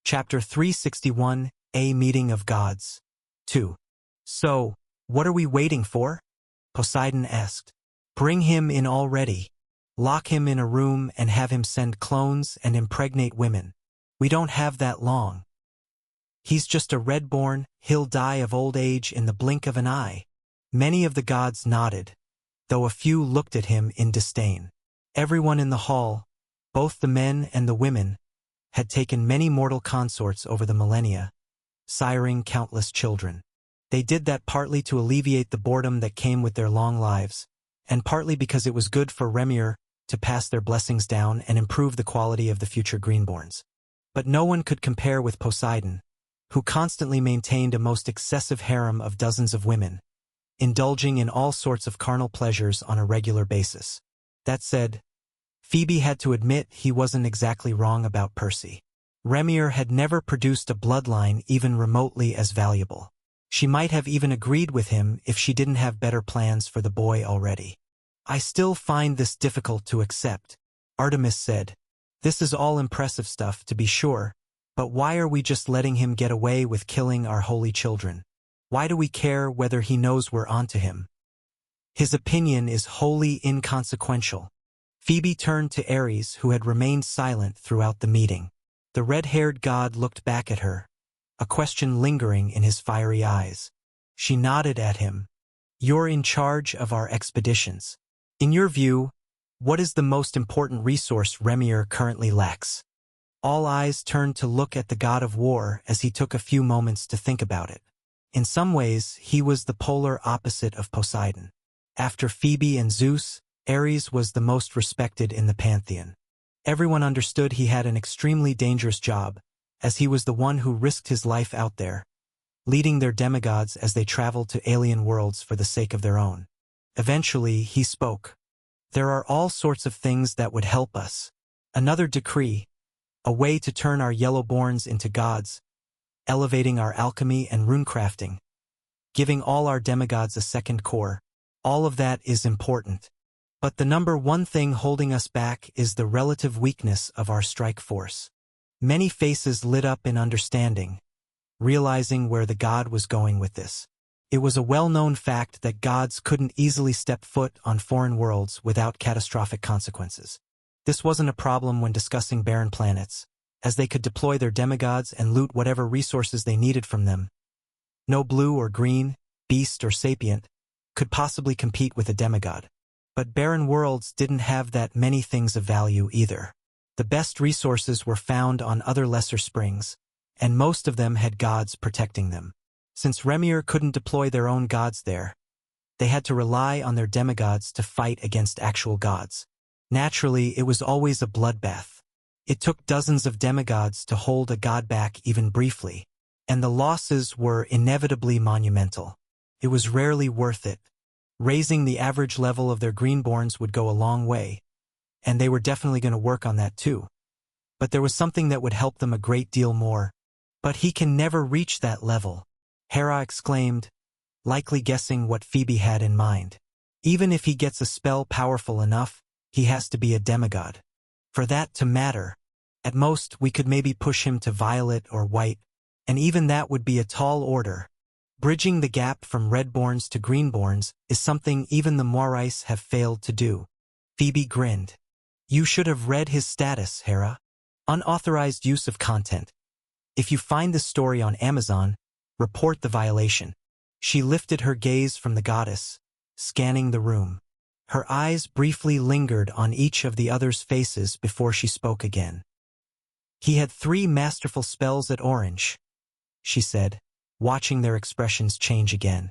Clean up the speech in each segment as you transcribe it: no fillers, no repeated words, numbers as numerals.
Chapter 361, A Meeting of Gods. 2. So, what are we waiting for? Poseidon asked. Bring him in already. Lock him in a room and have him send clones and impregnate women. We don't have that long. He's just a redborn, he'll die of old age in the blink of an eye. Many of the gods nodded, though a few looked at him in disdain. Everyone in the hall, both the men and the women, had taken many mortal consorts over the millennia, siring countless children. They did that partly to alleviate the boredom that came with their long lives, and partly because it was good for Remir to pass their blessings down and improve the quality of the future greenborns. But no one could compare with Poseidon, who constantly maintained a most excessive harem of dozens of women, indulging in all sorts of carnal pleasures on a regular basis. That said, Phoebe had to admit he wasn't exactly wrong about Percy. Remir had never produced a bloodline even remotely as valuable. She might have even agreed with him if she didn't have better plans for the boy already. I still find this difficult to accept, Artemis said. This is all impressive stuff, to be sure, but why are we just letting him get away with killing our holy children? Why do we care whether he knows we're onto him? His opinion is wholly inconsequential. Phoebe turned to Ares, who had remained silent throughout the meeting. The red-haired god looked back at her, a question lingering in his fiery eyes. She nodded at him. You're in charge of our expeditions. In your view, what is the most important resource Remir currently lacks? All eyes turned to look at the god of war as he took a few moments to think about it. In some ways, he was the polar opposite of Poseidon. After Phoebe and Zeus, Ares was the most respected in the pantheon. Everyone understood he had an extremely dangerous job, as he was the one who risked his life out there, leading their demigods as they traveled to alien worlds for the sake of their own. Eventually, he spoke. There are all sorts of things that would help us. Another decree, a way to turn our yellowborns into gods, elevating our alchemy and runecrafting, giving all our demigods a second core. All of that is important. But the number one thing holding us back is the relative weakness of our strike force. Many faces lit up in understanding, realizing where the god was going with this. It was a well-known fact that gods couldn't easily step foot on foreign worlds without catastrophic consequences. This wasn't a problem when discussing barren planets, as they could deploy their demigods and loot whatever resources they needed from them. No blue or green, beast or sapient, could possibly compete with a demigod. But barren worlds didn't have that many things of value either. The best resources were found on other lesser springs, and most of them had gods protecting them. Since Remir couldn't deploy their own gods there, they had to rely on their demigods to fight against actual gods. Naturally, it was always a bloodbath. It took dozens of demigods to hold a god back even briefly, and the losses were inevitably monumental. It was rarely worth it. Raising the average level of their greenborns would go a long way, and they were definitely going to work on that too. But there was something that would help them a great deal more. But he can never reach that level, Hera exclaimed, likely guessing what Phoebe had in mind. Even if he gets a spell powerful enough, he has to be a demigod. For that to matter, at most we could maybe push him to violet or white, and even that would be a tall order. Bridging the gap from redborns to greenborns is something even the Moirais have failed to do. Phoebe grinned. You should have read his status, Hera. Unauthorized use of content. If you find this story on Amazon, report the violation. She lifted her gaze from the goddess, scanning the room. Her eyes briefly lingered on each of the others' faces before she spoke again. He had 3 masterful spells at Orange, she said, watching their expressions change again.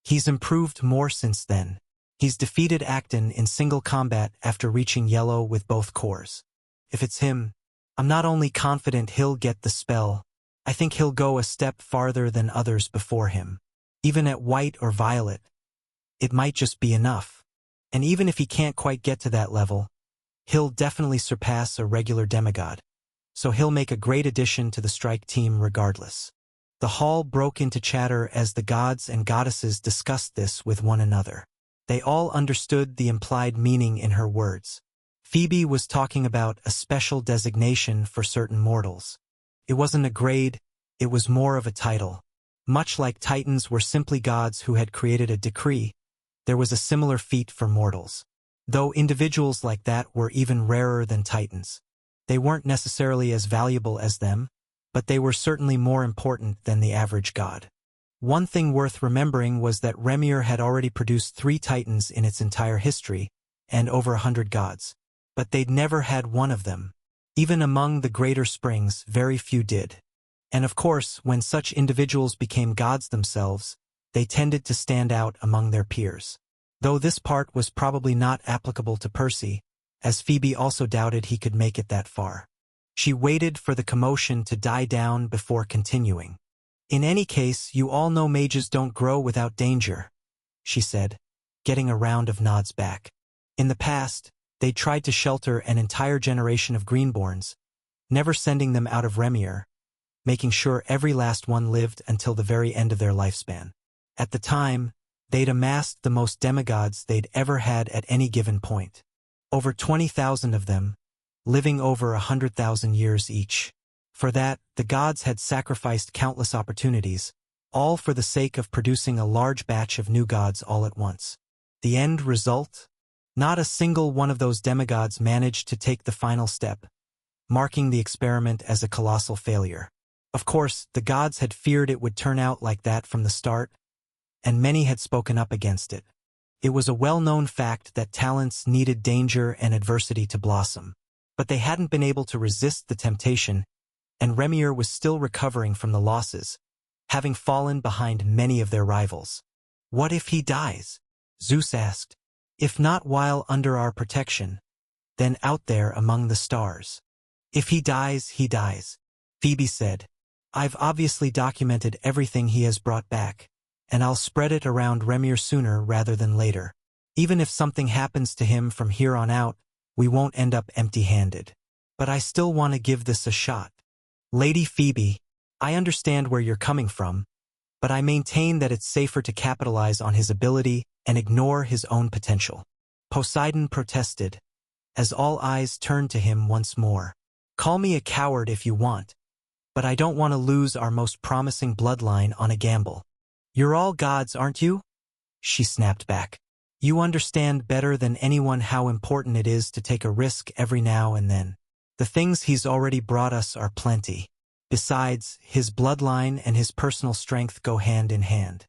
He's improved more since then. He's defeated Acton in single combat after reaching yellow with both cores. If it's him, I'm not only confident he'll get the spell, I think he'll go a step farther than others before him. Even at white or violet, it might just be enough. And even if he can't quite get to that level, he'll definitely surpass a regular demigod. So he'll make a great addition to the strike team regardless. The hall broke into chatter as the gods and goddesses discussed this with one another. They all understood the implied meaning in her words. Phoebe was talking about a special designation for certain mortals. It wasn't a grade, it was more of a title. Much like Titans were simply gods who had created a decree, there was a similar feat for mortals. Though individuals like that were even rarer than Titans. They weren't necessarily as valuable as them, but they were certainly more important than the average god. One thing worth remembering was that Remir had already produced 3 Titans in its entire history, and over 100 gods. But they'd never had one of them. Even among the Greater Springs, very few did. And of course, when such individuals became gods themselves, they tended to stand out among their peers. Though this part was probably not applicable to Percy, as Phoebe also doubted he could make it that far. She waited for the commotion to die down before continuing. In any case, you all know mages don't grow without danger, she said, getting a round of nods back. In the past, they tried to shelter an entire generation of Greenborns, never sending them out of Remir, making sure every last one lived until the very end of their lifespan. At the time, they'd amassed the most demigods they'd ever had at any given point. Over 20,000 of them, living over 100,000 years each. For that, the gods had sacrificed countless opportunities, all for the sake of producing a large batch of new gods all at once. The end result? Not a single one of those demigods managed to take the final step, marking the experiment as a colossal failure. Of course, the gods had feared it would turn out like that from the start, and many had spoken up against it. It was a well-known fact that talents needed danger and adversity to blossom, but they hadn't been able to resist the temptation, and Remir was still recovering from the losses, having fallen behind many of their rivals. What if he dies? Zeus asked. If not while under our protection, then out there among the stars. If he dies, he dies, Phoebe said. I've obviously documented everything he has brought back, and I'll spread it around Remir sooner rather than later. Even if something happens to him from here on out, we won't end up empty-handed. But I still want to give this a shot. Lady Phoebe, I understand where you're coming from, but I maintain that it's safer to capitalize on his ability and ignore his own potential. Poseidon protested, as all eyes turned to him once more. Call me a coward if you want, but I don't want to lose our most promising bloodline on a gamble. You're all gods, aren't you? She snapped back. You understand better than anyone how important it is to take a risk every now and then. The things he's already brought us are plenty. Besides, his bloodline and his personal strength go hand in hand.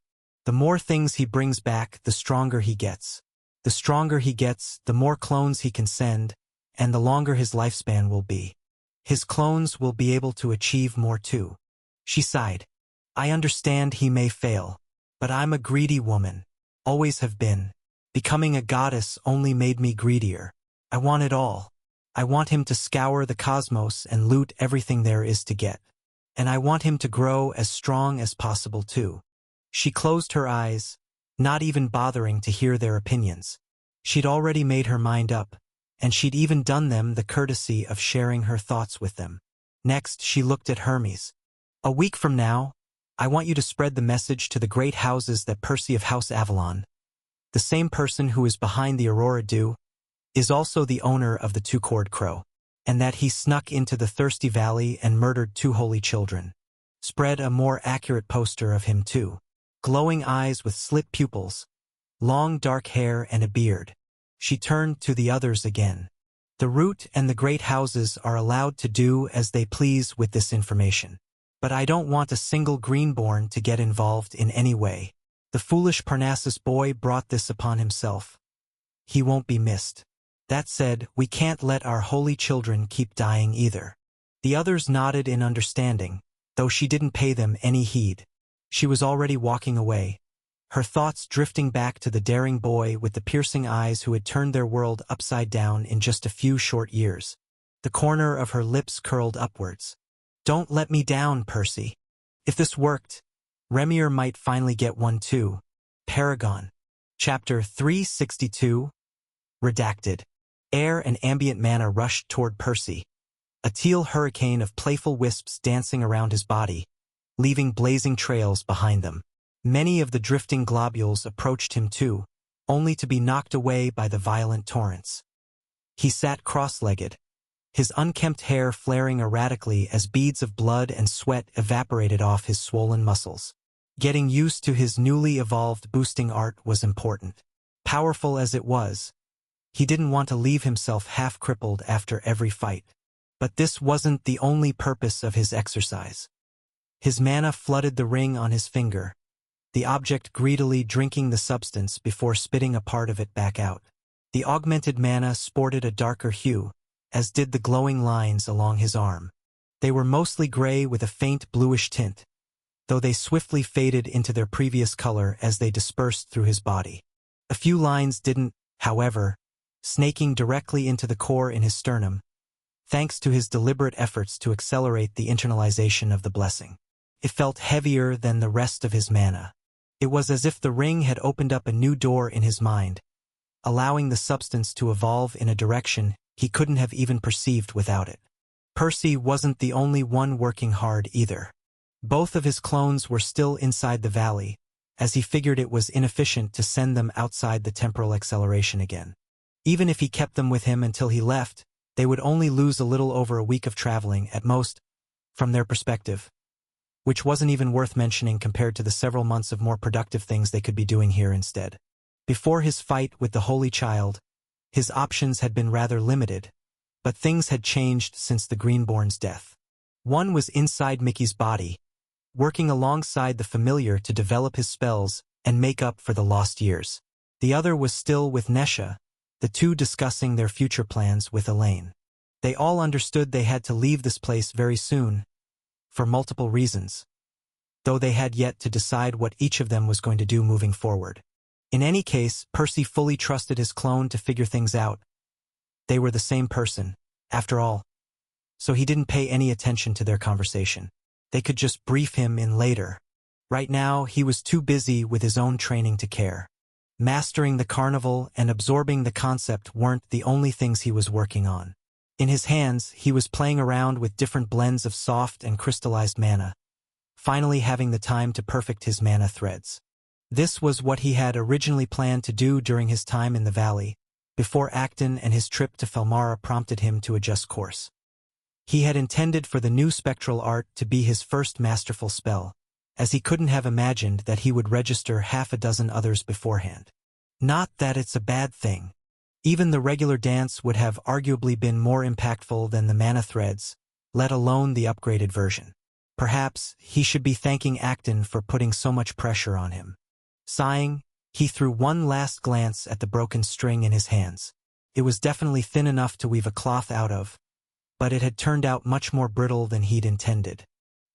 The more things he brings back, the stronger he gets. The stronger he gets, the more clones he can send, and the longer his lifespan will be. His clones will be able to achieve more too. She sighed. I understand he may fail, but I'm a greedy woman. Always have been. Becoming a goddess only made me greedier. I want it all. I want him to scour the cosmos and loot everything there is to get. And I want him to grow as strong as possible too. She closed her eyes, not even bothering to hear their opinions. She'd already made her mind up, and she'd even done them the courtesy of sharing her thoughts with them. Next, she looked at Hermes. A week from now, I want you to spread the message to the great houses that Percy of House Avalon, the same person who is behind the Aurora Dew, is also the owner of the Two-Cored Crow, and that he snuck into the Thirsty Valley and murdered 2 holy children. Spread a more accurate poster of him too. Glowing eyes with slit pupils, long dark hair and a beard. She turned to the others again. The Root and the great houses are allowed to do as they please with this information. But I don't want a single Greenborn to get involved in any way. The foolish Parnassus boy brought this upon himself. He won't be missed. That said, we can't let our holy children keep dying either. The others nodded in understanding, though she didn't pay them any heed. She was already walking away, her thoughts drifting back to the daring boy with the piercing eyes who had turned their world upside down in just a few short years. The corner of her lips curled upwards. Don't let me down, Percy. If this worked, Remir might finally get one too. Paragon. Chapter 362. Redacted. Air and ambient mana rushed toward Percy, a teal hurricane of playful wisps dancing around his body, leaving blazing trails behind them. Many of the drifting globules approached him too, only to be knocked away by the violent torrents. He sat cross-legged, his unkempt hair flaring erratically as beads of blood and sweat evaporated off his swollen muscles. Getting used to his newly evolved boosting art was important. Powerful as it was, he didn't want to leave himself half-crippled after every fight. But this wasn't the only purpose of his exercise. His mana flooded the ring on his finger, the object greedily drinking the substance before spitting a part of it back out. The augmented mana sported a darker hue, as did the glowing lines along his arm. They were mostly gray with a faint bluish tint, though they swiftly faded into their previous color as they dispersed through his body. A few lines didn't, however, snaking directly into the core in his sternum, thanks to his deliberate efforts to accelerate the internalization of the blessing. It felt heavier than the rest of his mana. It was as if the ring had opened up a new door in his mind, allowing the substance to evolve in a direction he couldn't have even perceived without it. Percy wasn't the only one working hard either. Both of his clones were still inside the valley, as he figured it was inefficient to send them outside the temporal acceleration again. Even if he kept them with him until he left, they would only lose a little over a week of traveling, at most, from their perspective, which wasn't even worth mentioning compared to the several months of more productive things they could be doing here instead. Before his fight with the Holy Child, his options had been rather limited, but things had changed since the Greenborn's death. One was inside Mickey's body, working alongside the familiar to develop his spells and make up for the lost years. The other was still with Nesha, the two discussing their future plans with Elaine. They all understood they had to leave this place very soon, for multiple reasons, though they had yet to decide what each of them was going to do moving forward. In any case, Percy fully trusted his clone to figure things out. They were the same person, after all, so he didn't pay any attention to their conversation. They could just brief him in later. Right now, he was too busy with his own training to care. Mastering the carnival and absorbing the concept weren't the only things he was working on. In his hands, he was playing around with different blends of soft and crystallized mana, finally having the time to perfect his mana threads. This was what he had originally planned to do during his time in the valley, before Acton and his trip to Felmara prompted him to adjust course. He had intended for the new spectral art to be his first masterful spell, as he couldn't have imagined that he would register half a dozen others beforehand. Not that it's a bad thing. Even the regular dance would have arguably been more impactful than the mana threads, let alone the upgraded version. Perhaps he should be thanking Acton for putting so much pressure on him. Sighing, he threw one last glance at the broken string in his hands. It was definitely thin enough to weave a cloth out of, but it had turned out much more brittle than he'd intended.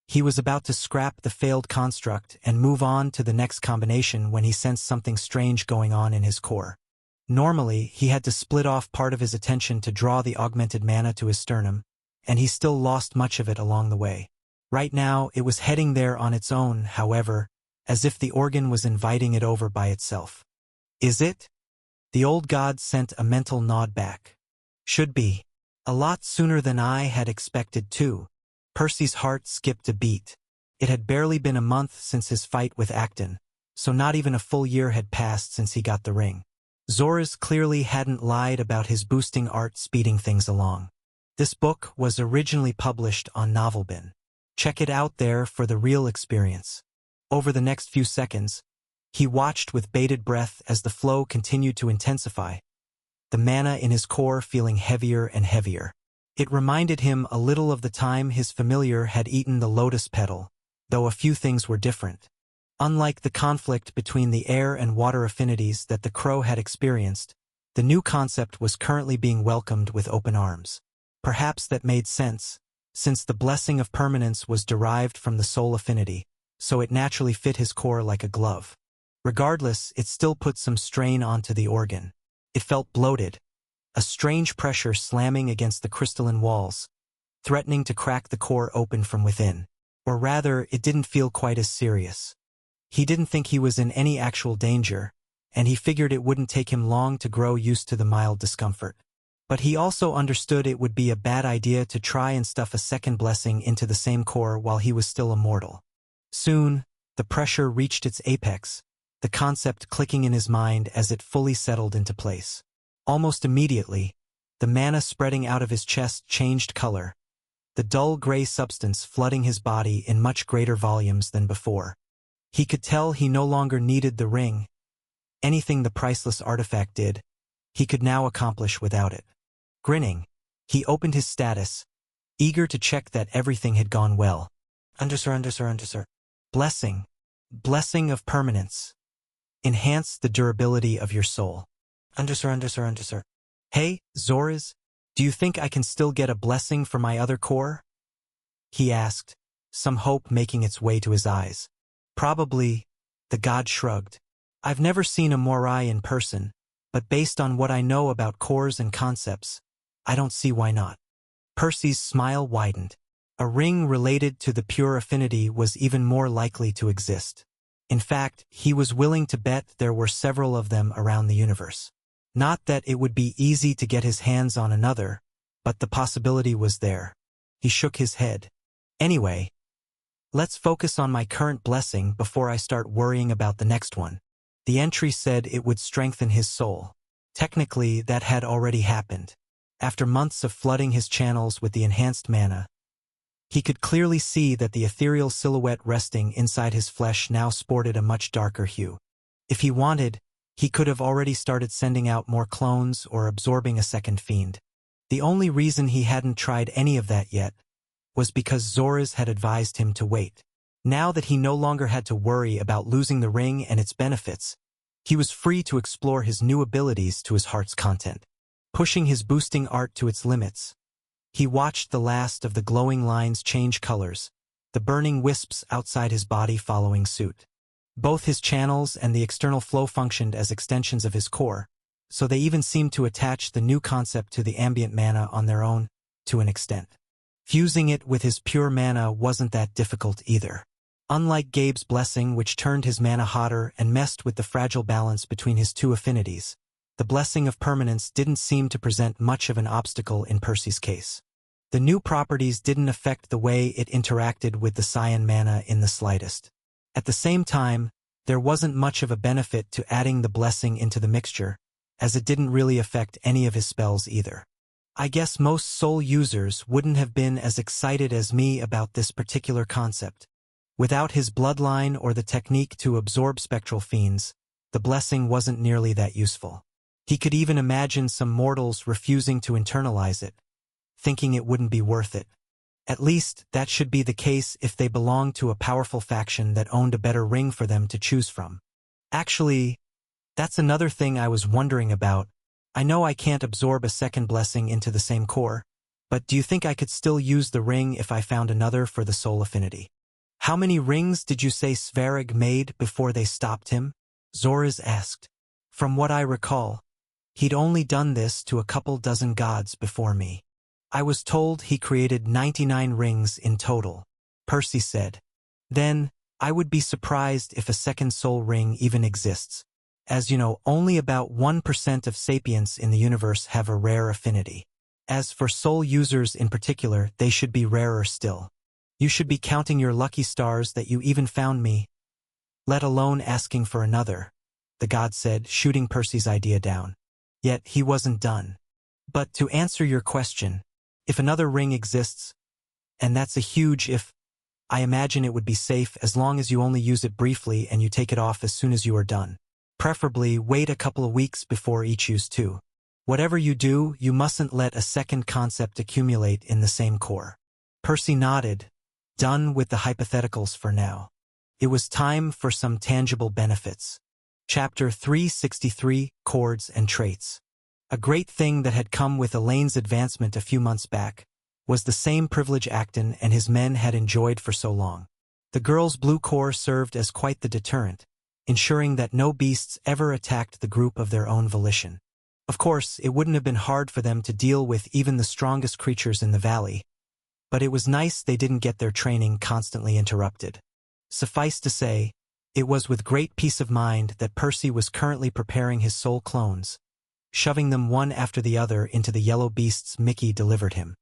He was about to scrap the failed construct and move on to the next combination when he sensed something strange going on in his core. Normally, he had to split off part of his attention to draw the augmented mana to his sternum, and he still lost much of it along the way. Right now, it was heading there on its own, however, as if the organ was inviting it over by itself. Is it? The old god sent a mental nod back. Should be. A lot sooner than I had expected too. Percy's heart skipped a beat. It had barely been a month since his fight with Acton, so not even a full year had passed since he got the ring. Zoras clearly hadn't lied about his boosting art speeding things along. This book was originally published on Novelbin. Check it out there for the real experience. Over the next few seconds, he watched with bated breath as the flow continued to intensify, the mana in his core feeling heavier and heavier. It reminded him a little of the time his familiar had eaten the lotus petal, though a few things were different. Unlike the conflict between the air and water affinities that the crow had experienced, the new concept was currently being welcomed with open arms. Perhaps that made sense, since the blessing of permanence was derived from the soul affinity, so it naturally fit his core like a glove. Regardless, it still put some strain onto the organ. It felt bloated, a strange pressure slamming against the crystalline walls, threatening to crack the core open from within. Or rather, it didn't feel quite as serious. He didn't think he was in any actual danger, and he figured it wouldn't take him long to grow used to the mild discomfort. But he also understood it would be a bad idea to try and stuff a second blessing into the same core while he was still immortal. Soon, the pressure reached its apex, the concept clicking in his mind as it fully settled into place. Almost immediately, The mana spreading out of his chest changed color, the dull gray substance flooding his body in much greater volumes than before. He could tell he no longer needed the ring. Anything the priceless artifact did, he could now accomplish without it. Grinning, he opened his status, eager to check that everything had gone well. Undersir. Blessing. Blessing of permanence. Enhance the durability of your soul. Undersir. Hey, Zoras, do you think I can still get a blessing for my other core? He asked, some hope making its way to his eyes. Probably, the god shrugged. I've never seen a Morai in person, but based on what I know about cores and concepts, I don't see why not. Percy's smile widened. A ring related to the pure affinity was even more likely to exist. In fact, he was willing to bet there were several of them around the universe. Not that it would be easy to get his hands on another, but the possibility was there. He shook his head. Anyway, let's focus on my current blessing before I start worrying about the next one. The entry said it would strengthen his soul. Technically, that had already happened. After months of flooding his channels with the enhanced mana, he could clearly see that the ethereal silhouette resting inside his flesh now sported a much darker hue. If he wanted, he could have already started sending out more clones or absorbing a second fiend. The only reason he hadn't tried any of that yet was because Zoras had advised him to wait. Now that he no longer had to worry about losing the ring and its benefits, he was free to explore his new abilities to his heart's content. Pushing his boosting art to its limits, he watched the last of the glowing lines change colors, the burning wisps outside his body following suit. Both his channels and the external flow functioned as extensions of his core, so they even seemed to attach the new concept to the ambient mana on their own, to an extent. Fusing it with his pure mana wasn't that difficult either. Unlike Gabe's blessing, which turned his mana hotter and messed with the fragile balance between his two affinities, the blessing of permanence didn't seem to present much of an obstacle in Percy's case. The new properties didn't affect the way it interacted with the cyan mana in the slightest. At the same time, there wasn't much of a benefit to adding the blessing into the mixture, as it didn't really affect any of his spells either. I guess most soul users wouldn't have been as excited as me about this particular concept. Without his bloodline or the technique to absorb spectral fiends, the blessing wasn't nearly that useful. He could even imagine some mortals refusing to internalize it, thinking it wouldn't be worth it. At least, that should be the case if they belonged to a powerful faction that owned a better ring for them to choose from. Actually, that's another thing I was wondering about. I know I can't absorb a second blessing into the same core, but do you think I could still use the ring if I found another for the soul affinity? How many rings did you say Svarog made before they stopped him? Zoras asked. From what I recall, he'd only done this to a couple dozen gods before me. I was told he created 99 rings in total, Percy said. Then, I would be surprised if a second soul ring even exists. As you know, only about 1% of sapients in the universe have a rare affinity. As for soul users in particular, they should be rarer still. You should be counting your lucky stars that you even found me, let alone asking for another, the god said, shooting Percy's idea down. Yet he wasn't done. But to answer your question, if another ring exists, and that's a huge if, I imagine it would be safe as long as you only use it briefly and you take it off as soon as you are done. Preferably wait a couple of weeks before each use too. Whatever you do, you mustn't let a second concept accumulate in the same core. Percy nodded, done with the hypotheticals for now. It was time for some tangible benefits. Chapter 363, Chords and Traits. A great thing that had come with Elaine's advancement a few months back was the same privilege Acton and his men had enjoyed for so long. The girl's blue core served as quite the deterrent, ensuring that no beasts ever attacked the group of their own volition. Of course, it wouldn't have been hard for them to deal with even the strongest creatures in the valley, but it was nice they didn't get their training constantly interrupted. Suffice to say, it was with great peace of mind that Percy was currently preparing his soul clones, shoving them one after the other into the yellow beasts Mickey delivered him.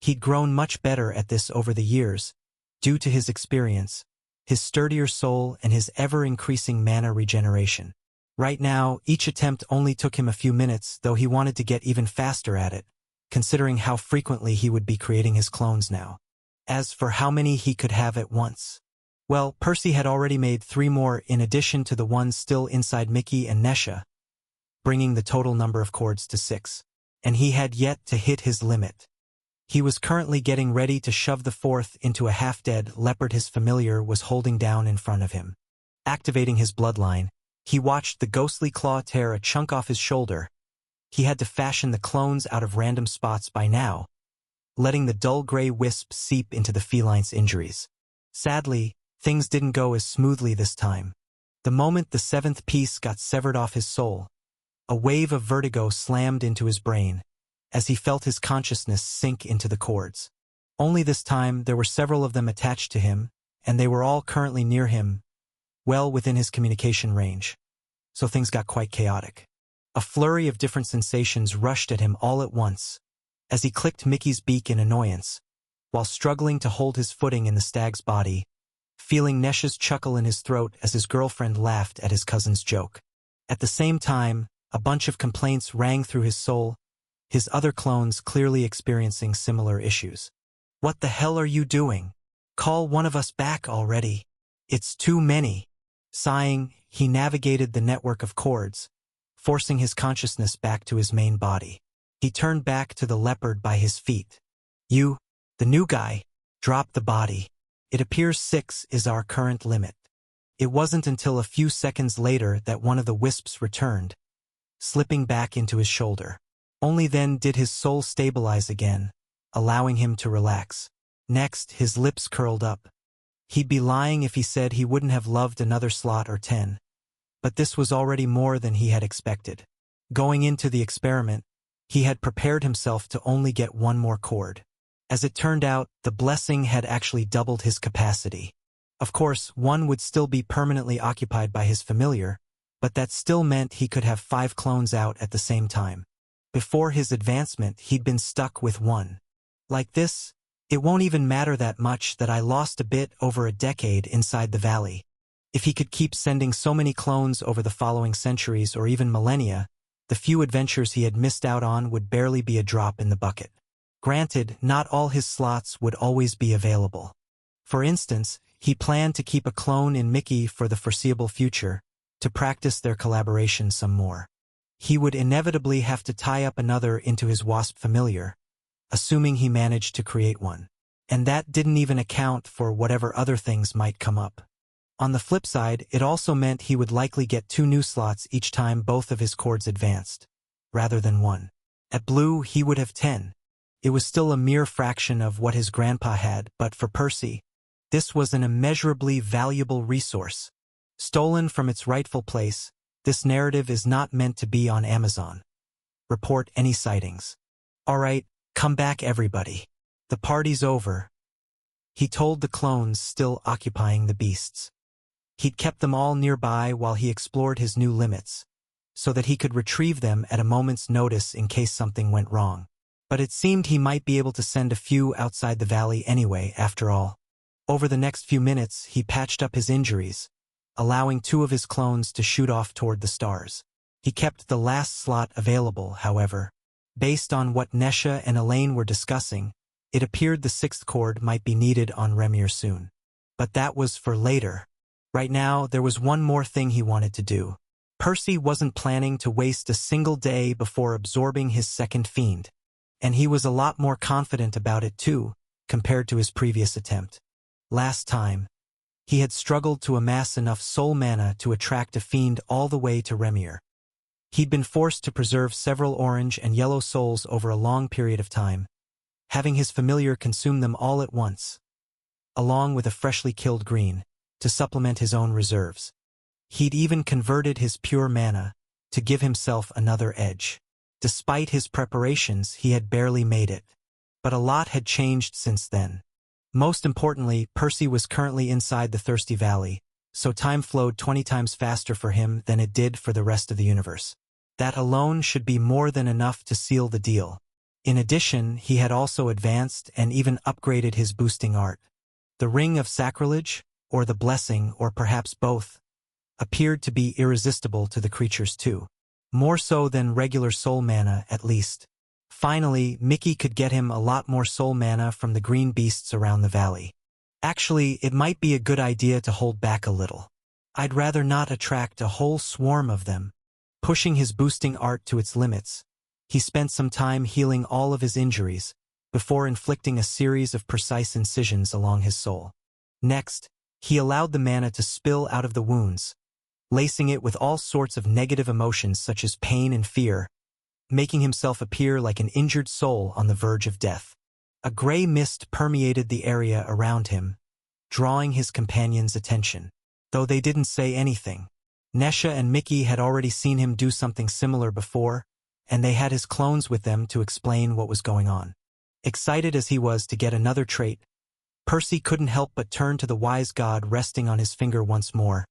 He'd grown much better at this over the years, due to his experience, his sturdier soul and his ever-increasing mana regeneration. Right now, each attempt only took him a few minutes, though he wanted to get even faster at it, considering how frequently he would be creating his clones now. As for how many he could have at once, well, Percy had already made 3 more in addition to the ones still inside Mickey and Nesha, bringing the total number of cords to 6. And he had yet to hit his limit. He was currently getting ready to shove the 4th into a half-dead leopard his familiar was holding down in front of him. Activating his bloodline, he watched the ghostly claw tear a chunk off his shoulder. He had to fashion the clones out of random spots by now, letting the dull gray wisp seep into the feline's injuries. Sadly, things didn't go as smoothly this time. The moment the 7th piece got severed off his soul, a wave of vertigo slammed into his brain, as he felt his consciousness sink into the cords. Only this time there were several of them attached to him, and they were all currently near him, well within his communication range. So things got quite chaotic. A flurry of different sensations rushed at him all at once, as he clicked Mickey's beak in annoyance, while struggling to hold his footing in the stag's body, feeling Nesha's chuckle in his throat as his girlfriend laughed at his cousin's joke. At the same time, a bunch of complaints rang through his soul, his other clones clearly experiencing similar issues. "What the hell are you doing? Call one of us back already. It's too many." Sighing, he navigated the network of cords, forcing his consciousness back to his main body. He turned back to the leopard by his feet. "You, the new guy, drop the body. It appears 6 is our current limit." It wasn't until a few seconds later that one of the wisps returned, slipping back into his shoulder. Only then did his soul stabilize again, allowing him to relax. Next, his lips curled up. He'd be lying if he said he wouldn't have loved another slot or 10. But this was already more than he had expected. Going into the experiment, he had prepared himself to only get 1 more cord. As it turned out, the blessing had actually doubled his capacity. Of course, 1 would still be permanently occupied by his familiar, but that still meant he could have 5 clones out at the same time. Before his advancement, he'd been stuck with 1. Like this, it won't even matter that much that I lost a bit over a decade inside the valley. If he could keep sending so many clones over the following centuries or even millennia, the few adventures he had missed out on would barely be a drop in the bucket. Granted, not all his slots would always be available. For instance, he planned to keep a clone in Mickey for the foreseeable future, to practice their collaboration some more. He would inevitably have to tie up another into his wasp familiar, assuming he managed to create one. And that didn't even account for whatever other things might come up. On the flip side, it also meant he would likely get 2 new slots each time both of his cords advanced, rather than 1. At Blue, he would have 10. It was still a mere fraction of what his grandpa had, but for Percy, this was an immeasurably valuable resource. Stolen from its rightful place, this narrative is not meant to be on Amazon. Report any sightings. "Alright, come back everybody. The party's over," he told the clones still occupying the beasts. He'd kept them all nearby while he explored his new limits, so that he could retrieve them at a moment's notice in case something went wrong. But it seemed he might be able to send a few outside the valley anyway, after all. Over the next few minutes, he patched up his injuries, allowing 2 of his clones to shoot off toward the stars. He kept the last slot available, however. Based on what Nesha and Elaine were discussing, it appeared the 6th cord might be needed on Remir soon. But that was for later. Right now, there was one more thing he wanted to do. Percy wasn't planning to waste a single day before absorbing his second fiend, and he was a lot more confident about it too, compared to his previous attempt. Last time, he had struggled to amass enough soul mana to attract a fiend all the way to Remir. He'd been forced to preserve several orange and yellow souls over a long period of time, having his familiar consume them all at once, along with a freshly killed green, to supplement his own reserves. He'd even converted his pure mana to give himself another edge. Despite his preparations, he had barely made it. But a lot had changed since then. Most importantly, Percy was currently inside the Thirsty Valley, so time flowed 20 times faster for him than it did for the rest of the universe. That alone should be more than enough to seal the deal. In addition, he had also advanced and even upgraded his boosting art. The Ring of Sacrilege, or the Blessing, or perhaps both, appeared to be irresistible to the creatures too. More so than regular soul mana, at least. Finally, Mickey could get him a lot more soul mana from the green beasts around the valley. Actually, it might be a good idea to hold back a little. I'd rather not attract a whole swarm of them. Pushing his boosting art to its limits, he spent some time healing all of his injuries, before inflicting a series of precise incisions along his soul. Next, he allowed the mana to spill out of the wounds, lacing it with all sorts of negative emotions such as pain and fear, making himself appear like an injured soul on the verge of death. A gray mist permeated the area around him, drawing his companions' attention. Though they didn't say anything, Nesha and Mickey had already seen him do something similar before, and they had his clones with them to explain what was going on. Excited as he was to get another trait, Percy couldn't help but turn to the wise god resting on his finger once more,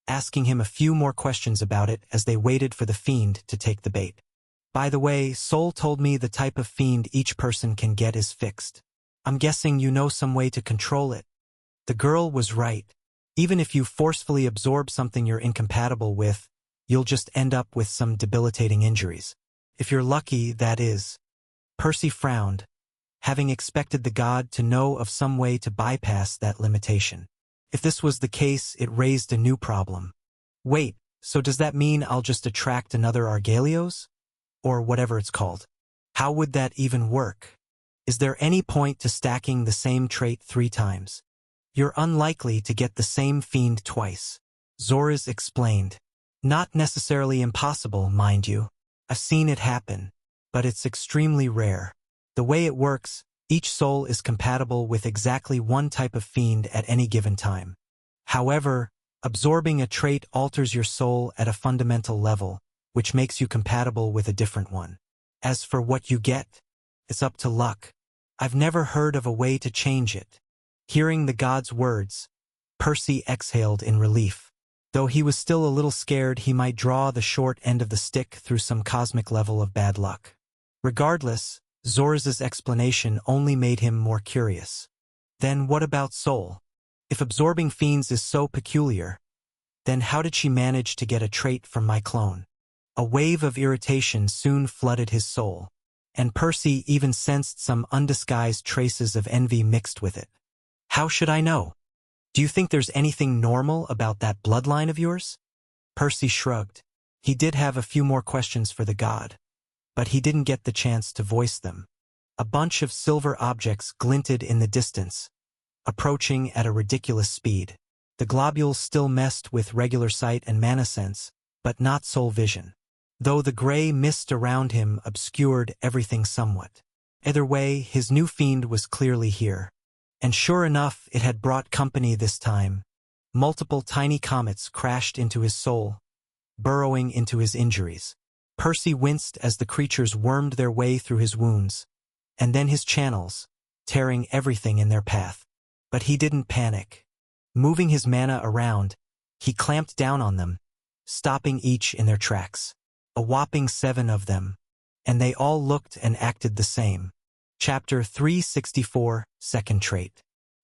asking him a few more questions about it as they waited for the fiend to take the bait. By the way, Soul told me the type of fiend each person can get is fixed. I'm guessing you know some way to control it. The girl was right. Even if you forcefully absorb something you're incompatible with, you'll just end up with some debilitating injuries. If you're lucky, that is. Percy frowned, having expected the god to know of some way to bypass that limitation. If this was the case, it raised a new problem. Wait, so does that mean I'll just attract another Argalios? Or whatever it's called. How would that even work? Is there any point to stacking the same trait 3 times? You're unlikely to get the same fiend twice, Zoras explained. Not necessarily impossible, mind you. I've seen it happen, but it's extremely rare. The way it works, each soul is compatible with exactly one type of fiend at any given time. However, absorbing a trait alters your soul at a fundamental level, which makes you compatible with a different one. As for what you get, it's up to luck. I've never heard of a way to change it. Hearing the god's words, Percy exhaled in relief. Though he was still a little scared he might draw the short end of the stick through some cosmic level of bad luck. Regardless, Zoras's explanation only made him more curious. Then what about Soul? If absorbing fiends is so peculiar, then how did she manage to get a trait from my clone? A wave of irritation soon flooded his soul, and Percy even sensed some undisguised traces of envy mixed with it. How should I know? Do you think there's anything normal about that bloodline of yours? Percy shrugged. He did have a few more questions for the god, but he didn't get the chance to voice them. A bunch of silver objects glinted in the distance, approaching at a ridiculous speed. The globules still messed with regular sight and mana sense, but not soul vision. Though the gray mist around him obscured everything somewhat. Either way, his new fiend was clearly here. And sure enough, it had brought company this time. Multiple tiny comets crashed into his soul, burrowing into his injuries. Percy winced as the creatures wormed their way through his wounds, and then his channels, tearing everything in their path. But he didn't panic. Moving his mana around, he clamped down on them, stopping each in their tracks. A whopping 7 of them, and they all looked and acted the same. Chapter 364, Second Trait.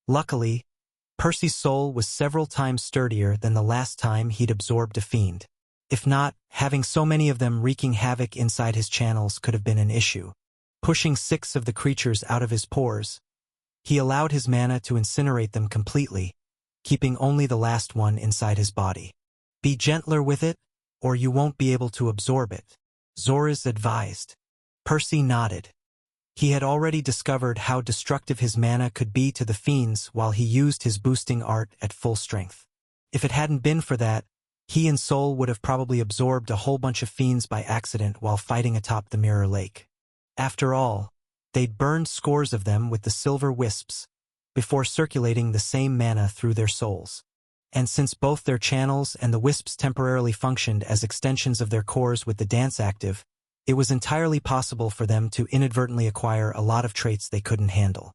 Luckily, Percy's soul was several times sturdier than the last time he'd absorbed a fiend. If not, having so many of them wreaking havoc inside his channels could have been an issue. Pushing 6 of the creatures out of his pores, he allowed his mana to incinerate them completely, keeping only the last one inside his body. Be gentler with it, or you won't be able to absorb it, Zoras advised. Percy nodded. He had already discovered how destructive his mana could be to the fiends while he used his boosting art at full strength. If it hadn't been for that, he and Soul would have probably absorbed a whole bunch of fiends by accident while fighting atop the Mirror Lake. After all, they'd burned scores of them with the silver wisps, before circulating the same mana through their souls. And since both their channels and the wisps temporarily functioned as extensions of their cores with the dance active, it was entirely possible for them to inadvertently acquire a lot of traits they couldn't handle.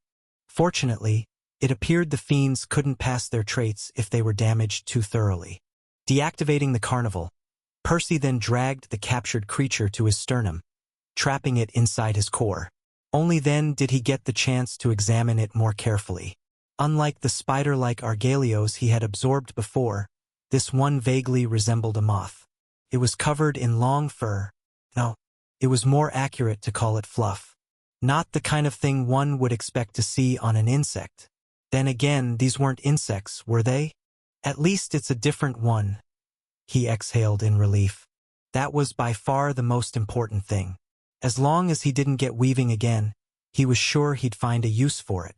Fortunately, it appeared the fiends couldn't pass their traits if they were damaged too thoroughly. Deactivating the carnival, Percy then dragged the captured creature to his sternum, trapping it inside his core. Only then did he get the chance to examine it more carefully. Unlike the spider-like Argalios he had absorbed before, This one vaguely resembled a moth. It was covered in long fur. No, it was more accurate to call it fluff. Not the kind of thing one would expect to see on an insect. Then again, these weren't insects, were they? At least it's a different one. He exhaled in relief. That was by far the most important thing. As long as he didn't get weaving again, he was sure he'd find a use for it.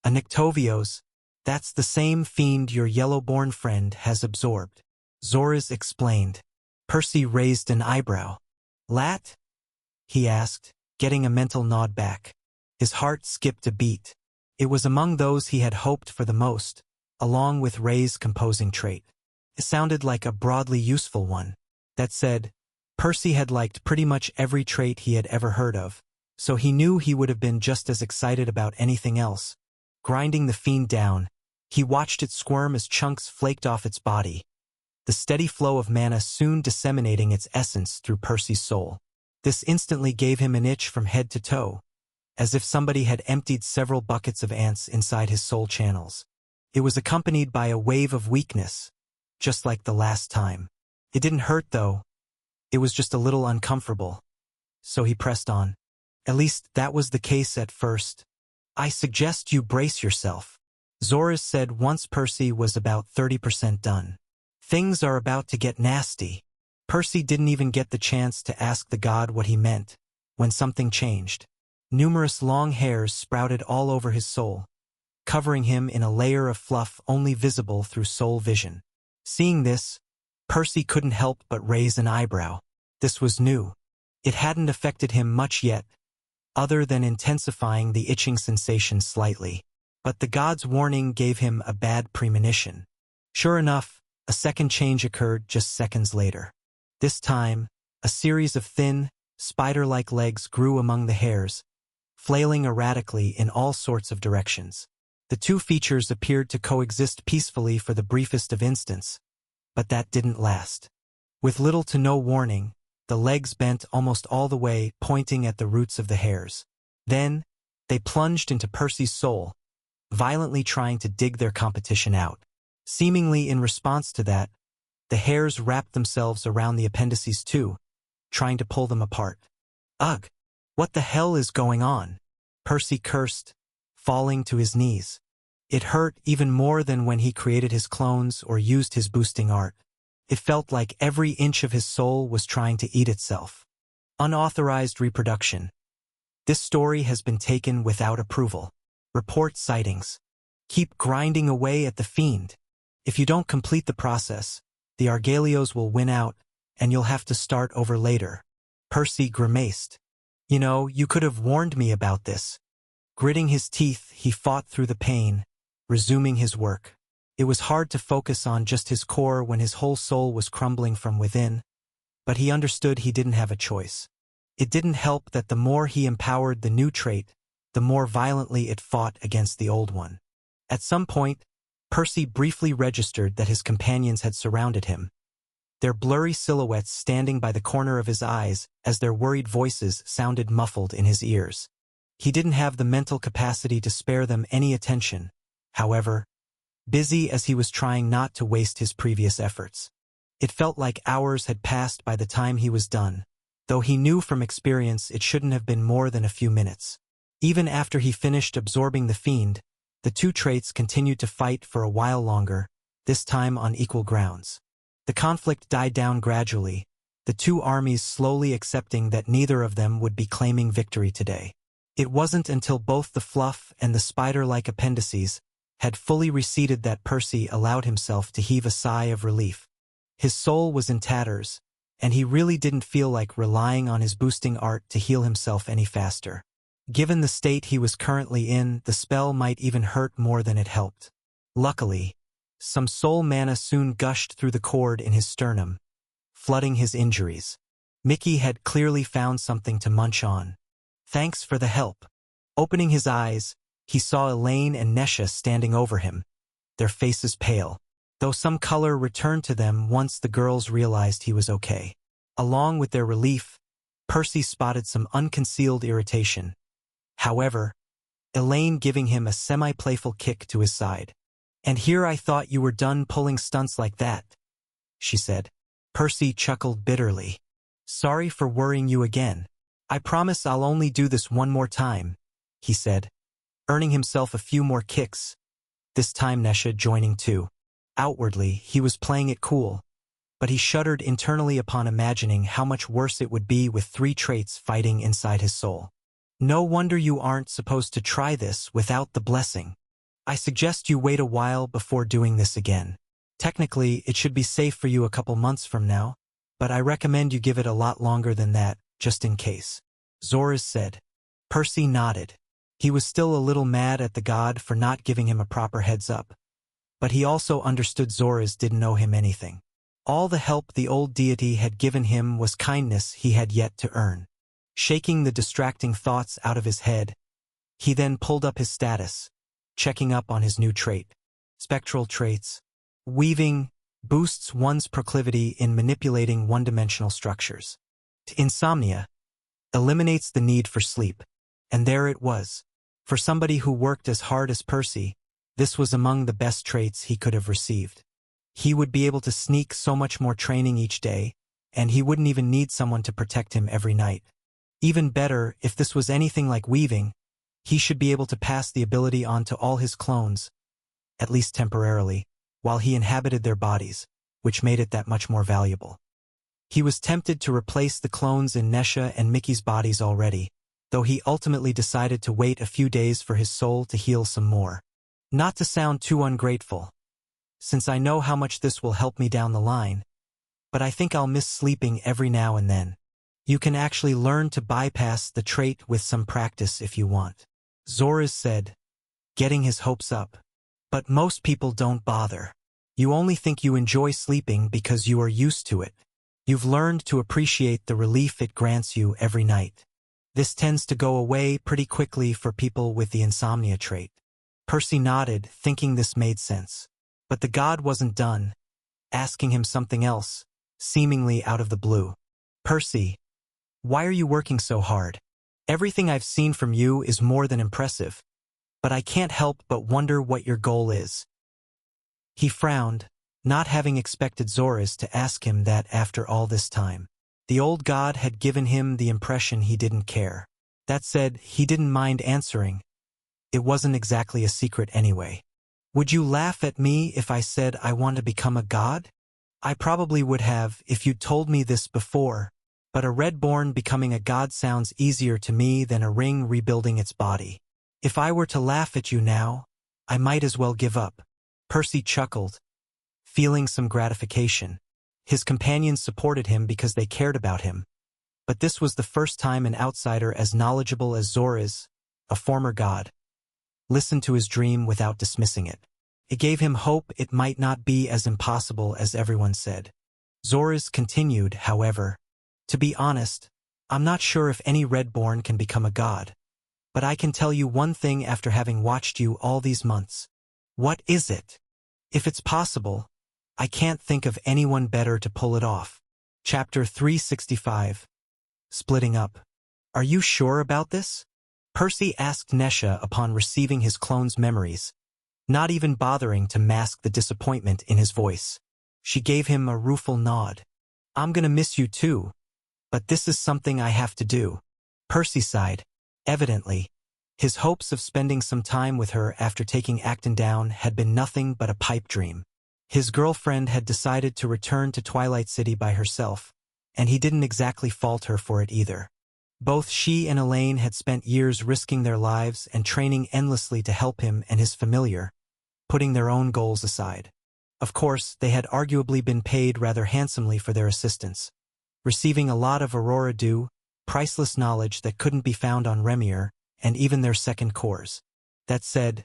A Nyctovios, that's the same fiend your yellow-born friend has absorbed. Zoras explained. Percy raised an eyebrow. Lat? He asked, getting a mental nod back. His heart skipped a beat. It was among those he had hoped for the most, along with Ray's composing trait. It sounded like a broadly useful one. That said, Percy had liked pretty much every trait he had ever heard of, so he knew he would have been just as excited about anything else. Grinding the fiend down, he watched it squirm as chunks flaked off its body, the steady flow of mana soon disseminating its essence through Percy's soul. This instantly gave him an itch from head to toe, as if somebody had emptied several buckets of ants inside his soul channels. It was accompanied by a wave of weakness, just like the last time. It didn't hurt, though. It was just a little uncomfortable. So he pressed on. At least that was the case at first. I suggest you brace yourself, Zoras said once Percy was about 30% done. Things are about to get nasty. Percy didn't even get the chance to ask the god what he meant, when something changed. Numerous long hairs sprouted all over his soul, covering him in a layer of fluff only visible through soul vision. Seeing this, Percy couldn't help but raise an eyebrow. This was new. It hadn't affected him much yet, other than intensifying the itching sensation slightly. But the god's warning gave him a bad premonition. Sure enough, a second change occurred just seconds later. This time, a series of thin, spider-like legs grew among the hairs, flailing erratically in all sorts of directions. The two features appeared to coexist peacefully for the briefest of instants, but that didn't last. With little to no warning, the legs bent almost all the way, pointing at the roots of the hairs. Then, they plunged into Percy's soul, violently trying to dig their competition out. Seemingly in response to that, the hairs wrapped themselves around the appendices too, trying to pull them apart. Ugh! What the hell is going on? Percy cursed, falling to his knees. It hurt even more than when he created his clones or used his boosting art. It felt like every inch of his soul was trying to eat itself. Unauthorized reproduction. This story has been taken without approval. Report sightings. Keep grinding away at the fiend. If you don't complete the process, the Argalios will win out, and you'll have to start over later. Percy grimaced. You know, you could have warned me about this. Gritting his teeth, he fought through the pain, resuming his work. It was hard to focus on just his core when his whole soul was crumbling from within, but he understood he didn't have a choice. It didn't help that the more he empowered the new trait, the more violently it fought against the old one. At some point, Percy briefly registered that his companions had surrounded him, their blurry silhouettes standing by the corner of his eyes as their worried voices sounded muffled in his ears. He didn't have the mental capacity to spare them any attention, however, busy as he was trying not to waste his previous efforts. It felt like hours had passed by the time he was done, though he knew from experience it shouldn't have been more than a few minutes. Even after he finished absorbing the fiend, the two traits continued to fight for a while longer, this time on equal grounds. The conflict died down gradually, the two armies slowly accepting that neither of them would be claiming victory today. It wasn't until both the fluff and the spider-like appendices had fully receded that Percy allowed himself to heave a sigh of relief. His soul was in tatters, and he really didn't feel like relying on his boosting art to heal himself any faster. Given the state he was currently in, the spell might even hurt more than it helped. Luckily, some soul mana soon gushed through the cord in his sternum, flooding his injuries. Mickey had clearly found something to munch on. Thanks for the help. Opening his eyes, he saw Elaine and Nesha standing over him, their faces pale, though some color returned to them once the girls realized he was okay. Along with their relief, Percy spotted some unconcealed irritation. However, Elaine giving him a semi-playful kick to his side. And here I thought you were done pulling stunts like that. she said. Percy chuckled bitterly. Sorry for worrying you again. I promise I'll only do this one more time, he said, earning himself a few more kicks, this time Nesha joining too. Outwardly, he was playing it cool, but he shuddered internally upon imagining how much worse it would be with 3 traits fighting inside his soul. No wonder you aren't supposed to try this without the blessing. I suggest you wait a while before doing this again. Technically, it should be safe for you a couple months from now, but I recommend you give it a lot longer than that, just in case. Zoras said. Percy nodded. He was still a little mad at the god for not giving him a proper heads up, but he also understood Zoras didn't owe him anything. All the help the old deity had given him was kindness he had yet to earn. Shaking the distracting thoughts out of his head, he then pulled up his status, checking up on his new trait. Spectral traits. Weaving boosts one's proclivity in manipulating one-dimensional structures. Insomnia eliminates the need for sleep. And there it was. For somebody who worked as hard as Percy, this was among the best traits he could have received. He would be able to sneak so much more training each day, and he wouldn't even need someone to protect him every night. Even better, if this was anything like weaving, he should be able to pass the ability on to all his clones, at least temporarily, while he inhabited their bodies, which made it that much more valuable. He was tempted to replace the clones in Nesha and Mickey's bodies already, though he ultimately decided to wait a few days for his soul to heal some more. Not to sound too ungrateful, since I know how much this will help me down the line, but I think I'll miss sleeping every now and then. You can actually learn to bypass the trait with some practice if you want. Zoras said, getting his hopes up. But most people don't bother. You only think you enjoy sleeping because you are used to it. You've learned to appreciate the relief it grants you every night. This tends to go away pretty quickly for people with the insomnia trait. Percy nodded, thinking this made sense. But the god wasn't done, asking him something else, seemingly out of the blue. Percy, why are you working so hard? Everything I've seen from you is more than impressive, but I can't help but wonder what your goal is. He frowned, not having expected Zoras to ask him that after all this time. The old god had given him the impression he didn't care. That said, he didn't mind answering. It wasn't exactly a secret anyway. Would you laugh at me if I said I want to become a god? I probably would have if you'd told me this before, but a Redborn becoming a god sounds easier to me than a ring rebuilding its body. If I were to laugh at you now, I might as well give up. Percy chuckled, feeling some gratification. His companions supported him because they cared about him. But this was the first time an outsider as knowledgeable as Zoras, a former god, listened to his dream without dismissing it. It gave him hope it might not be as impossible as everyone said. Zoras continued, however, to be honest, I'm not sure if any Redborn can become a god. But I can tell you one thing after having watched you all these months. What is it? If it's possible, I can't think of anyone better to pull it off. Chapter 365. Splitting up. Are you sure about this? Percy asked Nesha upon receiving his clone's memories, not even bothering to mask the disappointment in his voice. She gave him a rueful nod. I'm gonna miss you too, but this is something I have to do. Percy sighed. Evidently, his hopes of spending some time with her after taking Acton down had been nothing but a pipe dream. His girlfriend had decided to return to Twilight City by herself, and he didn't exactly fault her for it either. Both she and Elaine had spent years risking their lives and training endlessly to help him and his familiar, putting their own goals aside. Of course, they had arguably been paid rather handsomely for their assistance, receiving a lot of Aurora due, priceless knowledge that couldn't be found on Remier, and even their second cores. That said,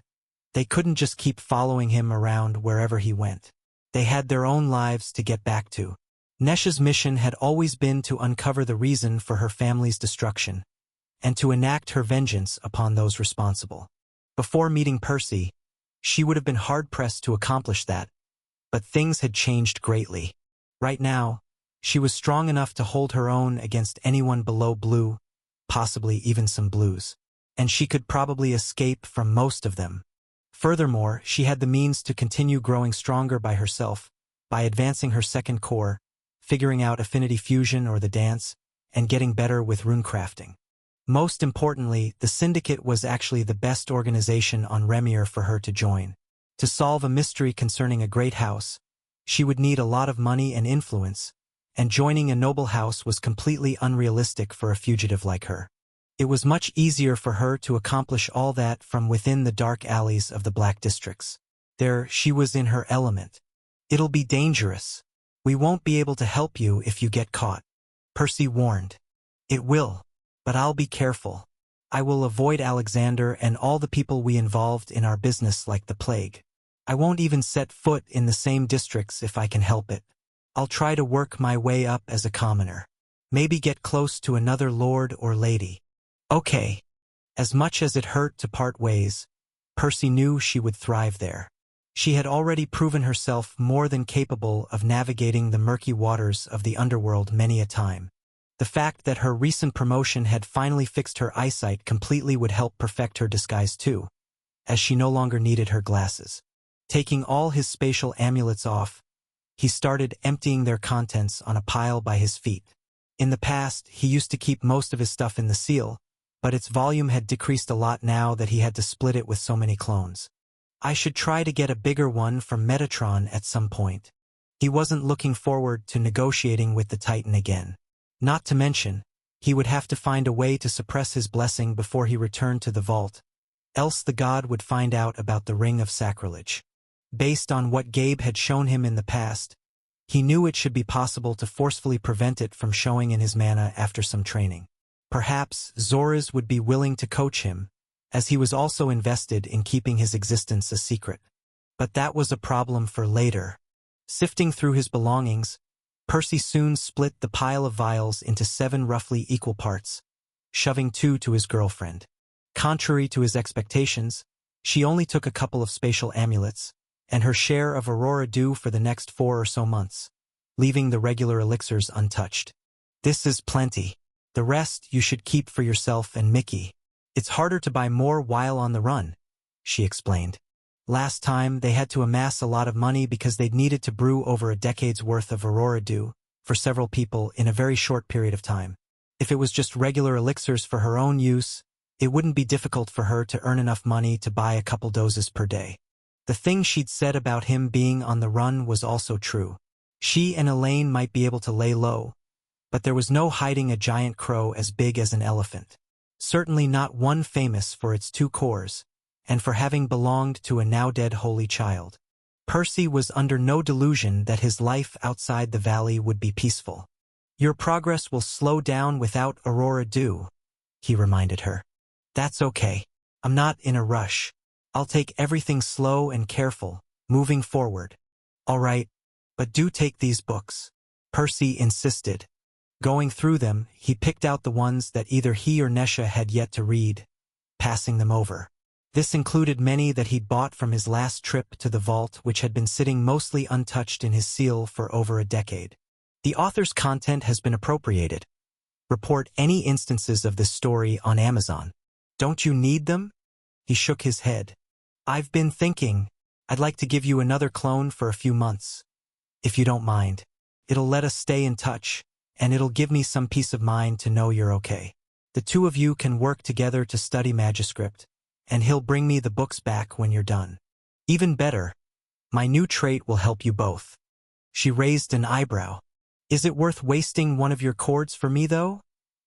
they couldn't just keep following him around wherever he went. They had their own lives to get back to. Nesha's mission had always been to uncover the reason for her family's destruction, and to enact her vengeance upon those responsible. Before meeting Percy, she would have been hard-pressed to accomplish that, but things had changed greatly. Right now, she was strong enough to hold her own against anyone below blue, possibly even some blues, and she could probably escape from most of them. Furthermore, she had the means to continue growing stronger by herself, by advancing her second core, figuring out affinity fusion or the dance, and getting better with runecrafting. Most importantly, the Syndicate was actually the best organization on Remir for her to join. To solve a mystery concerning a great house, she would need a lot of money and influence, and joining a noble house was completely unrealistic for a fugitive like her. It was much easier for her to accomplish all that from within the dark alleys of the Black Districts. There, she was in her element. "It'll be dangerous. We won't be able to help you if you get caught," Percy warned. "It will. But I'll be careful. I will avoid Alexander and all the people we involved in our business like the plague. I won't even set foot in the same districts if I can help it. I'll try to work my way up as a commoner. Maybe get close to another lord or lady." Okay. As much as it hurt to part ways, Percy knew she would thrive there. She had already proven herself more than capable of navigating the murky waters of the underworld many a time. The fact that her recent promotion had finally fixed her eyesight completely would help perfect her disguise too, as she no longer needed her glasses. Taking all his spatial amulets off, he started emptying their contents on a pile by his feet. In the past, he used to keep most of his stuff in the seal, but its volume had decreased a lot now that he had to split it with so many clones. I should try to get a bigger one from Metatron at some point. He wasn't looking forward to negotiating with the Titan again. Not to mention, he would have to find a way to suppress his blessing before he returned to the vault, else the god would find out about the Ring of Sacrilege. Based on what Gabe had shown him in the past, he knew it should be possible to forcefully prevent it from showing in his mana after some training. Perhaps Zoras would be willing to coach him, as he was also invested in keeping his existence a secret. But that was a problem for later. Sifting through his belongings, Percy soon split the pile of vials into 7 roughly equal parts, shoving 2 to his girlfriend. Contrary to his expectations, she only took a couple of spatial amulets, and her share of Aurora Dew for the next 4 or so months, leaving the regular elixirs untouched. "This is plenty. The rest you should keep for yourself and Mickey. It's harder to buy more while on the run," she explained. Last time, they had to amass a lot of money because they'd needed to brew over a decade's worth of Aurora Dew for several people in a very short period of time. If it was just regular elixirs for her own use, it wouldn't be difficult for her to earn enough money to buy a couple doses per day. The thing she'd said about him being on the run was also true. She and Elaine might be able to lay low, but there was no hiding a giant crow as big as an elephant. Certainly not one famous for its 2 cores, and for having belonged to a now-dead holy child. Percy was under no delusion that his life outside the valley would be peaceful. "Your progress will slow down without Aurora Dew," he reminded her. "That's okay. I'm not in a rush. I'll take everything slow and careful, moving forward." "All right, but do take these books," Percy insisted. Going through them, he picked out the ones that either he or Nesha had yet to read, passing them over. This included many that he'd bought from his last trip to the vault, which had been sitting mostly untouched in his seal for over a decade. "The author's content has been appropriated. Report any instances of this story on Amazon. Don't you need them?" He shook his head. "I've been thinking, I'd like to give you another clone for a few months. If you don't mind. It'll let us stay in touch, and it'll give me some peace of mind to know you're okay. The 2 of you can work together to study Magiscript, and he'll bring me the books back when you're done. Even better, my new trait will help you both." She raised an eyebrow. "Is it worth wasting one of your cords for me, though?"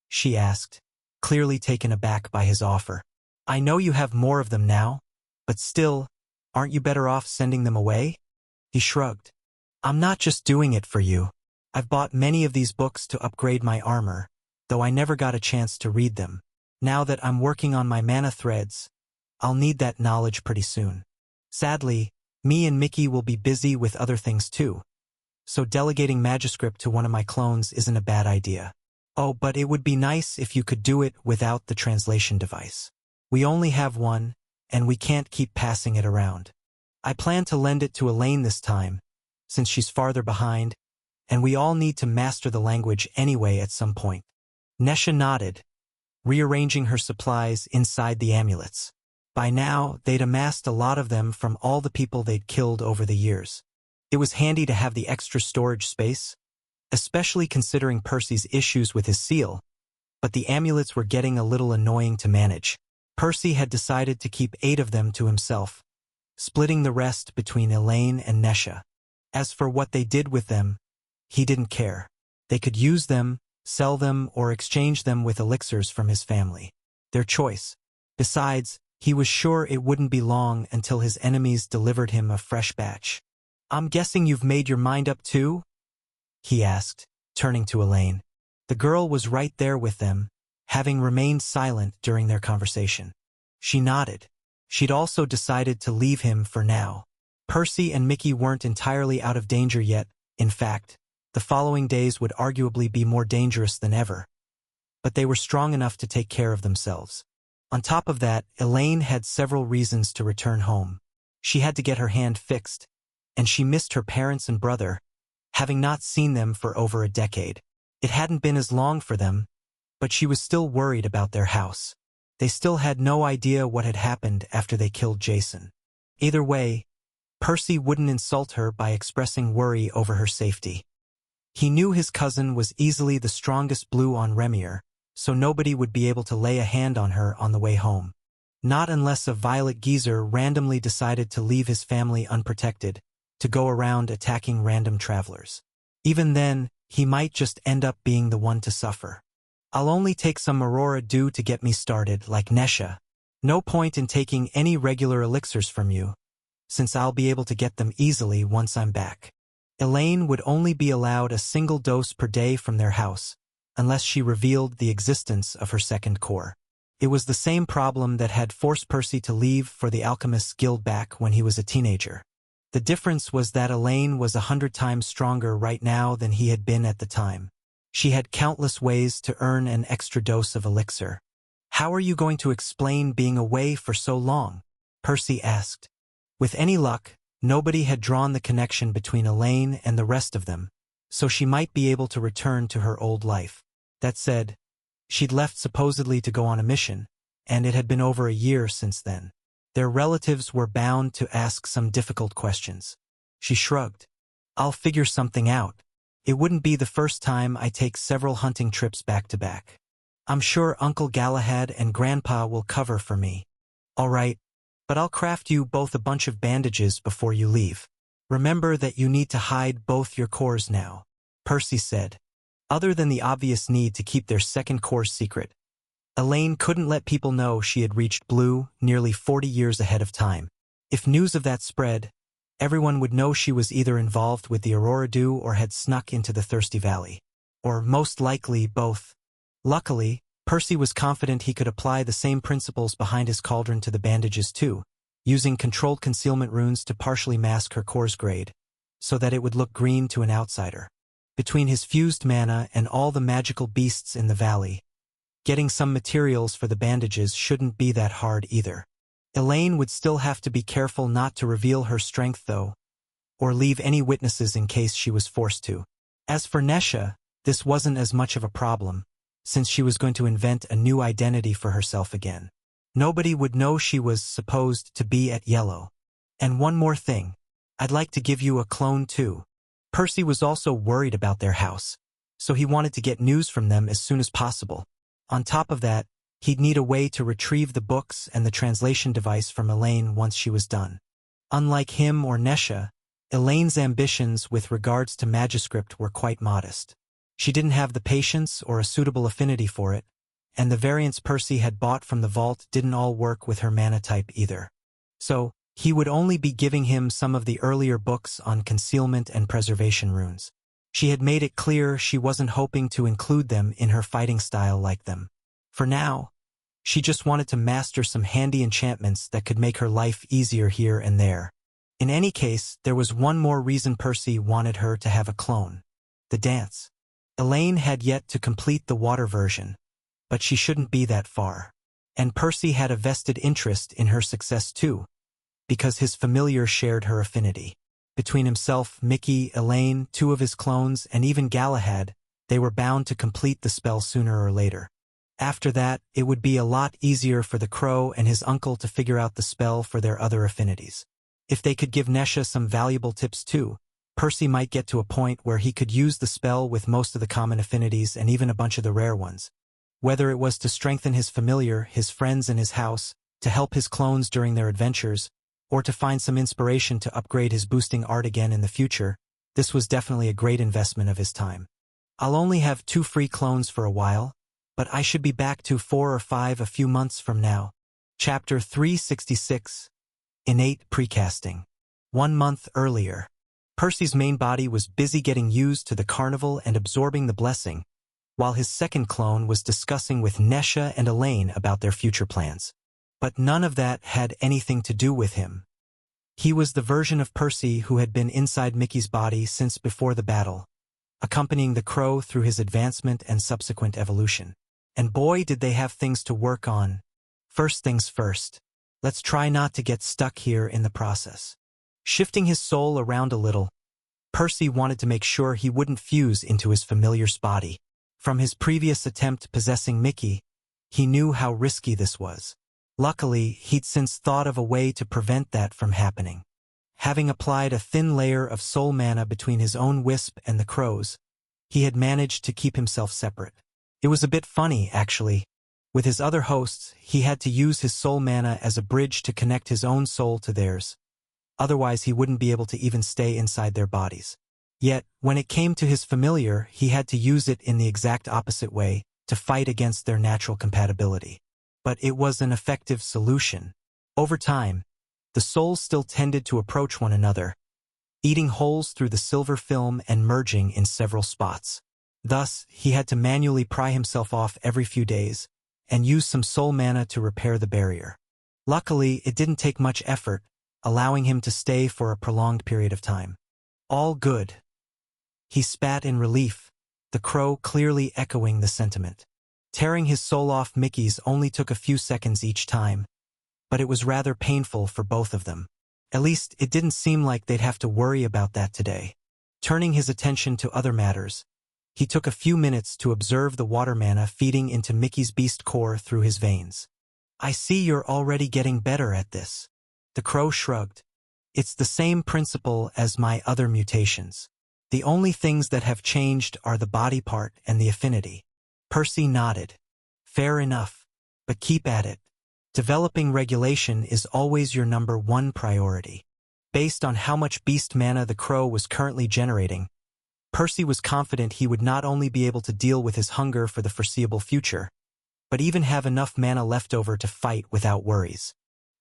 she asked, clearly taken aback by his offer. "I know you have more of them now, but still, aren't you better off sending them away?" He shrugged. "I'm not just doing it for you. I've bought many of these books to upgrade my armor, though I never got a chance to read them. Now that I'm working on my mana threads, I'll need that knowledge pretty soon. Sadly, me and Mickey will be busy with other things too, so delegating Magiscript to one of my clones isn't a bad idea. Oh, but it would be nice if you could do it without the translation device. We only have one, and we can't keep passing it around. I plan to lend it to Elaine this time, since she's farther behind, and we all need to master the language anyway at some point." Nesha nodded, rearranging her supplies inside the amulets. By now, they'd amassed a lot of them from all the people they'd killed over the years. It was handy to have the extra storage space, especially considering Percy's issues with his seal, but the amulets were getting a little annoying to manage. Percy had decided to keep 8 of them to himself, splitting the rest between Elaine and Nesha. As for what they did with them, he didn't care. They could use them, sell them, or exchange them with elixirs from his family. Their choice. Besides, he was sure it wouldn't be long until his enemies delivered him a fresh batch. "I'm guessing you've made your mind up too?" he asked, turning to Elaine. The girl was right there with them, having remained silent during their conversation. She nodded. She'd also decided to leave him for now. Percy and Mickey weren't entirely out of danger yet. In fact, the following days would arguably be more dangerous than ever. But they were strong enough to take care of themselves. On top of that, Elaine had several reasons to return home. She had to get her hand fixed, and she missed her parents and brother, having not seen them for over a decade. It hadn't been as long for them, but she was still worried about their house. They still had no idea what had happened after they killed Jason. Either way, Percy wouldn't insult her by expressing worry over her safety. He knew his cousin was easily the strongest blue on Remier, so nobody would be able to lay a hand on her on the way home. Not unless a Violet Geezer randomly decided to leave his family unprotected, to go around attacking random travelers. Even then, he might just end up being the one to suffer. "I'll only take some Aurora Dew to get me started, like Nesha. No point in taking any regular elixirs from you, since I'll be able to get them easily once I'm back." Elaine would only be allowed a single dose per day from their house, unless she revealed the existence of her second core. It was the same problem that had forced Percy to leave for the Alchemist's Guild back when he was a teenager. The difference was that Elaine was 100 times stronger right now than he had been at the time. She had countless ways to earn an extra dose of elixir. "How are you going to explain being away for so long?" Percy asked. With any luck, nobody had drawn the connection between Elaine and the rest of them, so she might be able to return to her old life. That said, she'd left supposedly to go on a mission, and it had been over a year since then. Their relatives were bound to ask some difficult questions. She shrugged. "I'll figure something out. It wouldn't be the first time I take several hunting trips back to back. I'm sure Uncle Galahad and Grandpa will cover for me." "All right, but I'll craft you both a bunch of bandages before you leave. Remember that you need to hide both your cores now," Percy said. Other than the obvious need to keep their second core secret, Elaine couldn't let people know she had reached blue nearly 40 years ahead of time. If news of that spread, everyone would know she was either involved with the Aurora Dew or had snuck into the Thirsty Valley. Or most likely both. Luckily, Percy was confident he could apply the same principles behind his cauldron to the bandages too, using controlled concealment runes to partially mask her core's grade, so that it would look green to an outsider. Between his fused mana and all the magical beasts in the valley, getting some materials for the bandages shouldn't be that hard either. Elaine would still have to be careful not to reveal her strength though, or leave any witnesses in case she was forced to. As for Nesha, this wasn't as much of a problem, since she was going to invent a new identity for herself again. Nobody would know she was supposed to be at Yellow. "And one more thing. I'd like to give you a clone too." Percy was also worried about their house, so he wanted to get news from them as soon as possible. On top of that, he'd need a way to retrieve the books and the translation device from Elaine once she was done. Unlike him or Nesha, Elaine's ambitions with regards to Magiscript were quite modest. She didn't have the patience or a suitable affinity for it, and the variants Percy had bought from the vault didn't all work with her mana type either. So, he would only be giving him some of the earlier books on concealment and preservation runes. She had made it clear she wasn't hoping to include them in her fighting style like them. For now, she just wanted to master some handy enchantments that could make her life easier here and there. In any case, there was one more reason Percy wanted her to have a clone: the dance. Elaine had yet to complete the water version, but she shouldn't be that far. And Percy had a vested interest in her success too, because his familiar shared her affinity. Between himself, Mickey, Elaine, 2 of his clones, and even Galahad, they were bound to complete the spell sooner or later. After that, it would be a lot easier for the Crow and his uncle to figure out the spell for their other affinities. If they could give Nesha some valuable tips too, Percy might get to a point where he could use the spell with most of the common affinities and even a bunch of the rare ones. Whether it was to strengthen his familiar, his friends in his house, to help his clones during their adventures, or to find some inspiration to upgrade his boosting art again in the future, this was definitely a great investment of his time. I'll only have 2 free clones for a while, but I should be back to 4 or 5 a few months from now. Chapter 366. Innate Precasting. 1 month earlier. Percy's main body was busy getting used to the carnival and absorbing the blessing, while his second clone was discussing with Nesha and Elaine about their future plans. But none of that had anything to do with him. He was the version of Percy who had been inside Mickey's body since before the battle, accompanying the crow through his advancement and subsequent evolution. And boy, did they have things to work on. First things first. Let's try not to get stuck here in the process. Shifting his soul around a little, Percy wanted to make sure he wouldn't fuse into his familiar's body. From his previous attempt possessing Mickey, he knew how risky this was. Luckily, he'd since thought of a way to prevent that from happening. Having applied a thin layer of soul mana between his own wisp and the crow's, he had managed to keep himself separate. It was a bit funny, actually. With his other hosts, he had to use his soul mana as a bridge to connect his own soul to theirs. Otherwise, he wouldn't be able to even stay inside their bodies. Yet, when it came to his familiar, he had to use it in the exact opposite way, to fight against their natural compatibility. But it was an effective solution. Over time, the souls still tended to approach one another, eating holes through the silver film and merging in several spots. Thus, he had to manually pry himself off every few days, and use some soul mana to repair the barrier. Luckily, it didn't take much effort, allowing him to stay for a prolonged period of time. All good. He spat in relief, the crow clearly echoing the sentiment. Tearing his soul off Mickey's only took a few seconds each time, but it was rather painful for both of them. At least, it didn't seem like they'd have to worry about that today. Turning his attention to other matters, he took a few minutes to observe the water mana feeding into Mickey's beast core through his veins. I see you're already getting better at this. The crow shrugged. It's the same principle as my other mutations. The only things that have changed are the body part and the affinity. Percy nodded. Fair enough, but keep at it. Developing regulation is always your #1 priority. Based on how much beast mana the crow was currently generating, Percy was confident he would not only be able to deal with his hunger for the foreseeable future, but even have enough mana left over to fight without worries.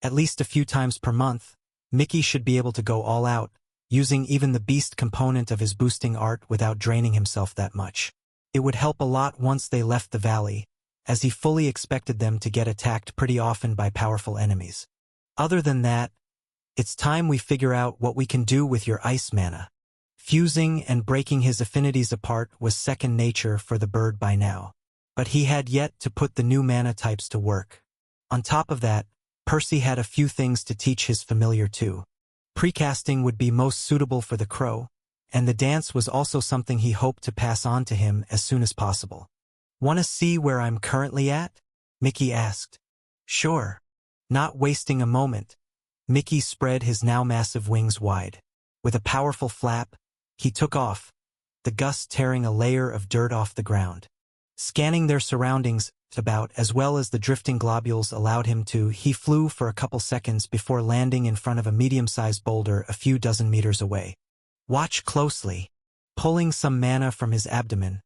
At least a few times per month, Mickey should be able to go all out, using even the beast component of his boosting art without draining himself that much. It would help a lot once they left the valley, as he fully expected them to get attacked pretty often by powerful enemies. Other than that, it's time we figure out what we can do with your ice mana. Fusing and breaking his affinities apart was second nature for the bird by now, but he had yet to put the new mana types to work. On top of that, Percy had a few things to teach his familiar too. Precasting would be most suitable for the crow, and the dance was also something he hoped to pass on to him as soon as possible. Want to see where I'm currently at? Mickey asked. Sure. Not wasting a moment, Mickey spread his now massive wings wide. With a powerful flap, he took off, the gust tearing a layer of dirt off the ground. Scanning their surroundings about as well as the drifting globules allowed him to, he flew for a couple seconds before landing in front of a medium-sized boulder a few dozen meters away. Watch closely. Pulling some mana from his abdomen,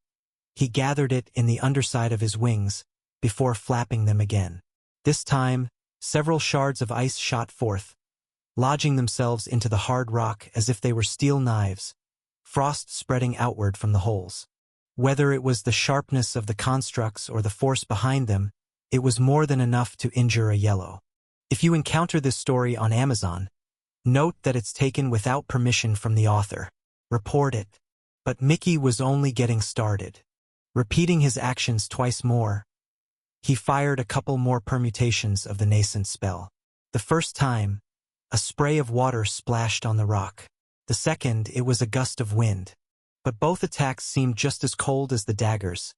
he gathered it in the underside of his wings, before flapping them again. This time, several shards of ice shot forth, lodging themselves into the hard rock as if they were steel knives, frost spreading outward from the holes. Whether it was the sharpness of the constructs or the force behind them, it was more than enough to injure a yellow. If you encounter this story on Amazon, note that it's taken without permission from the author. Report it. But Mickey was only getting started. Repeating his actions twice more, he fired a couple more permutations of the nascent spell. The first time, a spray of water splashed on the rock. The second, it was a gust of wind. But both attacks seemed just as cold as the daggers,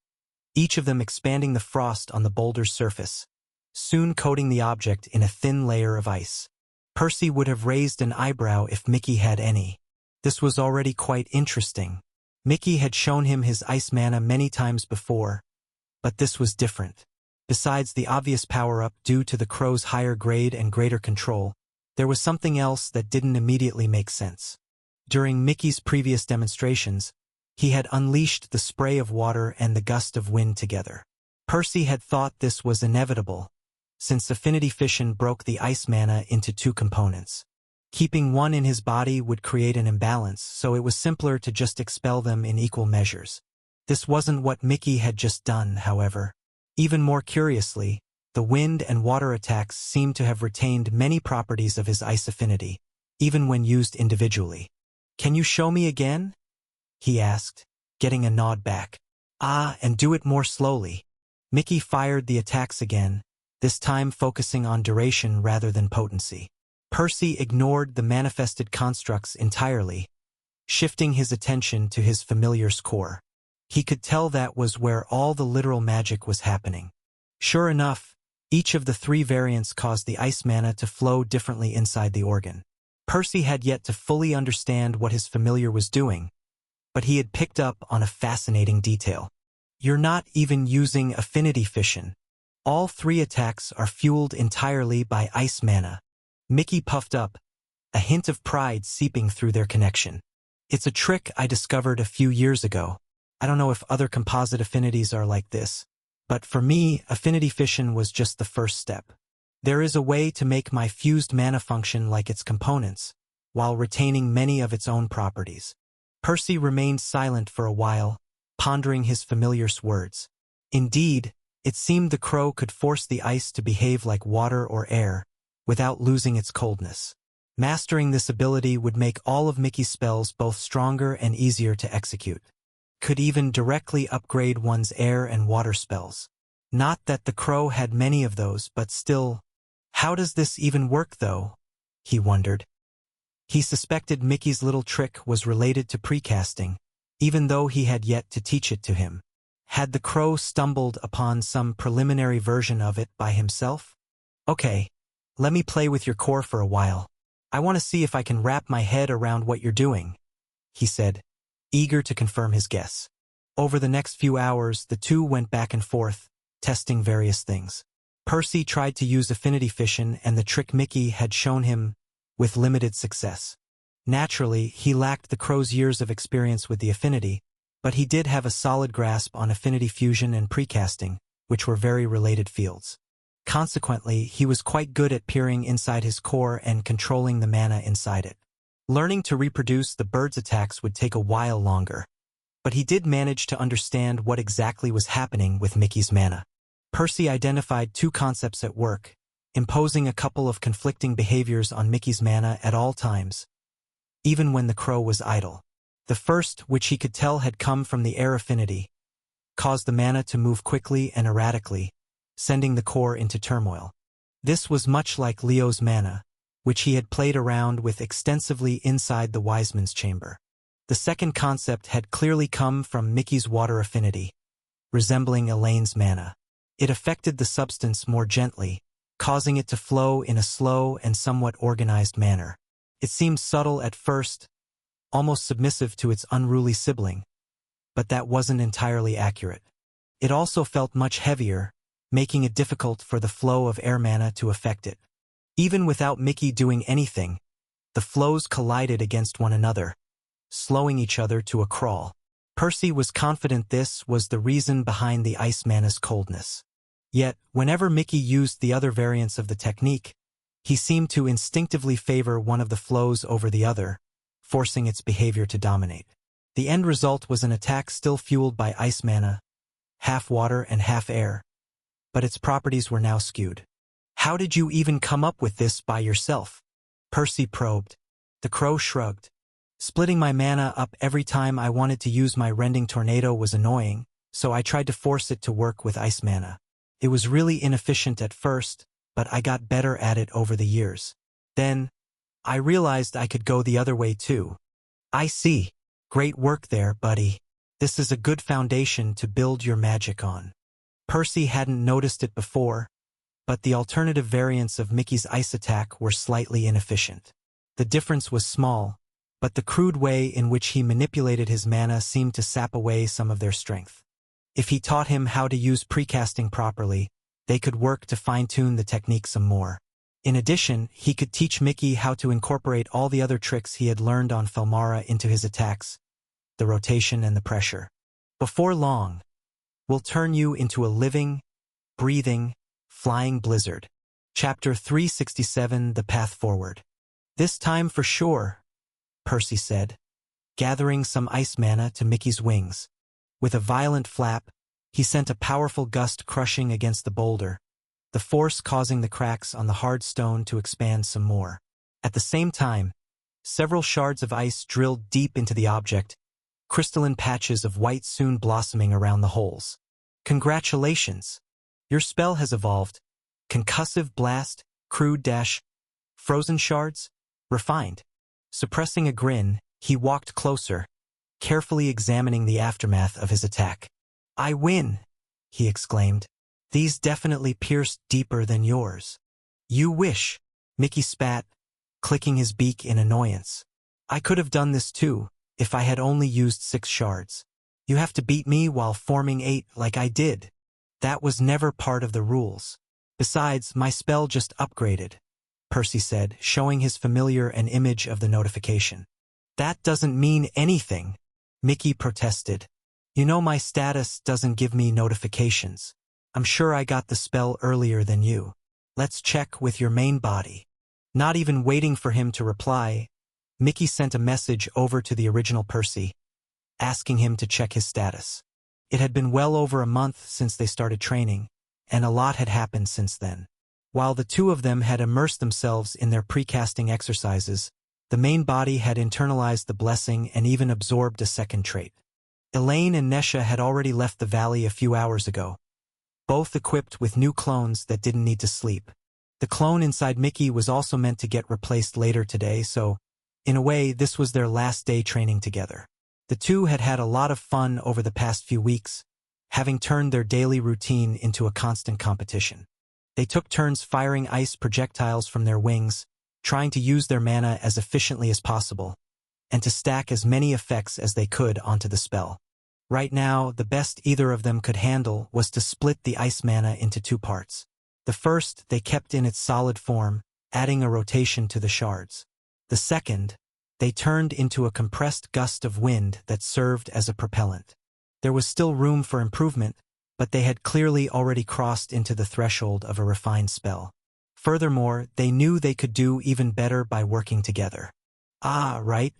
each of them expanding the frost on the boulder's surface, soon coating the object in a thin layer of ice. Percy would have raised an eyebrow if Mickey had any. This was already quite interesting. Mickey had shown him his ice mana many times before, but this was different. Besides the obvious power-up due to the crow's higher grade and greater control, there was something else that didn't immediately make sense. During Mickey's previous demonstrations, he had unleashed the spray of water and the gust of wind together. Percy had thought this was inevitable, since Affinity Fission broke the ice mana into two components. Keeping one in his body would create an imbalance, so it was simpler to just expel them in equal measures. This wasn't what Mickey had just done, however. Even more curiously, the wind and water attacks seemed to have retained many properties of his ice affinity, even when used individually. "Can you show me again?" he asked, getting a nod back. "Ah, and do it more slowly." Mickey fired the attacks again, this time focusing on duration rather than potency. Percy ignored the manifested constructs entirely, shifting his attention to his familiar's core. He could tell that was where all the literal magic was happening. Sure enough, each of the three variants caused the ice mana to flow differently inside the organ. Percy had yet to fully understand what his familiar was doing, but he had picked up on a fascinating detail. "You're not even using Affinity Fission. All three attacks are fueled entirely by ice mana." Mickey puffed up, a hint of pride seeping through their connection. "It's a trick I discovered a few years ago. I don't know if other composite affinities are like this, but for me, Affinity Fission was just the first step. There is a way to make my fused mana function like its components, while retaining many of its own properties." Percy remained silent for a while, pondering his familiar's words. Indeed, it seemed the crow could force the ice to behave like water or air, without losing its coldness. Mastering this ability would make all of Mickey's spells both stronger and easier to execute. Could even directly upgrade one's air and water spells. Not that the crow had many of those, but still, how does this even work though? He wondered. He suspected Mickey's little trick was related to precasting, even though he had yet to teach it to him. Had the crow stumbled upon some preliminary version of it by himself? "Okay, let me play with your core for a while. I want to see if I can wrap my head around what you're doing," he said, eager to confirm his guess. Over the next few hours, the two went back and forth, testing various things. Percy tried to use Affinity Fission and the trick Mickey had shown him, with limited success. Naturally, he lacked the crow's years of experience with the affinity, but he did have a solid grasp on affinity fusion and precasting, which were very related fields. Consequently, he was quite good at peering inside his core and controlling the mana inside it. Learning to reproduce the bird's attacks would take a while longer, but he did manage to understand what exactly was happening with Mickey's mana. Percy identified two concepts at work, imposing a couple of conflicting behaviors on Mickey's mana at all times, even when the crow was idle. The first, which he could tell had come from the air affinity, caused the mana to move quickly and erratically, sending the core into turmoil. This was much like Leo's mana, which he had played around with extensively inside the Wiseman's chamber. The second concept had clearly come from Mickey's water affinity, resembling Elaine's mana. It affected the substance more gently, causing it to flow in a slow and somewhat organized manner. It seemed subtle at first, almost submissive to its unruly sibling, but that wasn't entirely accurate. It also felt much heavier, making it difficult for the flow of air mana to affect it. Even without Mickey doing anything, the flows collided against one another, slowing each other to a crawl. Percy was confident this was the reason behind the ice mana's coldness. Yet, whenever Mickey used the other variants of the technique, he seemed to instinctively favor one of the flows over the other, forcing its behavior to dominate. The end result was an attack still fueled by ice mana, half water and half air, but its properties were now skewed. "How did you even come up with this by yourself?" Percy probed. The crow shrugged. "Splitting my mana up every time I wanted to use my Rending Tornado was annoying, so I tried to force it to work with ice mana. It was really inefficient at first, but I got better at it over the years. Then, I realized I could go the other way too." "I see. Great work there, buddy. This is a good foundation to build your magic on." Percy hadn't noticed it before, but the alternative variants of Mickey's ice attack were slightly inefficient. The difference was small, but the crude way in which he manipulated his mana seemed to sap away some of their strength. If he taught him how to use precasting properly, they could work to fine-tune the technique some more. In addition, he could teach Mickey how to incorporate all the other tricks he had learned on Felmara into his attacks, the rotation and the pressure. Before long, we'll turn you into a living, breathing, flying blizzard. Chapter 367, The Path Forward. This time for sure, Percy said, gathering some ice mana to Mickey's wings. With a violent flap, he sent a powerful gust crushing against the boulder, the force causing the cracks on the hard stone to expand some more. At the same time, several shards of ice drilled deep into the object, crystalline patches of white soon blossoming around the holes. Congratulations! Your spell has evolved. Concussive Blast, Crude Dash, Frozen Shards, Refined. Suppressing a grin, he walked closer, carefully examining the aftermath of his attack. I win, he exclaimed. These definitely pierced deeper than yours. You wish, Mickey spat, clicking his beak in annoyance. I could have done this too, if I had only used 6 shards. You have to beat me while forming 8 like I did. That was never part of the rules. Besides, my spell just upgraded, Percy said, showing his familiar an image of the notification. That doesn't mean anything, Mickey protested. You know my status doesn't give me notifications. I'm sure I got the spell earlier than you. Let's check with your main body. Not even waiting for him to reply, Mickey sent a message over to the original Percy, asking him to check his status. It had been well over a month since they started training, and a lot had happened since then. While the two of them had immersed themselves in their precasting exercises, the main body had internalized the blessing and even absorbed a second trait. Elaine and Nesha had already left the valley a few hours ago, both equipped with new clones that didn't need to sleep. The clone inside Mickey was also meant to get replaced later today, so, in a way, this was their last day training together. The two had had a lot of fun over the past few weeks, having turned their daily routine into a constant competition. They took turns firing ice projectiles from their wings, trying to use their mana as efficiently as possible, and to stack as many effects as they could onto the spell. Right now, the best either of them could handle was to split the ice mana into 2 parts. The first they kept in its solid form, adding a rotation to the shards. The second, they turned into a compressed gust of wind that served as a propellant. There was still room for improvement, but they had clearly already crossed into the threshold of a refined spell. Furthermore, they knew they could do even better by working together. Ah, right,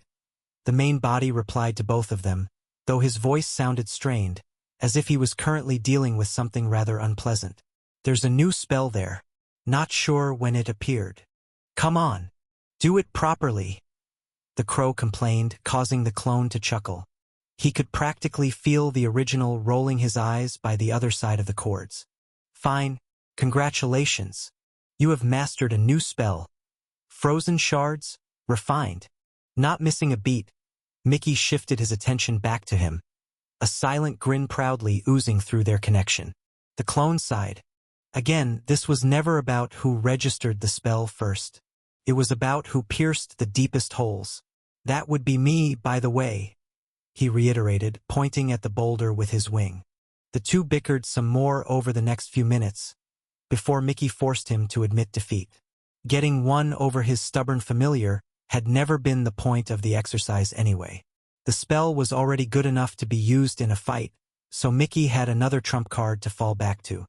the main body replied to both of them, though his voice sounded strained, as if he was currently dealing with something rather unpleasant. There's a new spell there. Not sure when it appeared. Come on. Do it properly, the crow complained, causing the clone to chuckle. He could practically feel the original rolling his eyes by the other side of the cords. Fine. Congratulations. You have mastered a new spell. Frozen Shards, Refined. Not missing a beat, Mickey shifted his attention back to him, a silent grin proudly oozing through their connection. The clone sighed. Again, this was never about who registered the spell first. It was about who pierced the deepest holes. That would be me, by the way, he reiterated, pointing at the boulder with his wing. The two bickered some more over the next few minutes, before Mickey forced him to admit defeat. Getting one over his stubborn familiar had never been the point of the exercise anyway. The spell was already good enough to be used in a fight, so Mickey had another trump card to fall back to.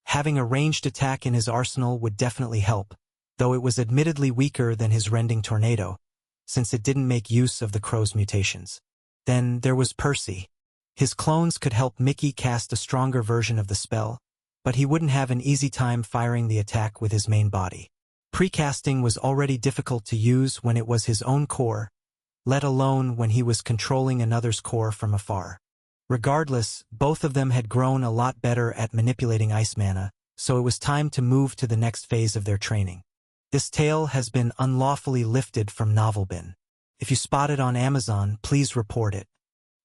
Having a ranged attack in his arsenal would definitely help, though it was admittedly weaker than his Rending Tornado, since it didn't make use of the crow's mutations. Then there was Percy. His clones could help Mickey cast a stronger version of the spell, but he wouldn't have an easy time firing the attack with his main body. Precasting was already difficult to use when it was his own core, let alone when he was controlling another's core from afar. Regardless, both of them had grown a lot better at manipulating ice mana, so it was time to move to the next phase of their training. This tale has been unlawfully lifted from Novelbin. If you spot it on Amazon, please report it.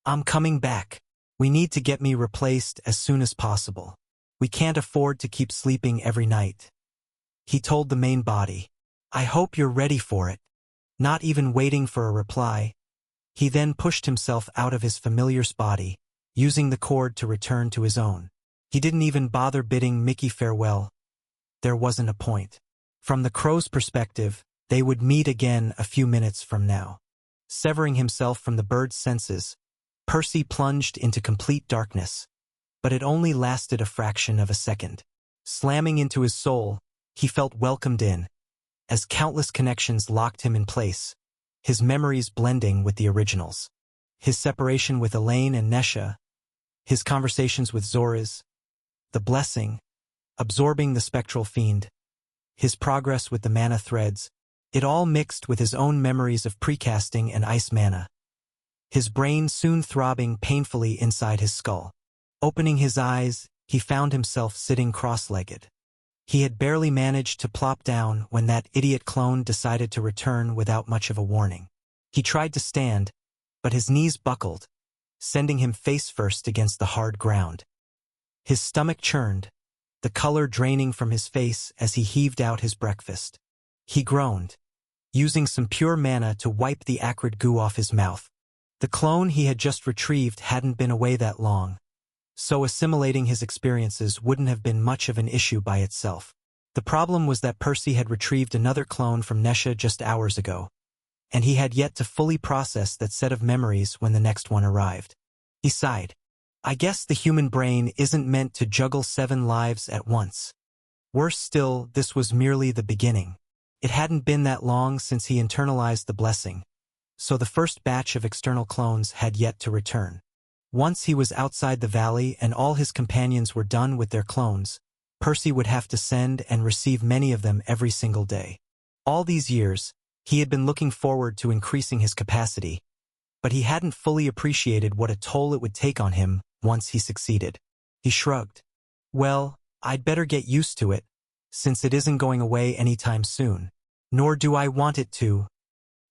I'm coming back. We need to get me replaced as soon as possible. We can't afford to keep sleeping every night, he told the main body. I hope you're ready for it. Not even waiting for a reply, he then pushed himself out of his familiar's body, using the cord to return to his own. He didn't even bother bidding Mickey farewell. There wasn't a point. From the crow's perspective, they would meet again a few minutes from now. Severing himself from the bird's senses, Percy plunged into complete darkness. But it only lasted a fraction of a second. Slamming into his soul, he felt welcomed in, as countless connections locked him in place, his memories blending with the originals. His separation with Elaine and Nesha, his conversations with Zoras, the blessing, absorbing the spectral fiend, his progress with the mana threads, it all mixed with his own memories of precasting and ice mana. His brain soon throbbing painfully inside his skull. Opening his eyes, he found himself sitting cross-legged. He had barely managed to plop down when that idiot clone decided to return without much of a warning. He tried to stand, but his knees buckled, sending him face-first against the hard ground. His stomach churned, the color draining from his face as he heaved out his breakfast. He groaned, using some pure mana to wipe the acrid goo off his mouth. The clone he had just retrieved hadn't been away that long, so assimilating his experiences wouldn't have been much of an issue by itself. The problem was that Percy had retrieved another clone from Nesha just hours ago, and he had yet to fully process that set of memories when the next one arrived. He sighed. I guess the human brain isn't meant to juggle 7 lives at once. Worse still, this was merely the beginning. It hadn't been that long since he internalized the blessing, so the first batch of external clones had yet to return. Once he was outside the valley and all his companions were done with their clones, Percy would have to send and receive many of them every single day. All these years, he had been looking forward to increasing his capacity, but he hadn't fully appreciated what a toll it would take on him once he succeeded. He shrugged. Well, I'd better get used to it, since it isn't going away anytime soon. Nor do I want it to.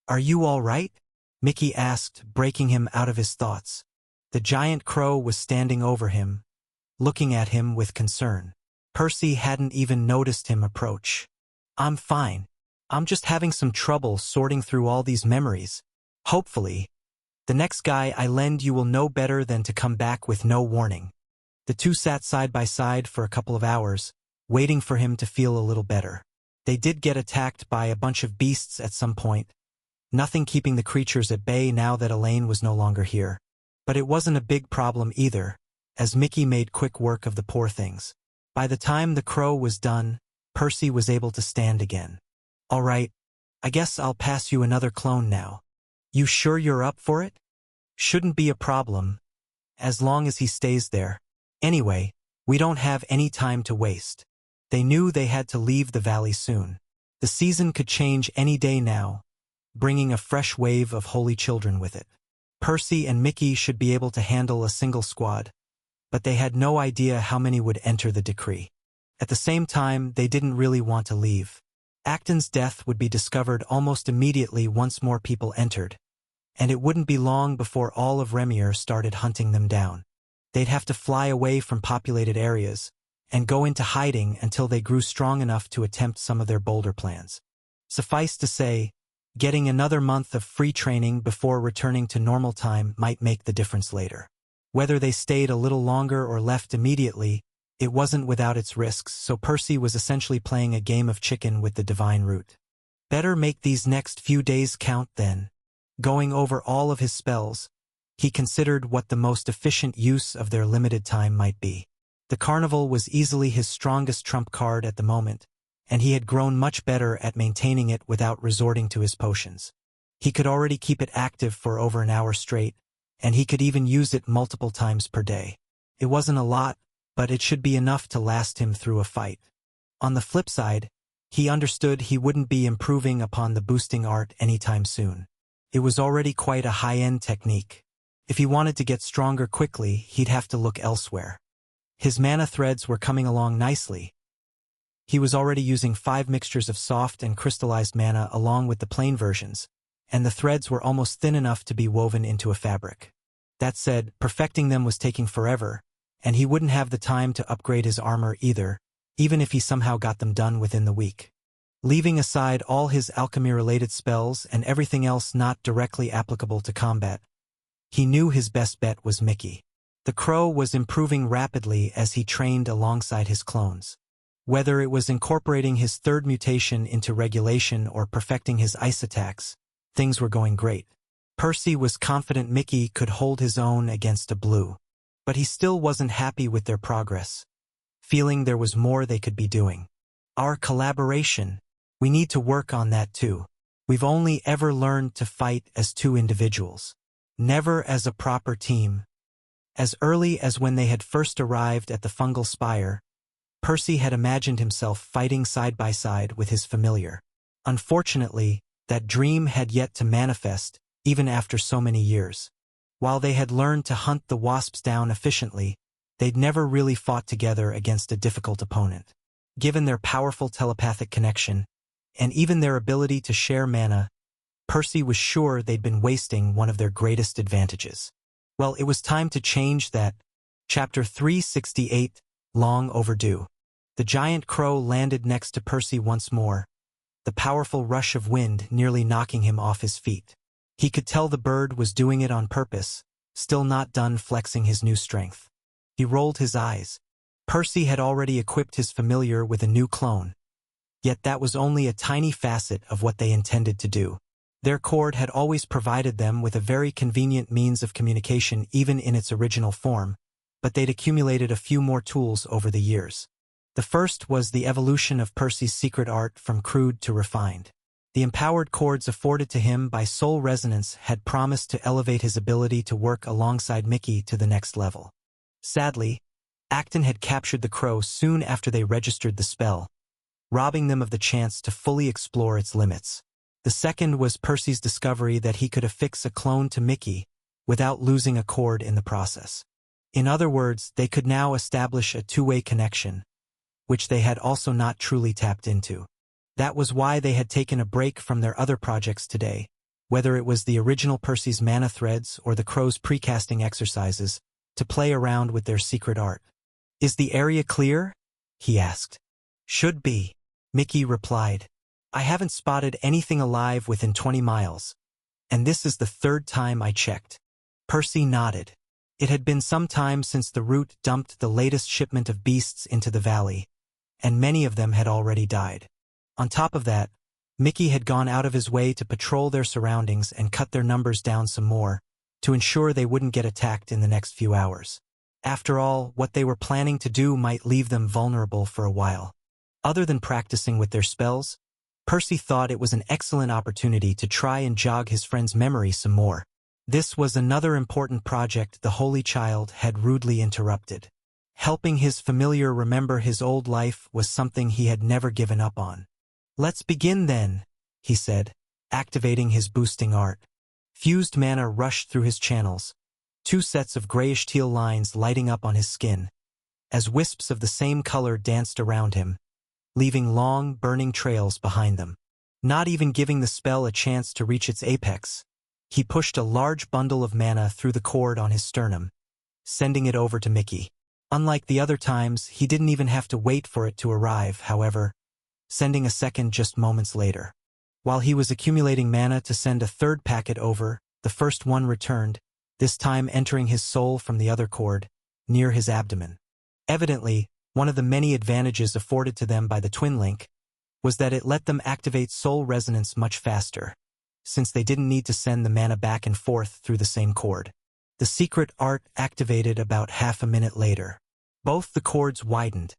Are you all right? Mickey asked, breaking him out of his thoughts. The giant crow was standing over him, looking at him with concern. Percy hadn't even noticed him approach. I'm fine. I'm just having some trouble sorting through all these memories. Hopefully, the next guy I lend you will know better than to come back with no warning. The two sat side by side for a couple of hours, waiting for him to feel a little better. They did get attacked by a bunch of beasts at some point, nothing keeping the creatures at bay now that Elaine was no longer here. But it wasn't a big problem either, as Mickey made quick work of the poor things. By the time the crow was done, Percy was able to stand again. All right, I guess I'll pass you another clone now. You sure you're up for it? Shouldn't be a problem, as long as he stays there. Anyway, we don't have any time to waste. They knew they had to leave the valley soon. The season could change any day now, bringing a fresh wave of holy children with it. Percy and Mickey should be able to handle a single squad, but they had no idea how many would enter the decree. At the same time, they didn't really want to leave. Acton's death would be discovered almost immediately once more people entered, and it wouldn't be long before all of Remir started hunting them down. They'd have to fly away from populated areas and go into hiding until they grew strong enough to attempt some of their bolder plans. Suffice to say, getting another month of free training before returning to normal time might make the difference later. Whether they stayed a little longer or left immediately, it wasn't without its risks, so Percy was essentially playing a game of chicken with the divine root. Better make these next few days count then. Going over all of his spells, he considered what the most efficient use of their limited time might be. The carnival was easily his strongest trump card at the moment, and he had grown much better at maintaining it without resorting to his potions. He could already keep it active for over an hour straight, and he could even use it multiple times per day. It wasn't a lot, but it should be enough to last him through a fight. On the flip side, he understood he wouldn't be improving upon the boosting art anytime soon. It was already quite a high-end technique. If he wanted to get stronger quickly, he'd have to look elsewhere. His mana threads were coming along nicely. He was already using 5 mixtures of soft and crystallized mana along with the plain versions, and the threads were almost thin enough to be woven into a fabric. That said, perfecting them was taking forever, and he wouldn't have the time to upgrade his armor either, even if he somehow got them done within the week. leaving aside all his alchemy-related spells and everything else not directly applicable to combat. He knew his best bet was Mickey. The crow was improving rapidly as he trained alongside his clones. Whether it was incorporating his third mutation into regulation or perfecting his ice attacks, things were going great. Percy was confident Mickey could hold his own against a blue. But he still wasn't happy with their progress, feeling there was more they could be doing. Our collaboration, we need to work on that too. We've only ever learned to fight as two individuals, never as a proper team. As early as when they had first arrived at the fungal spire, Percy had imagined himself fighting side by side with his familiar. Unfortunately, that dream had yet to manifest, even after so many years. While they had learned to hunt the wasps down efficiently, they'd never really fought together against a difficult opponent. Given their powerful telepathic connection, and even their ability to share mana, Percy was sure they'd been wasting one of their greatest advantages. Well, it was time to change that. Chapter 368, long overdue. The giant crow landed next to Percy once more, the powerful rush of wind nearly knocking him off his feet. He could tell the bird was doing it on purpose, still not done flexing his new strength. He rolled his eyes. Percy had already equipped his familiar with a new clone. Yet that was only a tiny facet of what they intended to do. Their cord had always provided them with a very convenient means of communication even in its original form, but they'd accumulated a few more tools over the years. The first was the evolution of Percy's secret art from crude to refined. The empowered cords afforded to him by soul resonance had promised to elevate his ability to work alongside Mickey to the next level. Sadly, Acton had captured the crow soon after they registered the spell, robbing them of the chance to fully explore its limits. The second was Percy's discovery that he could affix a clone to Mickey without losing a cord in the process. In other words, they could now establish a two-way connection, which they had also not truly tapped into. That was why they had taken a break from their other projects today, whether it was the original Percy's mana threads or the crow's precasting exercises, to play around with their secret art. "Is the area clear?" he asked. "Should be," Mickey replied. "I haven't spotted anything alive within 20 miles, and this is the third time I checked." Percy nodded. It had been some time since the route dumped the latest shipment of beasts into the valley, and many of them had already died. On top of that, Mickey had gone out of his way to patrol their surroundings and cut their numbers down some more, to ensure they wouldn't get attacked in the next few hours. After all, what they were planning to do might leave them vulnerable for a while. Other than practicing with their spells, Percy thought it was an excellent opportunity to try and jog his friend's memory some more. This was another important project the Holy Child had rudely interrupted. Helping his familiar remember his old life was something he had never given up on. "Let's begin then," he said, activating his boosting art. Fused mana rushed through his channels, two sets of grayish-teal lines lighting up on his skin, as wisps of the same color danced around him, leaving long, burning trails behind them. Not even giving the spell a chance to reach its apex, he pushed a large bundle of mana through the cord on his sternum, sending it over to Mickey. Unlike the other times, he didn't even have to wait for it to arrive, however, sending a second just moments later. While he was accumulating mana to send a third packet over, the first one returned, this time entering his soul from the other cord, near his abdomen. Evidently, one of the many advantages afforded to them by the Twin Link was that it let them activate soul resonance much faster, since they didn't need to send the mana back and forth through the same cord. The secret art activated about half a minute later. Both the cords widened,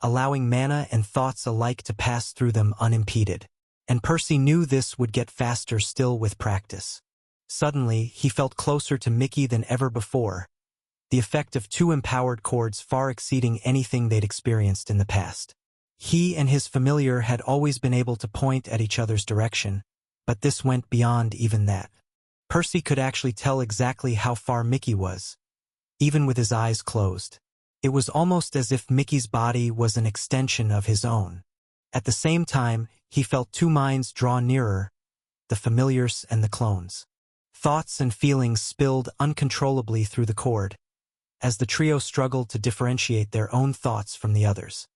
allowing mana and thoughts alike to pass through them unimpeded. And Percy knew this would get faster still with practice. Suddenly, he felt closer to Mickey than ever before, the effect of two empowered cords far exceeding anything they'd experienced in the past. He and his familiar had always been able to point at each other's direction, but this went beyond even that. Percy could actually tell exactly how far Mickey was, even with his eyes closed. It was almost as if Mickey's body was an extension of his own. At the same time, he felt two minds draw nearer, the familiars and the clones. Thoughts and feelings spilled uncontrollably through the cord, as the trio struggled to differentiate their own thoughts from the others.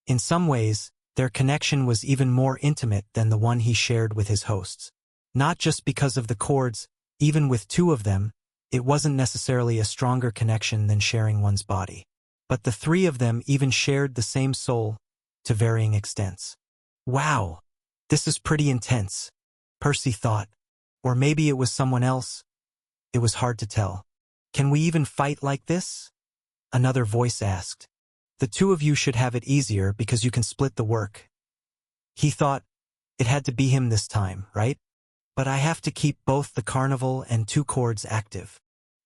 In some ways, Their connection was even more intimate than the one he shared with his hosts. Not just because of the chords, even with two of them, it wasn't necessarily a stronger connection than sharing one's body. But the three of them even shared the same soul, to varying extents. Wow, this is pretty intense, Percy thought. Or maybe it was someone else. It was hard to tell. Can we even fight like this? Another voice asked. The two of you should have it easier because you can split the work. He thought, it had to be him this time, right? But I have to keep both the carnival and two chords active.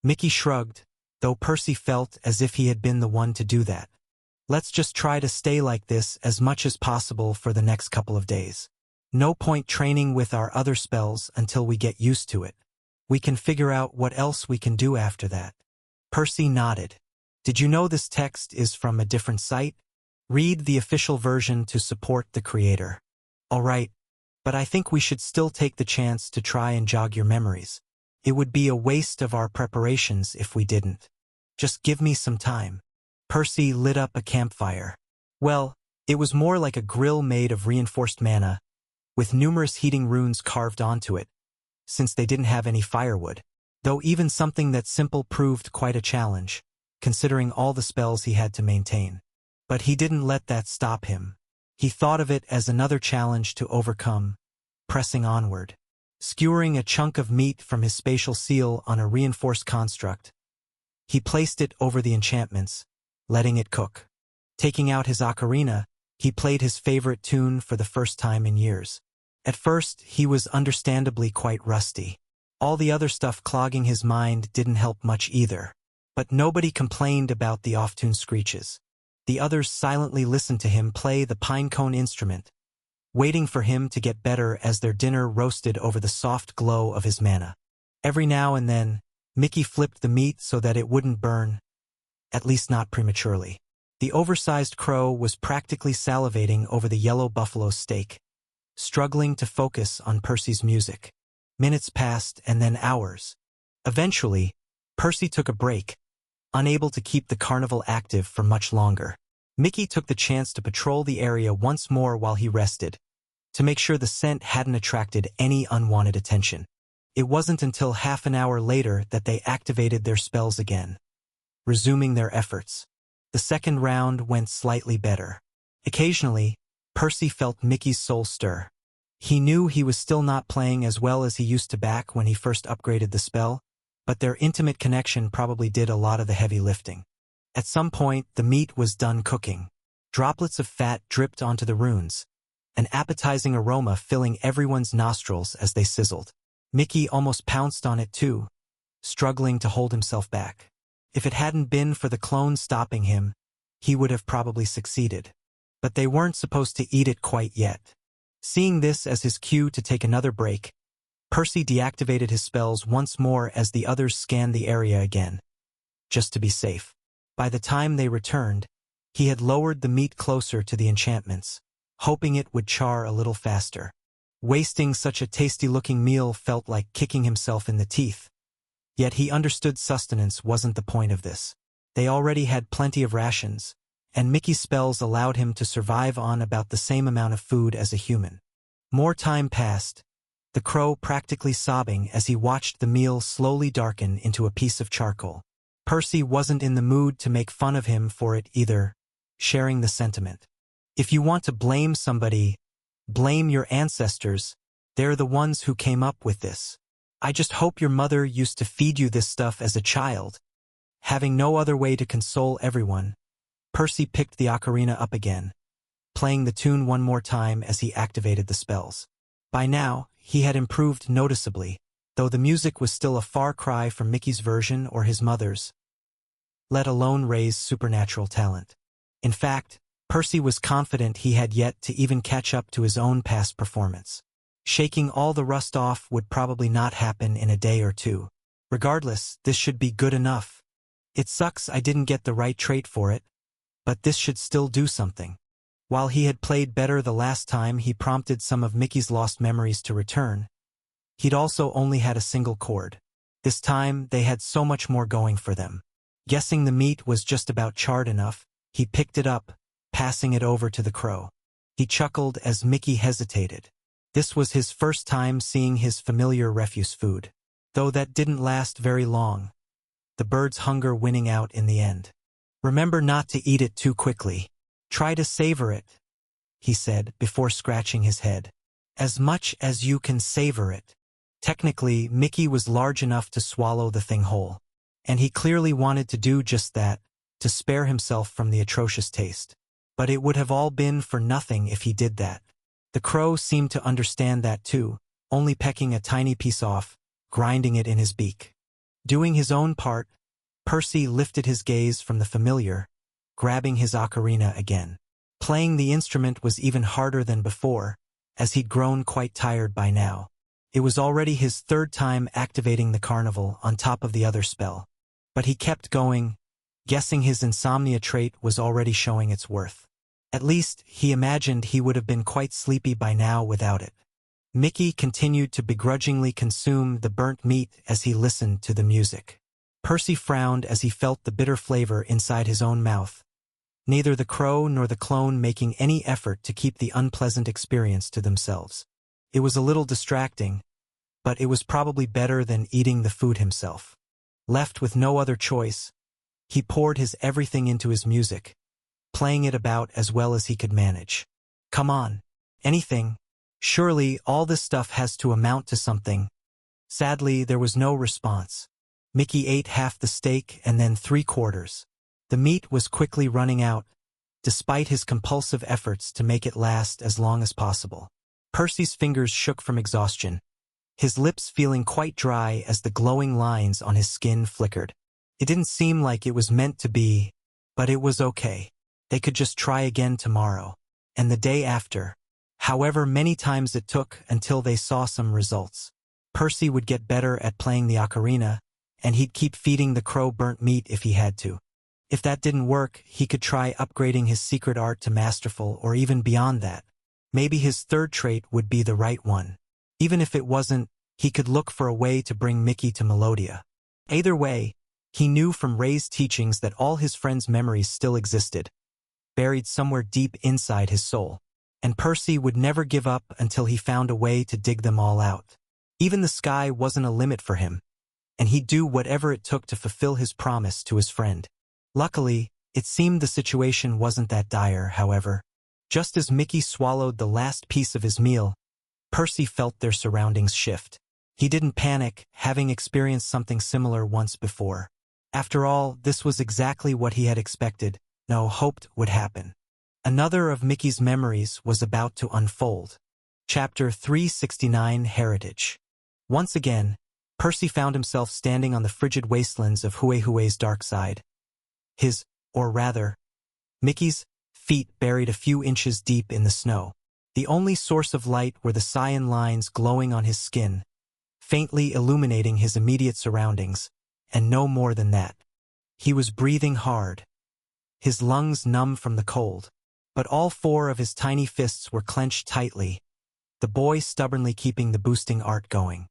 Mickey shrugged, though Percy felt as if he had been the one to do that. Let's just try to stay like this as much as possible for the next couple of days. No point training with our other spells until we get used to it. We can figure out what else we can do after that. Percy nodded. Did you know this text is from a different site? Read the official version to support the creator. All right, but I think we should still take the chance to try and jog your memories. It would be a waste of our preparations if we didn't. Just give me some time. Percy lit up a campfire. Well, it was more like a grill made of reinforced mana, with numerous heating runes carved onto it, since they didn't have any firewood, though even something that simple proved quite a challenge, considering all the spells he had to maintain. But he didn't let that stop him. He thought of it as another challenge to overcome, pressing onward. Skewering a chunk of meat from his spatial seal on a reinforced construct, he placed it over the enchantments, letting it cook. Taking out his ocarina, he played his favorite tune for the first time in years. At first, he was understandably quite rusty. All the other stuff clogging his mind didn't help much either. But nobody complained about the off-tune screeches. The others silently listened to him play the pinecone instrument, waiting for him to get better as their dinner roasted over the soft glow of his mana. Every now and then, Mickey flipped the meat so that it wouldn't burn, at least not prematurely. The oversized crow was practically salivating over the yellow buffalo steak, struggling to focus on Percy's music. Minutes passed and then hours. Eventually, Percy took a break, unable to keep the carnival active for much longer. Mickey took the chance to patrol the area once more while he rested, to make sure the scent hadn't attracted any unwanted attention. It wasn't until half an hour later that they activated their spells again, resuming their efforts. The second round went slightly better. Occasionally, Percy felt Mickey's soul stir. He knew he was still not playing as well as he used to back when he first upgraded the spell, but their intimate connection probably did a lot of the heavy lifting. At some point, the meat was done cooking. Droplets of fat dripped onto the runes, an appetizing aroma filling everyone's nostrils as they sizzled. Mickey almost pounced on it too, struggling to hold himself back. If it hadn't been for the clone stopping him, he would have probably succeeded. But they weren't supposed to eat it quite yet. Seeing this as his cue to take another break, Percy deactivated his spells once more as the others scanned the area again, just to be safe. By the time they returned, he had lowered the meat closer to the enchantments, hoping it would char a little faster. Wasting such a tasty-looking meal felt like kicking himself in the teeth. Yet he understood sustenance wasn't the point of this. They already had plenty of rations, and Mickey's spells allowed him to survive on about the same amount of food as a human. More time passed, the crow practically sobbing as he watched the meal slowly darken into a piece of charcoal. Percy wasn't in the mood to make fun of him for it either, sharing the sentiment. If you want to blame somebody, blame your ancestors. They're the ones who came up with this. I just hope your mother used to feed you this stuff as a child. Having no other way to console everyone, Percy picked the ocarina up again, playing the tune one more time as he activated the spells. By now, he had improved noticeably, though the music was still a far cry from Mickey's version or his mother's, let alone Ray's supernatural talent. In fact, Percy was confident he had yet to even catch up to his own past performance. Shaking all the rust off would probably not happen in a day or two. Regardless, this should be good enough. It sucks I didn't get the right trait for it, but this should still do something. While he had played better the last time he prompted some of Mickey's lost memories to return, he'd also only had a single chord. This time, they had so much more going for them. Guessing the meat was just about charred enough, he picked it up, passing it over to the crow. He chuckled as Mickey hesitated. This was his first time seeing his familiar refuse food. Though that didn't last very long, the bird's hunger winning out in the end. Remember not to eat it too quickly. Try to savor it, he said before scratching his head. As much as you can savor it. Technically, Mickey was large enough to swallow the thing whole. And he clearly wanted to do just that, to spare himself from the atrocious taste. But it would have all been for nothing if he did that. The crow seemed to understand that too, only pecking a tiny piece off, grinding it in his beak. Doing his own part, Percy lifted his gaze from the familiar, grabbing his ocarina again. Playing the instrument was even harder than before, as he'd grown quite tired by now. It was already his third time activating the carnival on top of the other spell. But he kept going, guessing his insomnia trait was already showing its worth. At least, he imagined he would have been quite sleepy by now without it. Mickey continued to begrudgingly consume the burnt meat as he listened to the music. Percy frowned as he felt the bitter flavor inside his own mouth. Neither the crow nor the clone making any effort to keep the unpleasant experience to themselves. It was a little distracting, but it was probably better than eating the food himself. Left with no other choice, he poured his everything into his music, playing it about as well as he could manage. Come on, anything. Surely all this stuff has to amount to something. Sadly, there was no response. Mickey ate half the steak and then 3/4. The meat was quickly running out, despite his compulsive efforts to make it last as long as possible. Percy's fingers shook from exhaustion, his lips feeling quite dry as the glowing lines on his skin flickered. It didn't seem like it was meant to be, but it was okay. They could just try again tomorrow, and the day after, however many times it took until they saw some results. Percy would get better at playing the ocarina, and he'd keep feeding the crow burnt meat if he had to. If that didn't work, he could try upgrading his secret art to masterful or even beyond that. Maybe his third trait would be the right one. Even if it wasn't, he could look for a way to bring Mickey to Melodia. Either way, he knew from Ray's teachings that all his friend's memories still existed, buried somewhere deep inside his soul. And Percy would never give up until he found a way to dig them all out. Even the sky wasn't a limit for him, and he'd do whatever it took to fulfill his promise to his friend. Luckily, it seemed the situation wasn't that dire, however. Just as Mickey swallowed the last piece of his meal, Percy felt their surroundings shift. He didn't panic, having experienced something similar once before. After all, this was exactly what he had expected, no, hoped would happen. Another of Mickey's memories was about to unfold. Chapter 369, Heritage. Once again, Percy found himself standing on the frigid wastelands of Huehue's dark side. His, or rather, Mickey's, feet buried a few inches deep in the snow. The only source of light were the cyan lines glowing on his skin, faintly illuminating his immediate surroundings, and no more than that. He was breathing hard, his lungs numb from the cold, but all 4 of his tiny fists were clenched tightly, the boy stubbornly keeping the boosting art going.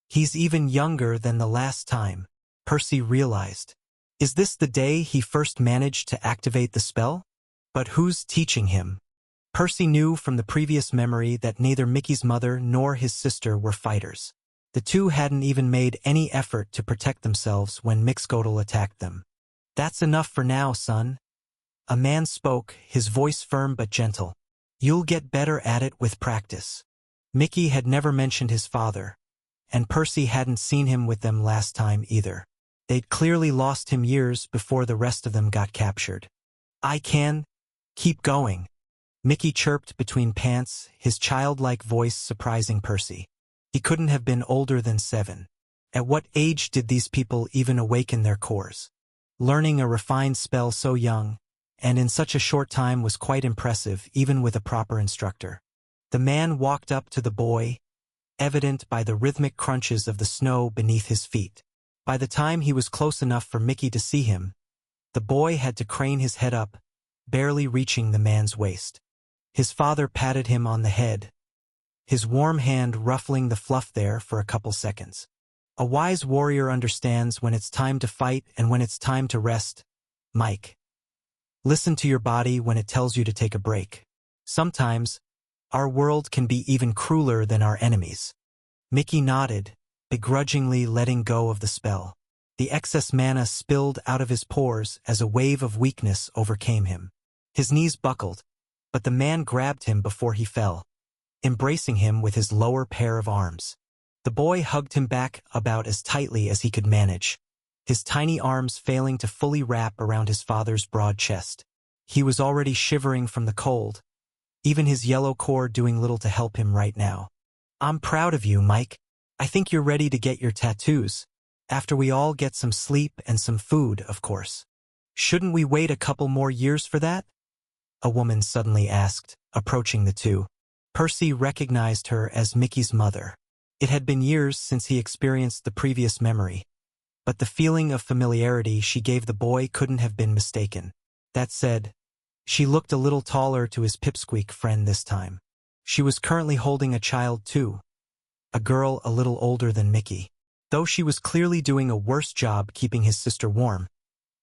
He's even younger than the last time, Percy realized. Is this the day he first managed to activate the spell? But who's teaching him? Percy knew from the previous memory that neither Mickey's mother nor his sister were fighters. The two hadn't even made any effort to protect themselves when Mixcoatl attacked them. That's enough for now, son. A man spoke, his voice firm but gentle. You'll get better at it with practice. Mickey had never mentioned his father, and Percy hadn't seen him with them last time either. They'd clearly lost him years before the rest of them got captured. I can keep going, Mickey chirped between pants, his childlike voice surprising Percy. He couldn't have been older than 7. At what age did these people even awaken their cores? Learning a refined spell so young, and in such a short time, was quite impressive even with a proper instructor. The man walked up to the boy, evident by the rhythmic crunches of the snow beneath his feet. By the time he was close enough for Mickey to see him, the boy had to crane his head up, barely reaching the man's waist. His father patted him on the head, his warm hand ruffling the fluff there for a couple seconds. A wise warrior understands when it's time to fight and when it's time to rest, Mike. Listen to your body when it tells you to take a break. Sometimes, our world can be even crueler than our enemies. Mickey nodded, begrudgingly letting go of the spell. The excess mana spilled out of his pores as a wave of weakness overcame him. His knees buckled, but the man grabbed him before he fell, embracing him with his lower pair of arms. The boy hugged him back about as tightly as he could manage, his tiny arms failing to fully wrap around his father's broad chest. He was already shivering from the cold, even his yellow core doing little to help him right now. "I'm proud of you, Mike. I think you're ready to get your tattoos. After we all get some sleep and some food, of course. Shouldn't we wait a couple more years for that?" a woman suddenly asked, approaching the two. Percy recognized her as Mickey's mother. It had been years since he experienced the previous memory, but the feeling of familiarity she gave the boy couldn't have been mistaken. That said, she looked a little taller to his pipsqueak friend this time. She was currently holding a child too, a girl a little older than Mickey. Though she was clearly doing a worse job keeping his sister warm,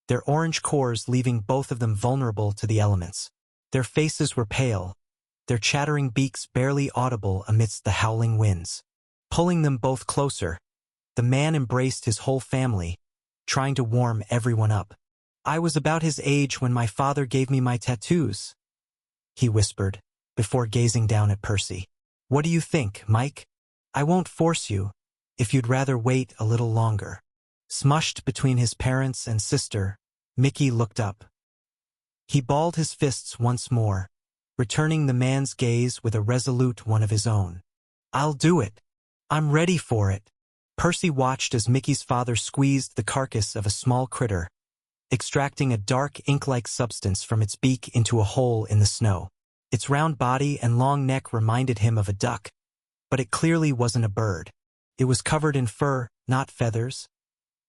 their orange cores leaving both of them vulnerable to the elements. Their faces were pale, their chattering beaks barely audible amidst the howling winds. Pulling them both closer, the man embraced his whole family, trying to warm everyone up. "I was about his age when my father gave me my tattoos," he whispered, before gazing down at Percy. "What do you think, Mike? I won't force you, if you'd rather wait a little longer." Smushed between his parents and sister, Mickey looked up. He balled his fists once more, returning the man's gaze with a resolute one of his own. "I'll do it. I'm ready for it." Percy watched as Mickey's father squeezed the carcass of a small critter, extracting a dark ink-like substance from its beak into a hole in the snow. Its round body and long neck reminded him of a duck, but it clearly wasn't a bird. It was covered in fur, not feathers,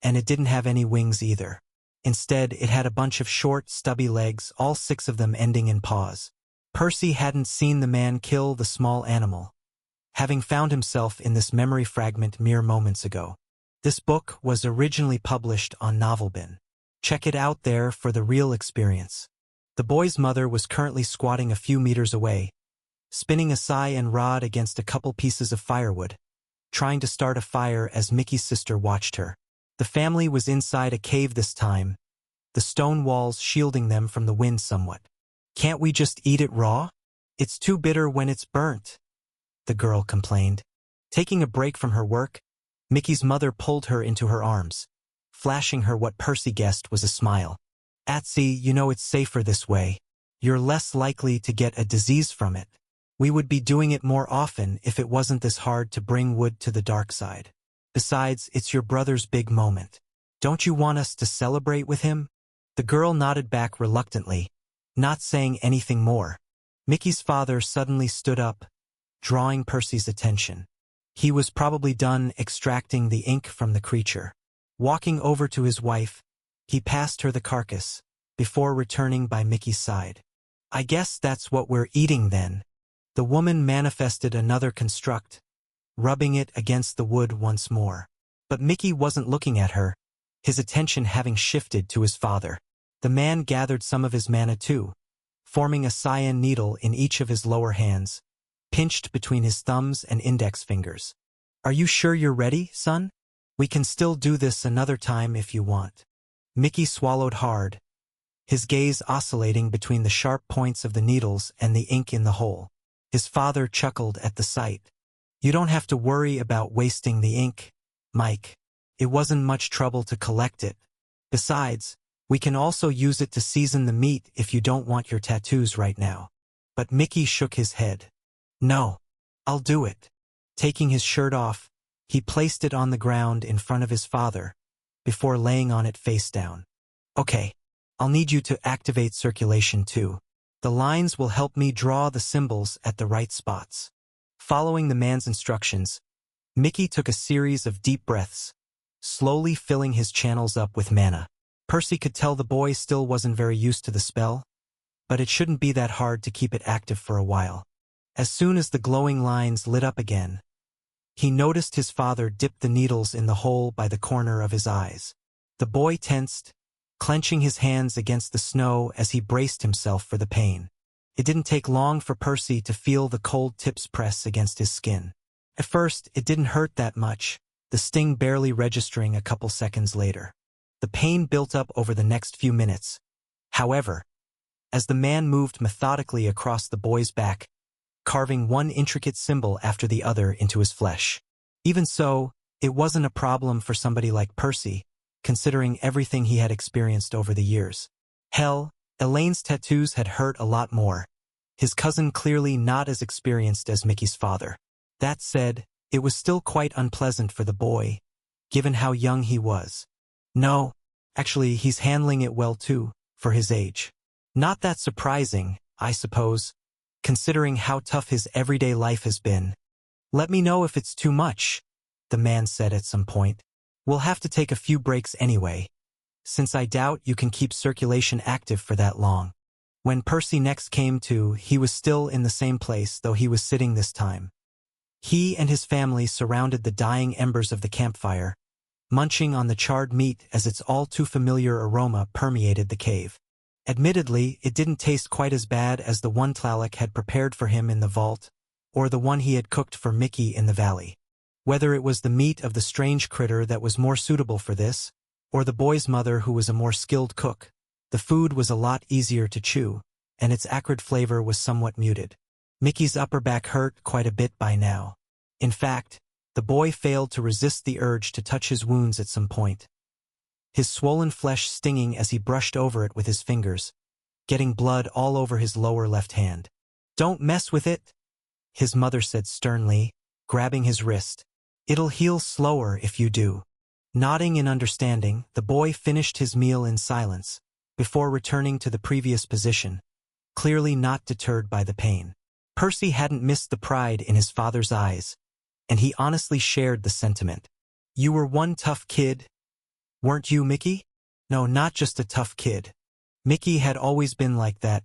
and it didn't have any wings either. Instead, it had a bunch of short, stubby legs, all 6 of them ending in paws. Percy hadn't seen the man kill the small animal, having found himself in this memory fragment mere moments ago. This book was originally published on Novelbin. Check it out there for the real experience. The boy's mother was currently squatting a few meters away, spinning a sai and rod against a couple pieces of firewood, trying to start a fire as Mickey's sister watched her. The family was inside a cave this time, the stone walls shielding them from the wind somewhat. "Can't we just eat it raw? It's too bitter when it's burnt," the girl complained. Taking a break from her work, Mickey's mother pulled her into her arms, flashing her what Percy guessed was a smile. "Atsy, you know it's safer this way. You're less likely to get a disease from it. We would be doing it more often if it wasn't this hard to bring wood to the dark side. Besides, it's your brother's big moment. Don't you want us to celebrate with him?" The girl nodded back reluctantly, not saying anything more. Mickey's father suddenly stood up, drawing Percy's attention. He was probably done extracting the ink from the creature. Walking over to his wife, he passed her the carcass, before returning by Mickey's side. "I guess that's what we're eating then." The woman manifested another construct, rubbing it against the wood once more. But Mickey wasn't looking at her, his attention having shifted to his father. The man gathered some of his mana too, forming a cyan needle in each of his lower hands, pinched between his thumbs and index fingers. "Are you sure you're ready, son? We can still do this another time if you want." Mickey swallowed hard, his gaze oscillating between the sharp points of the needles and the ink in the hole. His father chuckled at the sight. "You don't have to worry about wasting the ink, Mike. It wasn't much trouble to collect it. Besides, we can also use it to season the meat if you don't want your tattoos right now." But Mickey shook his head. "No, I'll do it." Taking his shirt off, he placed it on the ground in front of his father, before laying on it face down. "Okay, I'll need you to activate circulation too. The lines will help me draw the symbols at the right spots." Following the man's instructions, Mickey took a series of deep breaths, slowly filling his channels up with mana. Percy could tell the boy still wasn't very used to the spell, but it shouldn't be that hard to keep it active for a while. As soon as the glowing lines lit up again, he noticed his father dip the needles in the hole by the corner of his eyes. The boy tensed, clenching his hands against the snow as he braced himself for the pain. It didn't take long for Percy to feel the cold tips press against his skin. At first, it didn't hurt that much, the sting barely registering a couple seconds later. The pain built up over the next few minutes. However, as the man moved methodically across the boy's back, carving one intricate symbol after the other into his flesh. Even so, it wasn't a problem for somebody like Percy, considering everything he had experienced over the years. Hell, Elaine's tattoos had hurt a lot more. His cousin clearly not as experienced as Mickey's father. That said, it was still quite unpleasant for the boy, given how young he was. No, actually he's handling it well too, for his age. Not that surprising, I suppose, considering how tough his everyday life has been. Let me know if it's too much, the man said at some point. We'll have to take a few breaks anyway, since I doubt you can keep circulation active for that long. When Percy next came to, he was still in the same place, though he was sitting this time. He and his family surrounded the dying embers of the campfire, munching on the charred meat as its all-too-familiar aroma permeated the cave. Admittedly, it didn't taste quite as bad as the one Tlaloc had prepared for him in the vault, or the one he had cooked for Mickey in the valley. Whether it was the meat of the strange critter that was more suitable for this, or the boy's mother who was a more skilled cook, the food was a lot easier to chew, and its acrid flavor was somewhat muted. Mickey's upper back hurt quite a bit by now. In fact, the boy failed to resist the urge to touch his wounds at some point, his swollen flesh stinging as he brushed over it with his fingers, getting blood all over his lower left hand. "Don't mess with it," his mother said sternly, grabbing his wrist. "It'll heal slower if you do." Nodding in understanding, the boy finished his meal in silence, before returning to the previous position, clearly not deterred by the pain. Percy hadn't missed the pride in his father's eyes, and he honestly shared the sentiment. "You were one tough kid, weren't you, Mickey?" No, not just a tough kid. Mickey had always been like that,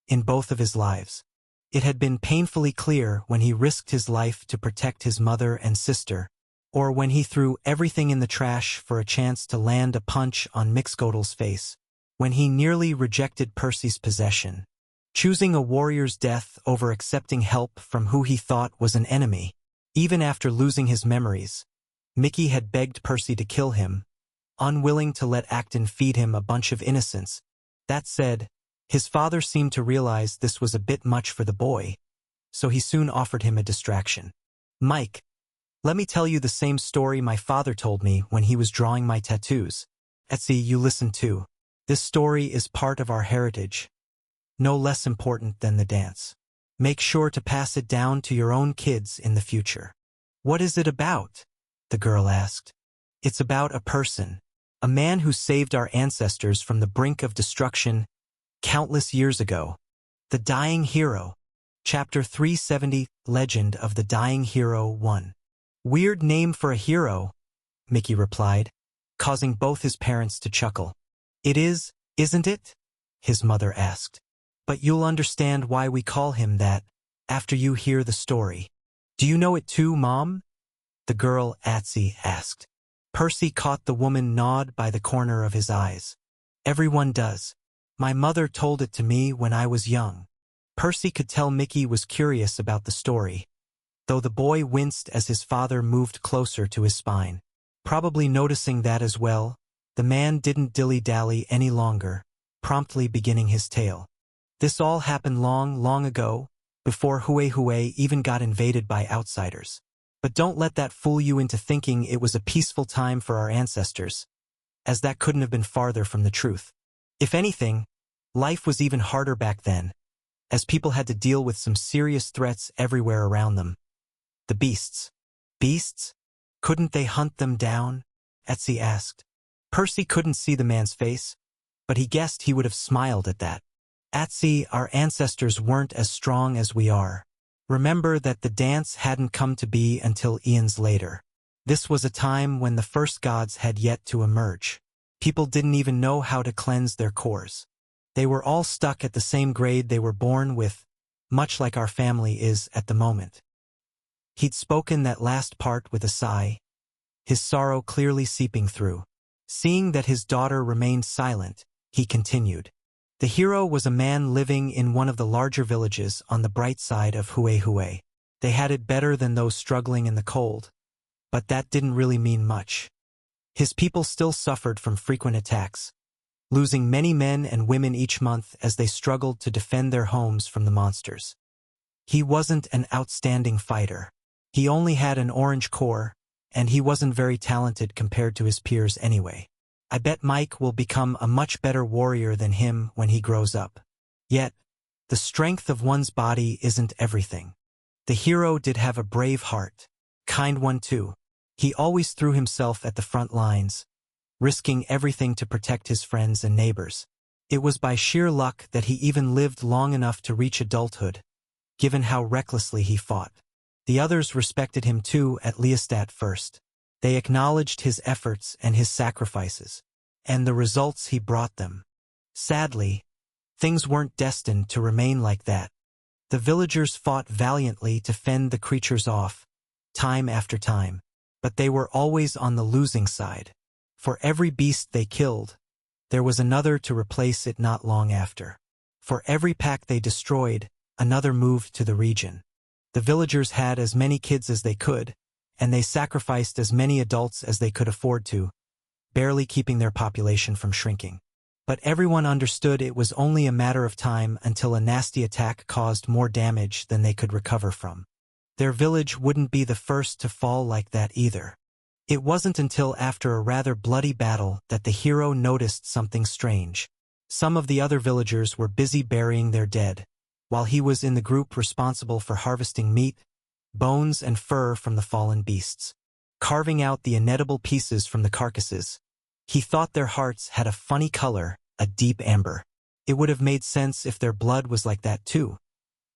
in both of his lives. It had been painfully clear when he risked his life to protect his mother and sister, or when he threw everything in the trash for a chance to land a punch on Mixcoatle's face, when he nearly rejected Percy's possession, choosing a warrior's death over accepting help from who he thought was an enemy. Even after losing his memories, Mickey had begged Percy to kill him, unwilling to let Acton feed him a bunch of innocents. That said, his father seemed to realize this was a bit much for the boy, so he soon offered him a distraction. "Mike, let me tell you the same story my father told me when he was drawing my tattoos. Etsy, you listen too. This story is part of our heritage, no less important than the dance. Make sure to pass it down to your own kids in the future." "What is it about?" the girl asked. "It's about a person, a man who saved our ancestors from the brink of destruction countless years ago. The Dying Hero." Chapter 370, Legend of the Dying Hero 1. "Weird name for a hero," Mickey replied, causing both his parents to chuckle. "It is, isn't it?" his mother asked. "But you'll understand why we call him that after you hear the story." "Do you know it too, Mom?" the girl Atsy asked. Percy caught the woman nod by the corner of his eyes. "Everyone does. My mother told it to me when I was young." Percy could tell Mickey was curious about the story, though the boy winced as his father moved closer to his spine. Probably noticing that as well, the man didn't dilly-dally any longer, promptly beginning his tale. "This all happened long, long ago, before Huehue even got invaded by outsiders. But don't let that fool you into thinking it was a peaceful time for our ancestors, as that couldn't have been farther from the truth. If anything, life was even harder back then, as people had to deal with some serious threats everywhere around them. The beasts." "Beasts? Couldn't they hunt them down?" Etsy asked. Percy couldn't see the man's face, but he guessed he would have smiled at that. "Etsy, our ancestors weren't as strong as we are. Remember that the dance hadn't come to be until eons later. This was a time when the first gods had yet to emerge. People didn't even know how to cleanse their cores. They were all stuck at the same grade they were born with, much like our family is at the moment." He'd spoken that last part with a sigh, his sorrow clearly seeping through. Seeing that his daughter remained silent, he continued. The hero was a man living in one of the larger villages on the bright side of Huehue. They had it better than those struggling in the cold, but that didn't really mean much. His people still suffered from frequent attacks, losing many men and women each month as they struggled to defend their homes from the monsters. He wasn't an outstanding fighter. He only had an orange core, and he wasn't very talented compared to his peers anyway. I bet Mike will become a much better warrior than him when he grows up. Yet, the strength of one's body isn't everything. The hero did have a brave heart, kind one too. He always threw himself at the front lines, risking everything to protect his friends and neighbors. It was by sheer luck that he even lived long enough to reach adulthood, given how recklessly he fought. The others respected him too, at least at first. They acknowledged his efforts and his sacrifices, and the results he brought them. Sadly, things weren't destined to remain like that. The villagers fought valiantly to fend the creatures off, time after time, but they were always on the losing side. For every beast they killed, there was another to replace it not long after. For every pack they destroyed, another moved to the region. The villagers had as many kids as they could, and they sacrificed as many adults as they could afford to, barely keeping their population from shrinking. But everyone understood it was only a matter of time until a nasty attack caused more damage than they could recover from. Their village wouldn't be the first to fall like that either. It wasn't until after a rather bloody battle that the hero noticed something strange. Some of the other villagers were busy burying their dead, while he was in the group responsible for harvesting meat, bones and fur from the fallen beasts, carving out the inedible pieces from the carcasses. He thought their hearts had a funny color, a deep amber. It would have made sense if their blood was like that too,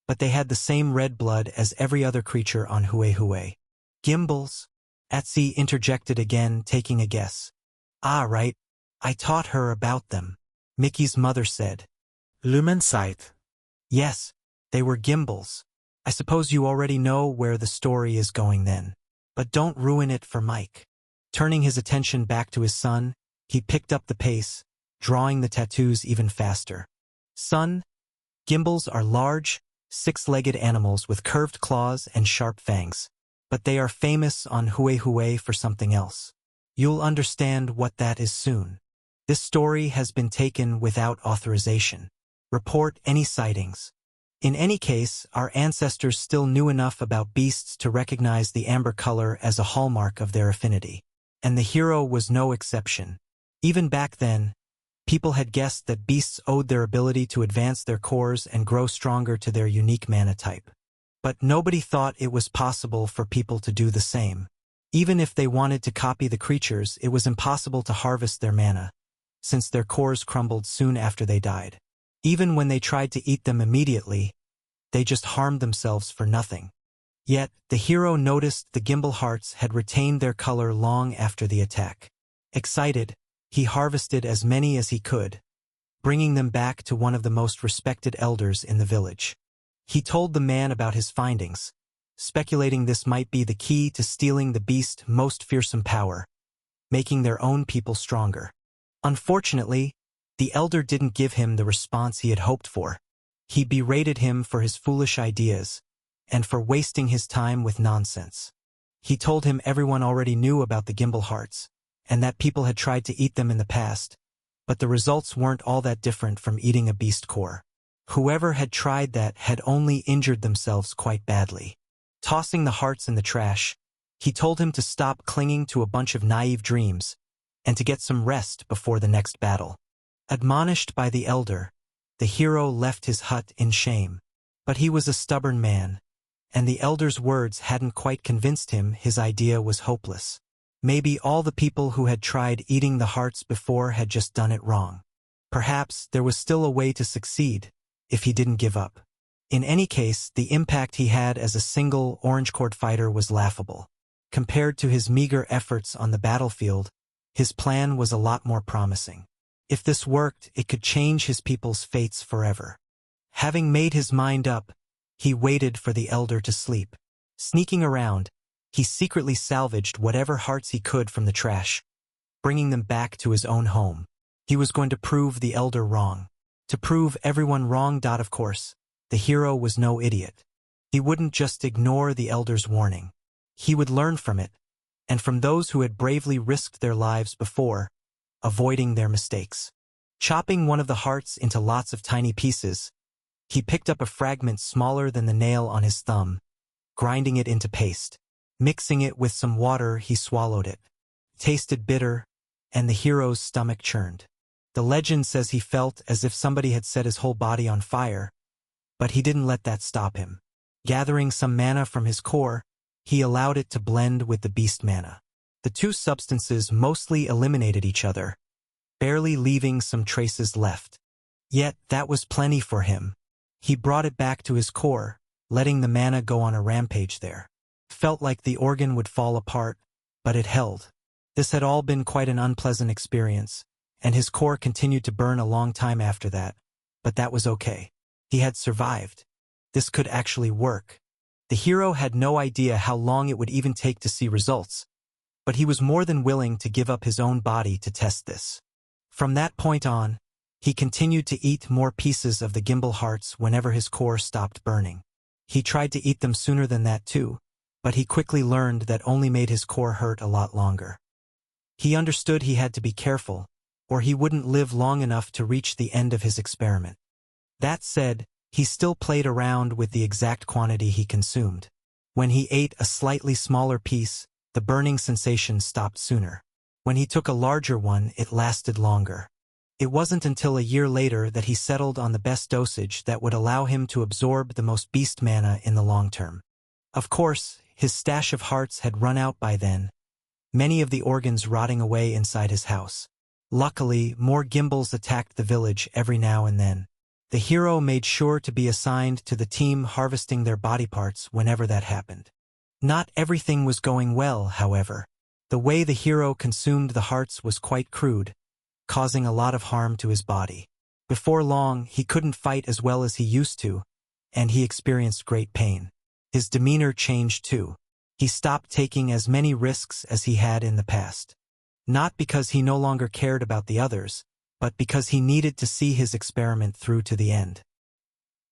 but they had the same red blood as every other creature on Huehue. Gimbals? Atsi interjected again, taking a guess. Ah, right. I taught her about them, Mickey's mother said. Lumensight. Yes, they were gimbals. I suppose you already know where the story is going then. But don't ruin it for Mike. Turning his attention back to his son, he picked up the pace, drawing the tattoos even faster. Son, gimbals are large, six-legged animals with curved claws and sharp fangs. But they are famous on Huehue for something else. You'll understand what that is soon. This story has been taken without authorization. Report any sightings. In any case, our ancestors still knew enough about beasts to recognize the amber color as a hallmark of their affinity. And the hero was no exception. Even back then, people had guessed that beasts owed their ability to advance their cores and grow stronger to their unique mana type. But nobody thought it was possible for people to do the same. Even if they wanted to copy the creatures, it was impossible to harvest their mana, since their cores crumbled soon after they died. Even when they tried to eat them immediately, they just harmed themselves for nothing. Yet, the hero noticed the gimbal hearts had retained their color long after the attack. Excited, he harvested as many as he could, bringing them back to one of the most respected elders in the village. He told the man about his findings, speculating this might be the key to stealing the beast's most fearsome power, making their own people stronger. Unfortunately, the elder didn't give him the response he had hoped for. He berated him for his foolish ideas, and for wasting his time with nonsense. He told him everyone already knew about the gimbal hearts, and that people had tried to eat them in the past, but the results weren't all that different from eating a beast core. Whoever had tried that had only injured themselves quite badly. Tossing the hearts in the trash, he told him to stop clinging to a bunch of naive dreams, and to get some rest before the next battle. Admonished by the elder, the hero left his hut in shame. But he was a stubborn man, and the elder's words hadn't quite convinced him his idea was hopeless. Maybe all the people who had tried eating the hearts before had just done it wrong. Perhaps there was still a way to succeed, if he didn't give up. In any case, the impact he had as a single orange-cord fighter was laughable. Compared to his meager efforts on the battlefield, his plan was a lot more promising. If this worked, it could change his people's fates forever. Having made his mind up, he waited for the elder to sleep. Sneaking around, he secretly salvaged whatever hearts he could from the trash, bringing them back to his own home. He was going to prove the elder wrong. To prove everyone wrong. Of course, the hero was no idiot. He wouldn't just ignore the elder's warning. He would learn from it, and from those who had bravely risked their lives before, avoiding their mistakes. Chopping one of the hearts into lots of tiny pieces, he picked up a fragment smaller than the nail on his thumb, grinding it into paste. Mixing it with some water, he swallowed it. Tasted bitter, and the hero's stomach churned. The legend says he felt as if somebody had set his whole body on fire, but he didn't let that stop him. Gathering some mana from his core, he allowed it to blend with the beast mana. The two substances mostly eliminated each other, barely leaving some traces left. Yet that was plenty for him. He brought it back to his core, letting the mana go on a rampage there. Felt like the organ would fall apart, but it held. This had all been quite an unpleasant experience, and his core continued to burn a long time after that, but that was okay. He had survived. This could actually work. The hero had no idea how long it would even take to see results, but he was more than willing to give up his own body to test this. From that point on, he continued to eat more pieces of the gimbal hearts whenever his core stopped burning. He tried to eat them sooner than that too, but he quickly learned that only made his core hurt a lot longer. He understood he had to be careful, or he wouldn't live long enough to reach the end of his experiment. That said, he still played around with the exact quantity he consumed. When he ate a slightly smaller piece, the burning sensation stopped sooner. When he took a larger one, it lasted longer. It wasn't until a year later that he settled on the best dosage that would allow him to absorb the most beast mana in the long term. Of course, his stash of hearts had run out by then, many of the organs rotting away inside his house. Luckily, more gimbals attacked the village every now and then. The hero made sure to be assigned to the team harvesting their body parts whenever that happened. Not everything was going well, however. The way the hero consumed the hearts was quite crude, causing a lot of harm to his body. Before long, he couldn't fight as well as he used to, and he experienced great pain. His demeanor changed too. He stopped taking as many risks as he had in the past. Not because he no longer cared about the others, but because he needed to see his experiment through to the end.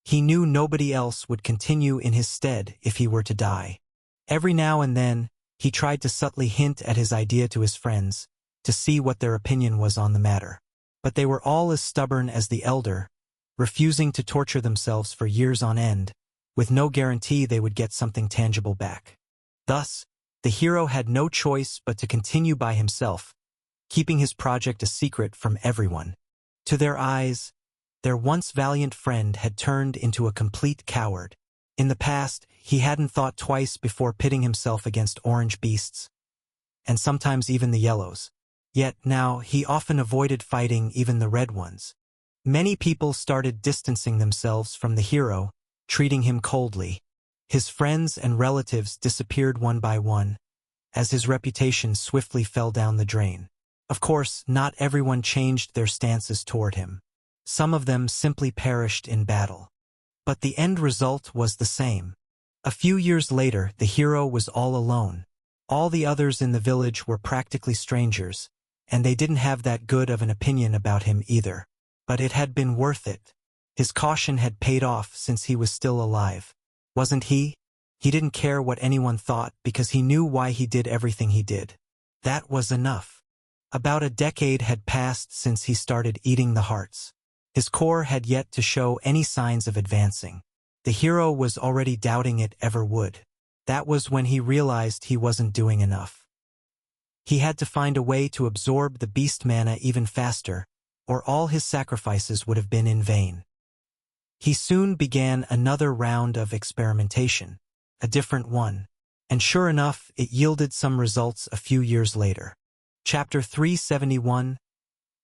He knew nobody else would continue in his stead if he were to die. Every now and then, he tried to subtly hint at his idea to his friends, to see what their opinion was on the matter. But they were all as stubborn as the elder, refusing to torture themselves for years on end, with no guarantee they would get something tangible back. Thus, the hero had no choice but to continue by himself, keeping his project a secret from everyone. To their eyes, their once valiant friend had turned into a complete coward. In the past, he hadn't thought twice before pitting himself against orange beasts, and sometimes even the yellows. Yet now he often avoided fighting even the red ones. Many people started distancing themselves from the hero, treating him coldly. His friends and relatives disappeared one by one, as his reputation swiftly fell down the drain. Of course, not everyone changed their stances toward him. Some of them simply perished in battle. But the end result was the same. A few years later, the hero was all alone. All the others in the village were practically strangers, and they didn't have that good of an opinion about him either. But it had been worth it. His caution had paid off since he was still alive. Wasn't he? He didn't care what anyone thought because he knew why he did everything he did. That was enough. About a decade had passed since he started eating the hearts. His core had yet to show any signs of advancing. The hero was already doubting it ever would. That was when he realized he wasn't doing enough. He had to find a way to absorb the beast mana even faster, or all his sacrifices would have been in vain. He soon began another round of experimentation, a different one, and sure enough, it yielded some results a few years later. Chapter 371,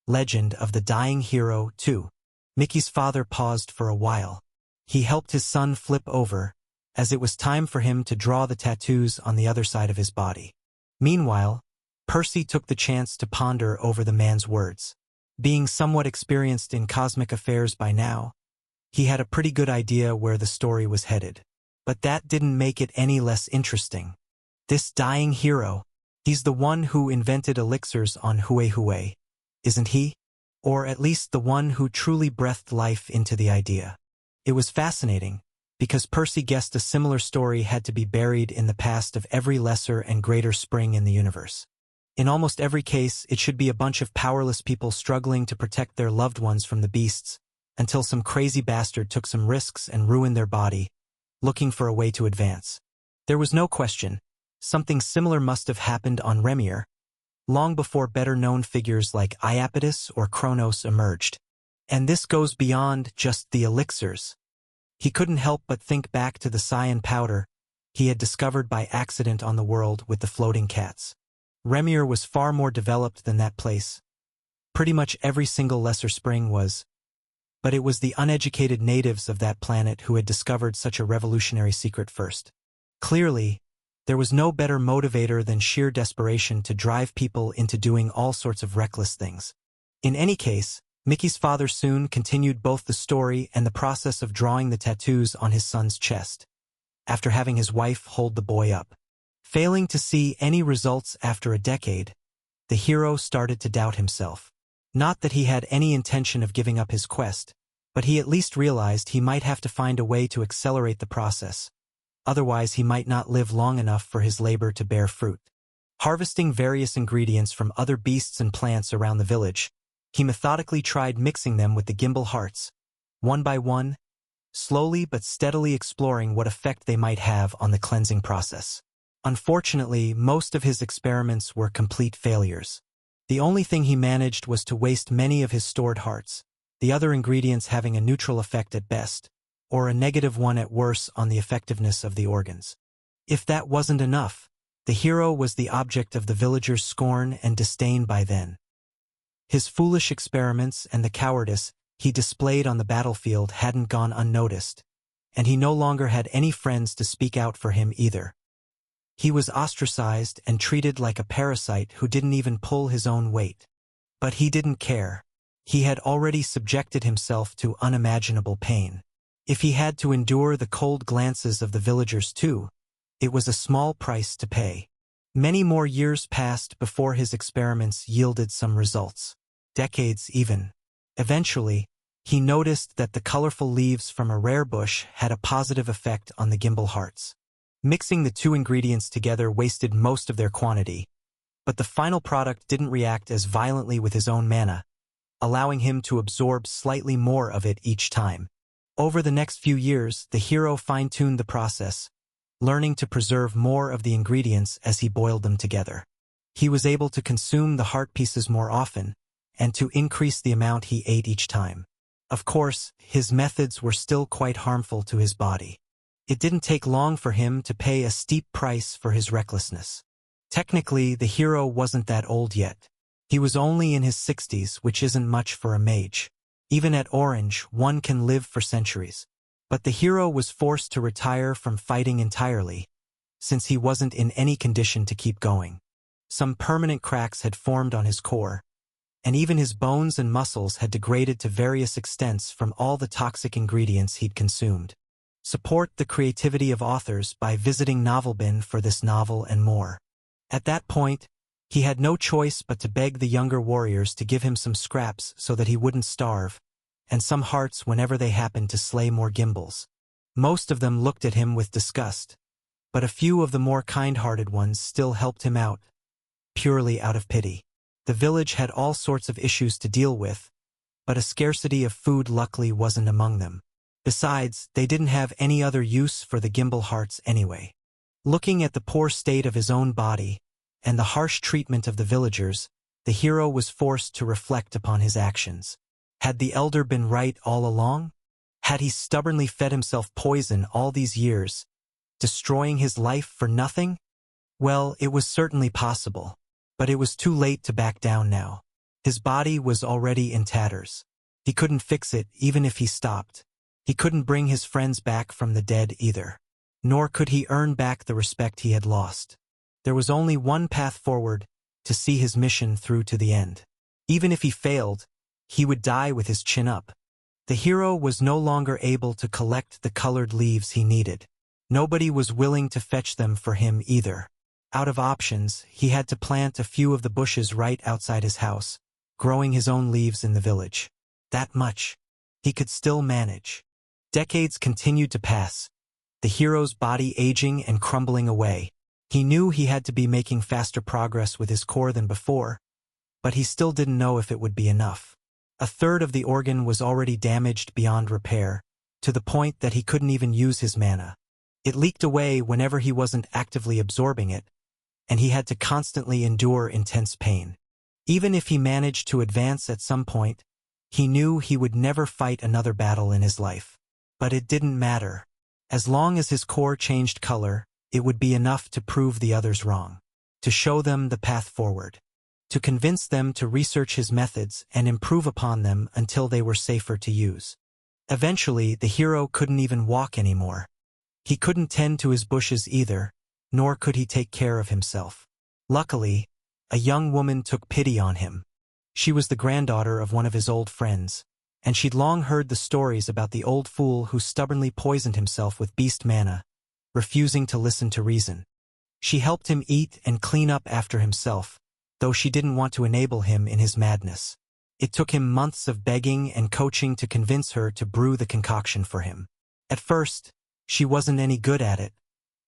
Legend of the Dying Hero 2. Mickey's father paused for a while. He helped his son flip over, as it was time for him to draw the tattoos on the other side of his body. Meanwhile, Percy took the chance to ponder over the man's words. Being somewhat experienced in cosmic affairs by now, he had a pretty good idea where the story was headed. But that didn't make it any less interesting. This dying hero, he's the one who invented elixirs on Huehue, isn't he? or at least the one who truly breathed life into the idea. It was fascinating, because Percy guessed a similar story had to be buried in the past of every lesser and greater spring in the universe. In almost every case, it should be a bunch of powerless people struggling to protect their loved ones from the beasts, until some crazy bastard took some risks and ruined their body, looking for a way to advance. There was no question, something similar must have happened on Remir, long before better-known figures like Iapetus or Kronos emerged. And this goes beyond just the elixirs. He couldn't help but think back to the cyan powder he had discovered by accident on the world with the floating cats. Remir was far more developed than that place. Pretty much every single lesser spring was. But it was the uneducated natives of that planet who had discovered such a revolutionary secret first. Clearly, there was no better motivator than sheer desperation to drive people into doing all sorts of reckless things. In any case, Mickey's father soon continued both the story and the process of drawing the tattoos on his son's chest, after having his wife hold the boy up. Failing to see any results after a decade, the hero started to doubt himself. Not that he had any intention of giving up his quest, but he at least realized he might have to find a way to accelerate the process. Otherwise, he might not live long enough for his labor to bear fruit. Harvesting various ingredients from other beasts and plants around the village, he methodically tried mixing them with the gimbal hearts, one by one, slowly but steadily exploring what effect they might have on the cleansing process. Unfortunately, most of his experiments were complete failures. The only thing he managed was to waste many of his stored hearts, the other ingredients having a neutral effect at best, or a negative one at worst on the effectiveness of the organs. If that wasn't enough, the hero was the object of the villagers' scorn and disdain by then. His foolish experiments and the cowardice he displayed on the battlefield hadn't gone unnoticed, and he no longer had any friends to speak out for him either. He was ostracized and treated like a parasite who didn't even pull his own weight. But he didn't care. He had already subjected himself to unimaginable pain. If he had to endure the cold glances of the villagers too, it was a small price to pay. Many more years passed before his experiments yielded some results. Decades even. Eventually, he noticed that the colorful leaves from a rare bush had a positive effect on the gimbal hearts. Mixing the two ingredients together wasted most of their quantity, but the final product didn't react as violently with his own mana, allowing him to absorb slightly more of it each time. Over the next few years, the hero fine-tuned the process, learning to preserve more of the ingredients as he boiled them together. He was able to consume the heart pieces more often, and to increase the amount he ate each time. Of course, his methods were still quite harmful to his body. It didn't take long for him to pay a steep price for his recklessness. Technically, the hero wasn't that old yet. He was only in his 60s, which isn't much for a mage. Even at Orange, one can live for centuries. But the hero was forced to retire from fighting entirely, since he wasn't in any condition to keep going. Some permanent cracks had formed on his core, and even his bones and muscles had degraded to various extents from all the toxic ingredients he'd consumed. Support the creativity of authors by visiting Novelbin for this novel and more. At that point, he had no choice but to beg the younger warriors to give him some scraps so that he wouldn't starve, and some hearts whenever they happened to slay more gimbals. Most of them looked at him with disgust, but a few of the more kind-hearted ones still helped him out, purely out of pity. The village had all sorts of issues to deal with, but a scarcity of food luckily wasn't among them. Besides, they didn't have any other use for the gimbal hearts anyway. Looking at the poor state of his own body, and the harsh treatment of the villagers, the hero was forced to reflect upon his actions. Had the elder been right all along? Had he stubbornly fed himself poison all these years, destroying his life for nothing? Well, it was certainly possible, but it was too late to back down now. His body was already in tatters. He couldn't fix it even if he stopped. He couldn't bring his friends back from the dead either. Nor could he earn back the respect he had lost. There was only one path forward, to see his mission through to the end. Even if he failed, he would die with his chin up. The hero was no longer able to collect the colored leaves he needed. Nobody was willing to fetch them for him either. Out of options, he had to plant a few of the bushes right outside his house, growing his own leaves in the village. That much. He could still manage. Decades continued to pass, the hero's body aging and crumbling away. He knew he had to be making faster progress with his core than before, but he still didn't know if it would be enough. A third of the organ was already damaged beyond repair, to the point that he couldn't even use his mana. It leaked away whenever he wasn't actively absorbing it, and he had to constantly endure intense pain. Even if he managed to advance at some point, he knew he would never fight another battle in his life. But it didn't matter. As long as his core changed color, it would be enough to prove the others wrong, to show them the path forward, to convince them to research his methods and improve upon them until they were safer to use. Eventually, the hero couldn't even walk anymore. He couldn't tend to his bushes either, nor could he take care of himself. Luckily, a young woman took pity on him. She was the granddaughter of one of his old friends, and she'd long heard the stories about the old fool who stubbornly poisoned himself with beast mana, refusing to listen to reason. She helped him eat and clean up after himself, though she didn't want to enable him in his madness. It took him months of begging and coaching to convince her to brew the concoction for him. At first, she wasn't any good at it,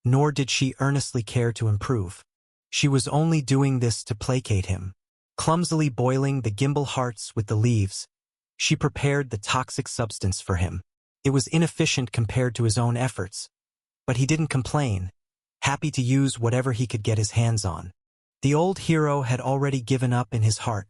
nor did she earnestly care to improve. She was only doing this to placate him. Clumsily boiling the gimble hearts with the leaves, she prepared the toxic substance for him. It was inefficient compared to his own efforts, but he didn't complain, happy to use whatever he could get his hands on. The old hero had already given up in his heart,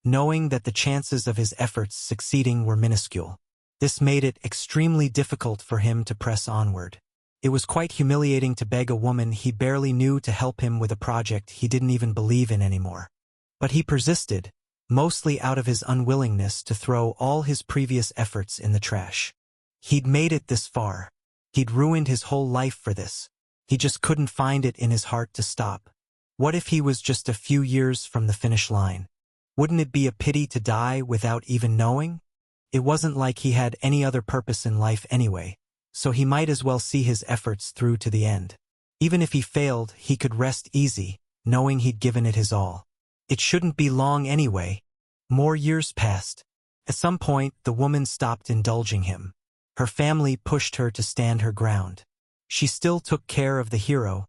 knowing that the chances of his efforts succeeding were minuscule. This made it extremely difficult for him to press onward. It was quite humiliating to beg a woman he barely knew to help him with a project he didn't even believe in anymore. But he persisted, mostly out of his unwillingness to throw all his previous efforts in the trash. He'd made it this far. He'd ruined his whole life for this. He just couldn't find it in his heart to stop. What if he was just a few years from the finish line? Wouldn't it be a pity to die without even knowing? It wasn't like he had any other purpose in life anyway, so he might as well see his efforts through to the end. Even if he failed, he could rest easy, knowing he'd given it his all. It shouldn't be long anyway. More years passed. At some point, the woman stopped indulging him. Her family pushed her to stand her ground. She still took care of the hero,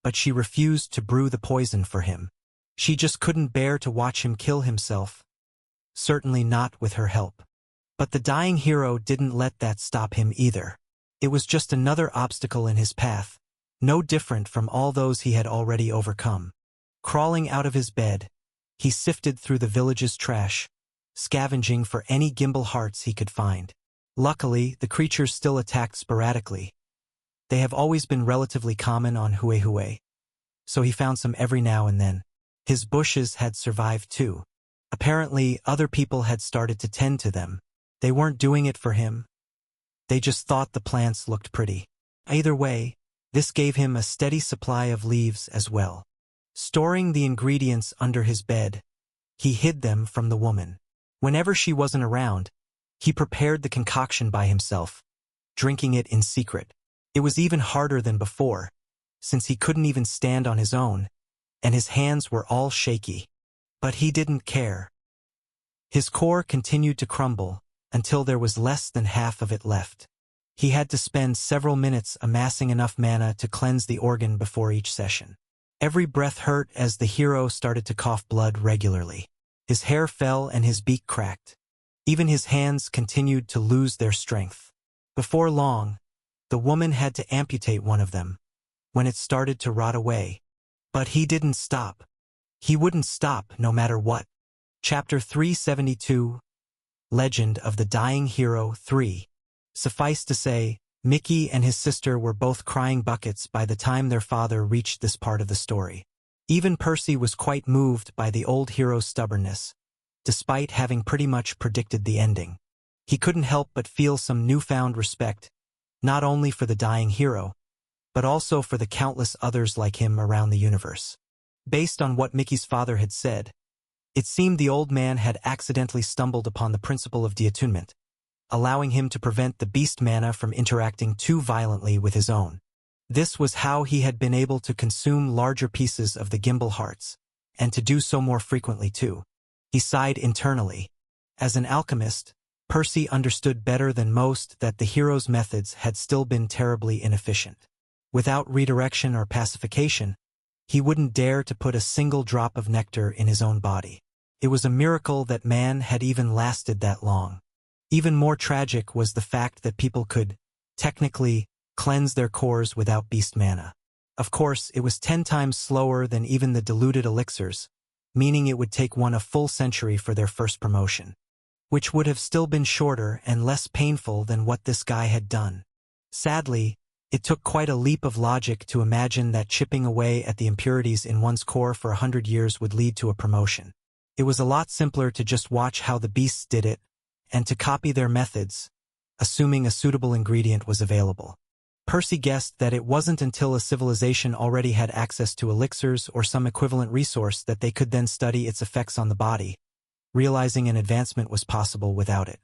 but she refused to brew the poison for him. She just couldn't bear to watch him kill himself. Certainly not with her help. But the dying hero didn't let that stop him either. It was just another obstacle in his path, no different from all those he had already overcome. Crawling out of his bed, he sifted through the village's trash, scavenging for any gimble hearts he could find. Luckily, the creatures still attacked sporadically. They have always been relatively common on Huehue, so he found some every now and then. His bushes had survived too. Apparently, other people had started to tend to them. They weren't doing it for him. They just thought the plants looked pretty. Either way, this gave him a steady supply of leaves as well. Storing the ingredients under his bed, he hid them from the woman. Whenever she wasn't around, he prepared the concoction by himself, drinking it in secret. It was even harder than before, since he couldn't even stand on his own, and his hands were all shaky. But he didn't care. His core continued to crumble until there was less than half of it left. He had to spend several minutes amassing enough mana to cleanse the organ before each session. Every breath hurt as the hero started to cough blood regularly. His hair fell and his beak cracked. Even his hands continued to lose their strength. Before long, the woman had to amputate one of them, when it started to rot away. But he didn't stop. He wouldn't stop no matter what. Chapter 372, Legend of the Dying Hero 3. Suffice to say, Mickey and his sister were both crying buckets by the time their father reached this part of the story. Even Percy was quite moved by the old hero's stubbornness, despite having pretty much predicted the ending. He couldn't help but feel some newfound respect, not only for the dying hero, but also for the countless others like him around the universe. Based on what Mickey's father had said, it seemed the old man had accidentally stumbled upon the principle of deattunement, allowing him to prevent the beast mana from interacting too violently with his own. This was how he had been able to consume larger pieces of the gimble hearts, and to do so more frequently too. He sighed internally. As an alchemist, Percy understood better than most that the hero's methods had still been terribly inefficient. Without redirection or pacification, he wouldn't dare to put a single drop of nectar in his own body. It was a miracle that man had even lasted that long. Even more tragic was the fact that people could, technically, cleanse their cores without beast mana. Of course, it was 10 times slower than even the diluted elixirs, meaning it would take one a full century for their first promotion, which would have still been shorter and less painful than what this guy had done. Sadly, it took quite a leap of logic to imagine that chipping away at the impurities in one's core for 100 years would lead to a promotion. It was a lot simpler to just watch how the beasts did it, and to copy their methods, assuming a suitable ingredient was available. Percy guessed that it wasn't until a civilization already had access to elixirs or some equivalent resource that they could then study its effects on the body, realizing an advancement was possible without it.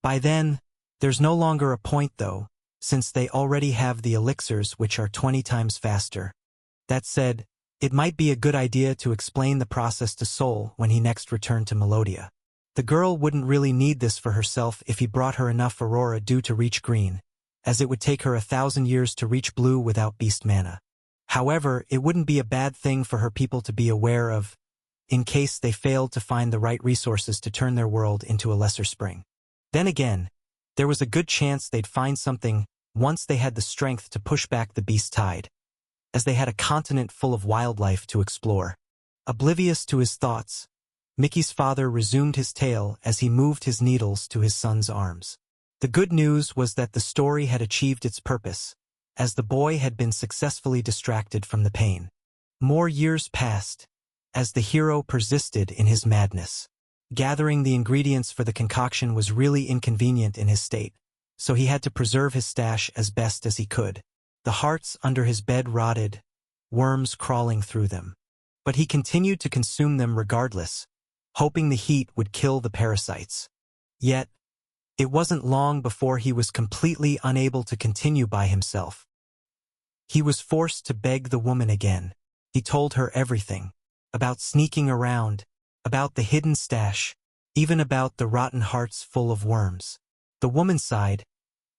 By then, there's no longer a point though, since they already have the elixirs which are 20 times faster. That said, it might be a good idea to explain the process to Sol when he next returned to Melodia. The girl wouldn't really need this for herself if he brought her enough Aurora Dew to reach green, as it would take her 1,000 years to reach blue without beast mana. However, it wouldn't be a bad thing for her people to be aware of, in case they failed to find the right resources to turn their world into a lesser spring. Then again, there was a good chance they'd find something once they had the strength to push back the beast tide, as they had a continent full of wildlife to explore. Oblivious to his thoughts, Mickey's father resumed his tale as he moved his needles to his son's arms. The good news was that the story had achieved its purpose, as the boy had been successfully distracted from the pain. More years passed, as the hero persisted in his madness. Gathering the ingredients for the concoction was really inconvenient in his state, so he had to preserve his stash as best as he could. The hearts under his bed rotted, worms crawling through them. But he continued to consume them regardless, hoping the heat would kill the parasites. Yet, it wasn't long before he was completely unable to continue by himself. He was forced to beg the woman again. He told her everything, about sneaking around, about the hidden stash, even about the rotten hearts full of worms. The woman sighed,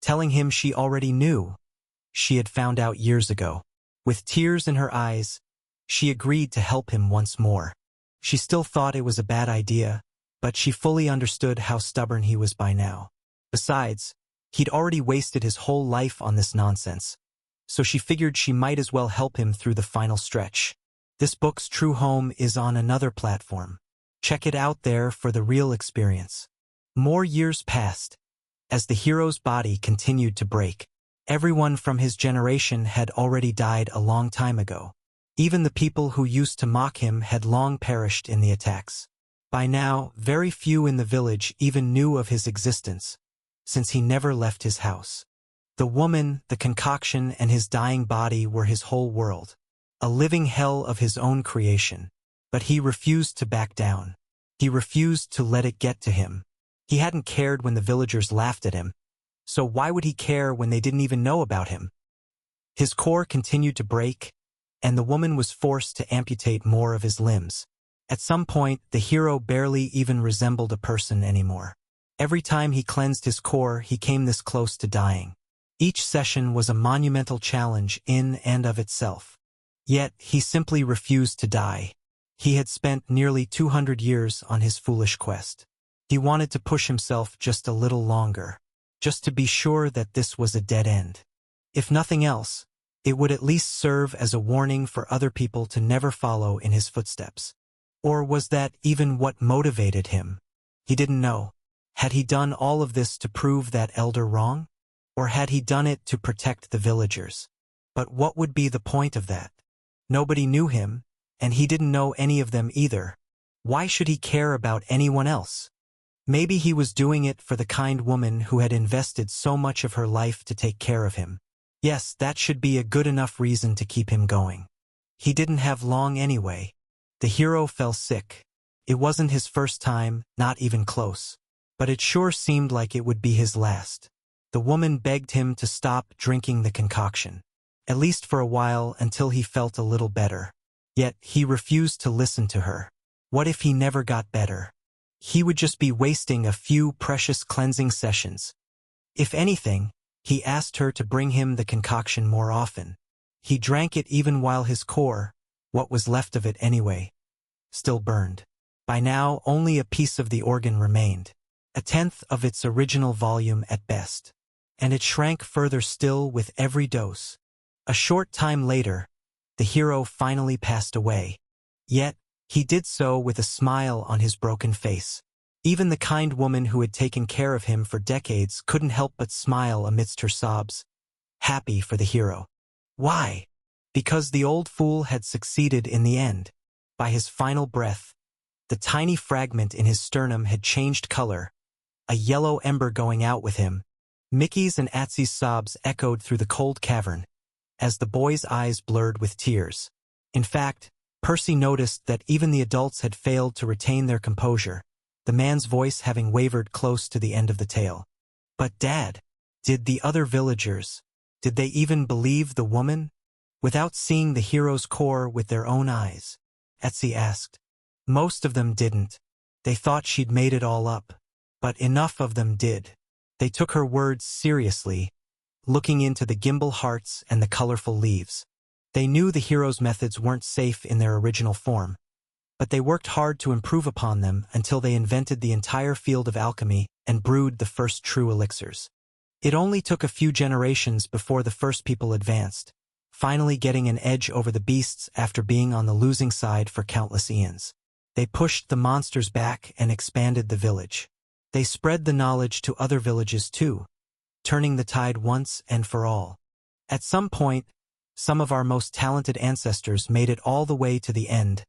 telling him she already knew. She had found out years ago. With tears in her eyes, she agreed to help him once more. She still thought it was a bad idea, but she fully understood how stubborn he was by now. Besides, he'd already wasted his whole life on this nonsense, so she figured she might as well help him through the final stretch. This book's true home is on another platform. Check it out there for the real experience. More years passed, as the hero's body continued to break. Everyone from his generation had already died a long time ago. Even the people who used to mock him had long perished in the attacks. By now, very few in the village even knew of his existence, since he never left his house. The woman, the concoction, and his dying body were his whole world, a living hell of his own creation. But he refused to back down. He refused to let it get to him. He hadn't cared when the villagers laughed at him, so why would he care when they didn't even know about him? His core continued to break, and the woman was forced to amputate more of his limbs. At some point, the hero barely even resembled a person anymore. Every time he cleansed his core, he came this close to dying. Each session was a monumental challenge in and of itself. Yet, he simply refused to die. He had spent nearly 200 years on his foolish quest. He wanted to push himself just a little longer, just to be sure that this was a dead end. If nothing else, it would at least serve as a warning for other people to never follow in his footsteps. Or was that even what motivated him? He didn't know. Had he done all of this to prove that elder wrong? Or had he done it to protect the villagers? But what would be the point of that? Nobody knew him, and he didn't know any of them either. Why should he care about anyone else? Maybe he was doing it for the kind woman who had invested so much of her life to take care of him. Yes, that should be a good enough reason to keep him going. He didn't have long anyway. The hero fell sick. It wasn't his first time, not even close. But it sure seemed like it would be his last. The woman begged him to stop drinking the concoction, at least for a while until he felt a little better. Yet he refused to listen to her. What if he never got better? he would just be wasting a few precious cleansing sessions. If anything, he asked her to bring him the concoction more often. He drank it even while his core, what was left of it anyway, still burned. By now, only a piece of the organ remained, a tenth of its original volume at best. And it shrank further still with every dose. A short time later, the hero finally passed away. Yet, he did so with a smile on his broken face. Even the kind woman who had taken care of him for decades couldn't help but smile amidst her sobs, happy for the hero. Why? Because the old fool had succeeded in the end. By his final breath, the tiny fragment in his sternum had changed color, a yellow ember going out with him. Mickey's and Atsy's sobs echoed through the cold cavern, as the boy's eyes blurred with tears. In fact, Percy noticed that even the adults had failed to retain their composure, the man's voice having wavered close to the end of the tale. But Dad, did the other villagers, did they even believe the woman? Without seeing the hero's core with their own eyes? Atsy asked. Most of them didn't. They thought she'd made it all up. But enough of them did. They took her words seriously, looking into the gimbal hearts and the colorful leaves. They knew the hero's methods weren't safe in their original form, but they worked hard to improve upon them until they invented the entire field of alchemy and brewed the first true elixirs. It only took a few generations before the first people advanced, finally getting an edge over the beasts after being on the losing side for countless eons. They pushed the monsters back and expanded the village. They spread the knowledge to other villages too, turning the tide once and for all. At some point, some of our most talented ancestors made it all the way to the end,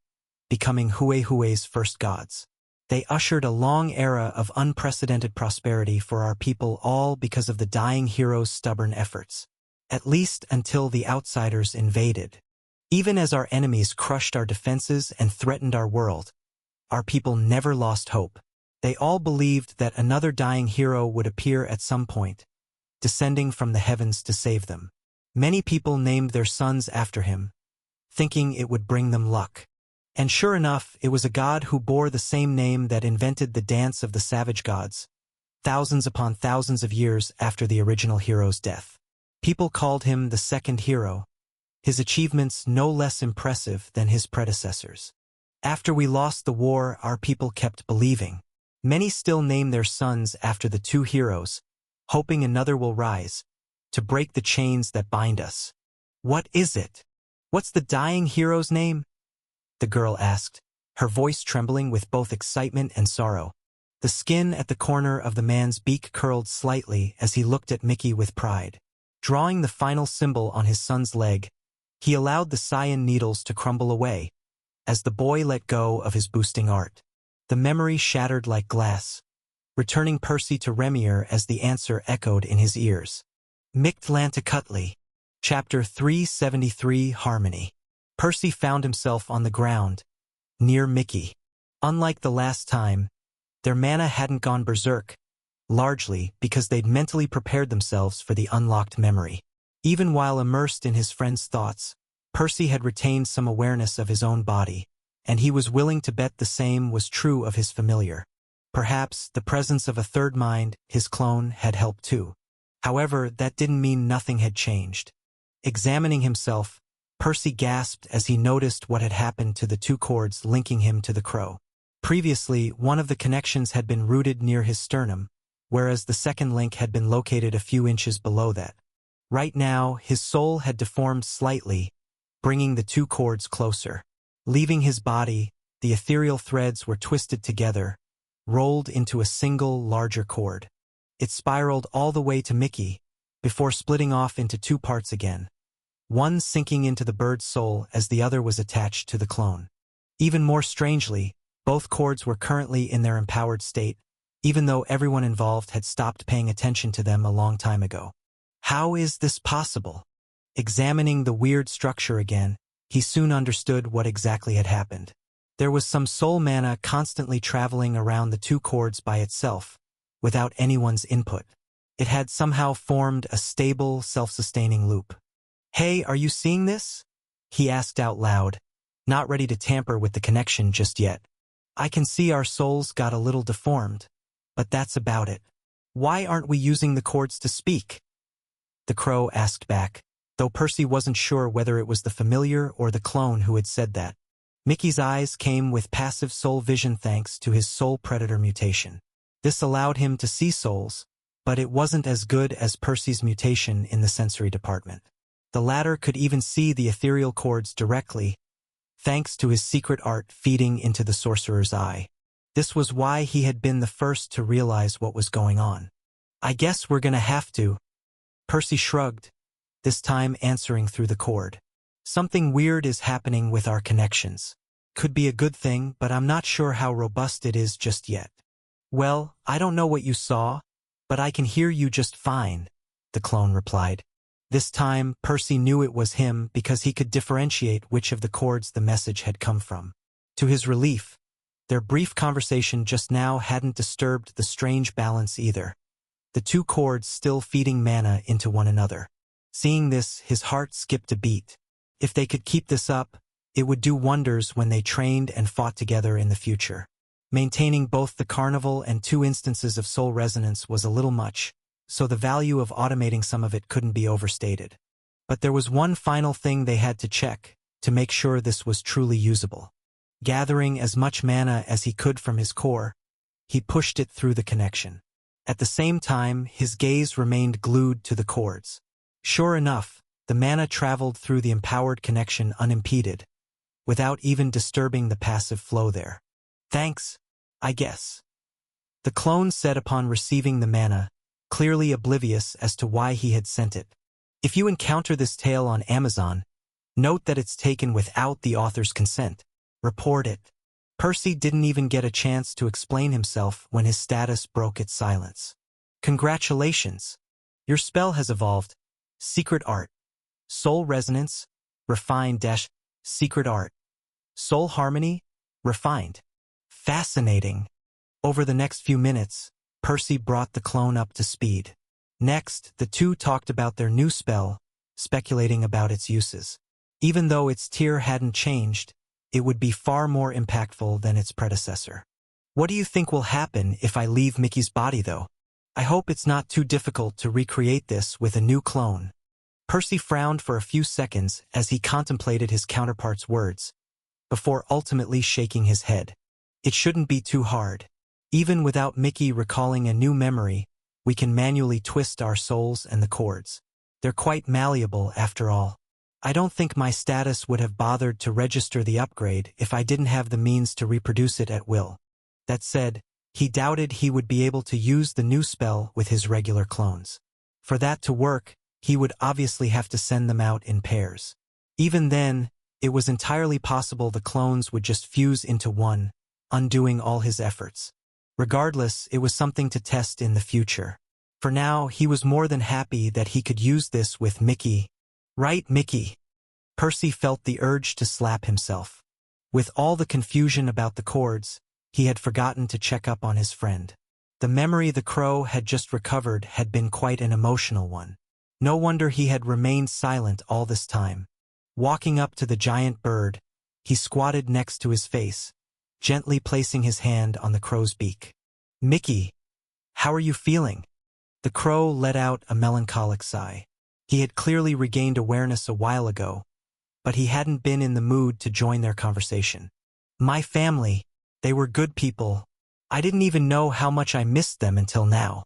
becoming Huehue's first gods. They ushered a long era of unprecedented prosperity for our people, all because of the dying hero's stubborn efforts. At least until the outsiders invaded. Even as our enemies crushed our defenses and threatened our world, our people never lost hope. They all believed that another dying hero would appear at some point, descending from the heavens to save them. Many people named their sons after him, thinking it would bring them luck. And sure enough, it was a god who bore the same name that invented the dance of the savage gods, thousands upon thousands of years after the original hero's death. People called him the second hero, his achievements no less impressive than his predecessors. After we lost the war, our people kept believing. Many still name their sons after the two heroes, hoping another will rise, to break the chains that bind us. What is it? What's the dying hero's name? The girl asked, her voice trembling with both excitement and sorrow. The skin at the corner of the man's beak curled slightly as he looked at Mickey with pride. Drawing the final symbol on his son's leg, he allowed the cyan needles to crumble away, as the boy let go of his boosting art. The memory shattered like glass, returning Percy to Remier as the answer echoed in his ears. Mictlantecuhtli, Chapter 373, Harmony. Percy found himself on the ground, near Mickey. Unlike the last time, their mana hadn't gone berserk, largely because they'd mentally prepared themselves for the unlocked memory. Even while immersed in his friend's thoughts, Percy had retained some awareness of his own body, and he was willing to bet the same was true of his familiar. Perhaps the presence of a third mind, his clone, had helped too. However, that didn't mean nothing had changed. Examining himself, Percy gasped as he noticed what had happened to the two cords linking him to the crow. Previously, one of the connections had been rooted near his sternum, whereas the second link had been located a few inches below that. Right now, his soul had deformed slightly, bringing the two cords closer. Leaving his body, the ethereal threads were twisted together, rolled into a single, larger cord. It spiraled all the way to Mickey, before splitting off into two parts again, one sinking into the bird's soul as the other was attached to the clone. Even more strangely, both cords were currently in their empowered state, even though everyone involved had stopped paying attention to them a long time ago. How is this possible? Examining the weird structure again, he soon understood what exactly had happened. There was some soul mana constantly traveling around the two cords by itself, without anyone's input. It had somehow formed a stable, self-sustaining loop. "Hey, are you seeing this?" he asked out loud, not ready to tamper with the connection just yet. I can see our souls got a little deformed, but that's about it. Why aren't we using the cords to speak? The crow asked back, though Percy wasn't sure whether it was the familiar or the clone who had said that. Mickey's eyes came with passive soul vision thanks to his soul predator mutation. This allowed him to see souls, but it wasn't as good as Percy's mutation in the sensory department. The latter could even see the ethereal cords directly, thanks to his secret art feeding into the sorcerer's eye. This was why he had been the first to realize what was going on. I guess we're gonna have to. Percy shrugged, this time answering through the cord. Something weird is happening with our connections. Could be a good thing, but I'm not sure how robust it is just yet. Well, I don't know what you saw, but I can hear you just fine, the clone replied. This time, Percy knew it was him because he could differentiate which of the cords the message had come from. To his relief, their brief conversation just now hadn't disturbed the strange balance either. The two cords still feeding mana into one another. Seeing this, his heart skipped a beat. If they could keep this up, it would do wonders when they trained and fought together in the future. Maintaining both the carnival and 2 instances of soul resonance was a little much, so the value of automating some of it couldn't be overstated. But there was one final thing they had to check, to make sure this was truly usable. Gathering as much mana as he could from his core, he pushed it through the connection. At the same time, his gaze remained glued to the cords. Sure enough, the mana traveled through the empowered connection unimpeded, without even disturbing the passive flow there. Thanks, I guess. The clone said upon receiving the mana, clearly oblivious as to why he had sent it. If you encounter this tale on Amazon, note that it's taken without the author's consent. Report it. Percy didn't even get a chance to explain himself when his status broke its silence. Congratulations. Your spell has evolved. Secret Art. Soul Resonance. Refined - Secret Art. Soul Harmony. Refined. Fascinating. Over the next few minutes, Percy brought the clone up to speed. Next, the two talked about their new spell, speculating about its uses. Even though its tier hadn't changed, it would be far more impactful than its predecessor. What do you think will happen if I leave Mickey's body, though? I hope it's not too difficult to recreate this with a new clone. Percy frowned for a few seconds as he contemplated his counterpart's words, before ultimately shaking his head. It shouldn't be too hard. Even without Mickey recalling a new memory, we can manually twist our souls and the cords. They're quite malleable after all. I don't think my status would have bothered to register the upgrade if I didn't have the means to reproduce it at will. That said, he doubted he would be able to use the new spell with his regular clones. For that to work, he would obviously have to send them out in pairs. Even then, it was entirely possible the clones would just fuse into one, undoing all his efforts. Regardless, it was something to test in the future. For now, he was more than happy that he could use this with Mickey. Right, Mickey? Percy felt the urge to slap himself. With all the confusion about the cords, he had forgotten to check up on his friend. The memory the crow had just recovered had been quite an emotional one. No wonder he had remained silent all this time. Walking up to the giant bird, he squatted next to his face, gently placing his hand on the crow's beak. Mickey, how are you feeling? The crow let out a melancholic sigh. He had clearly regained awareness a while ago, but he hadn't been in the mood to join their conversation. My family, they were good people. I didn't even know how much I missed them until now.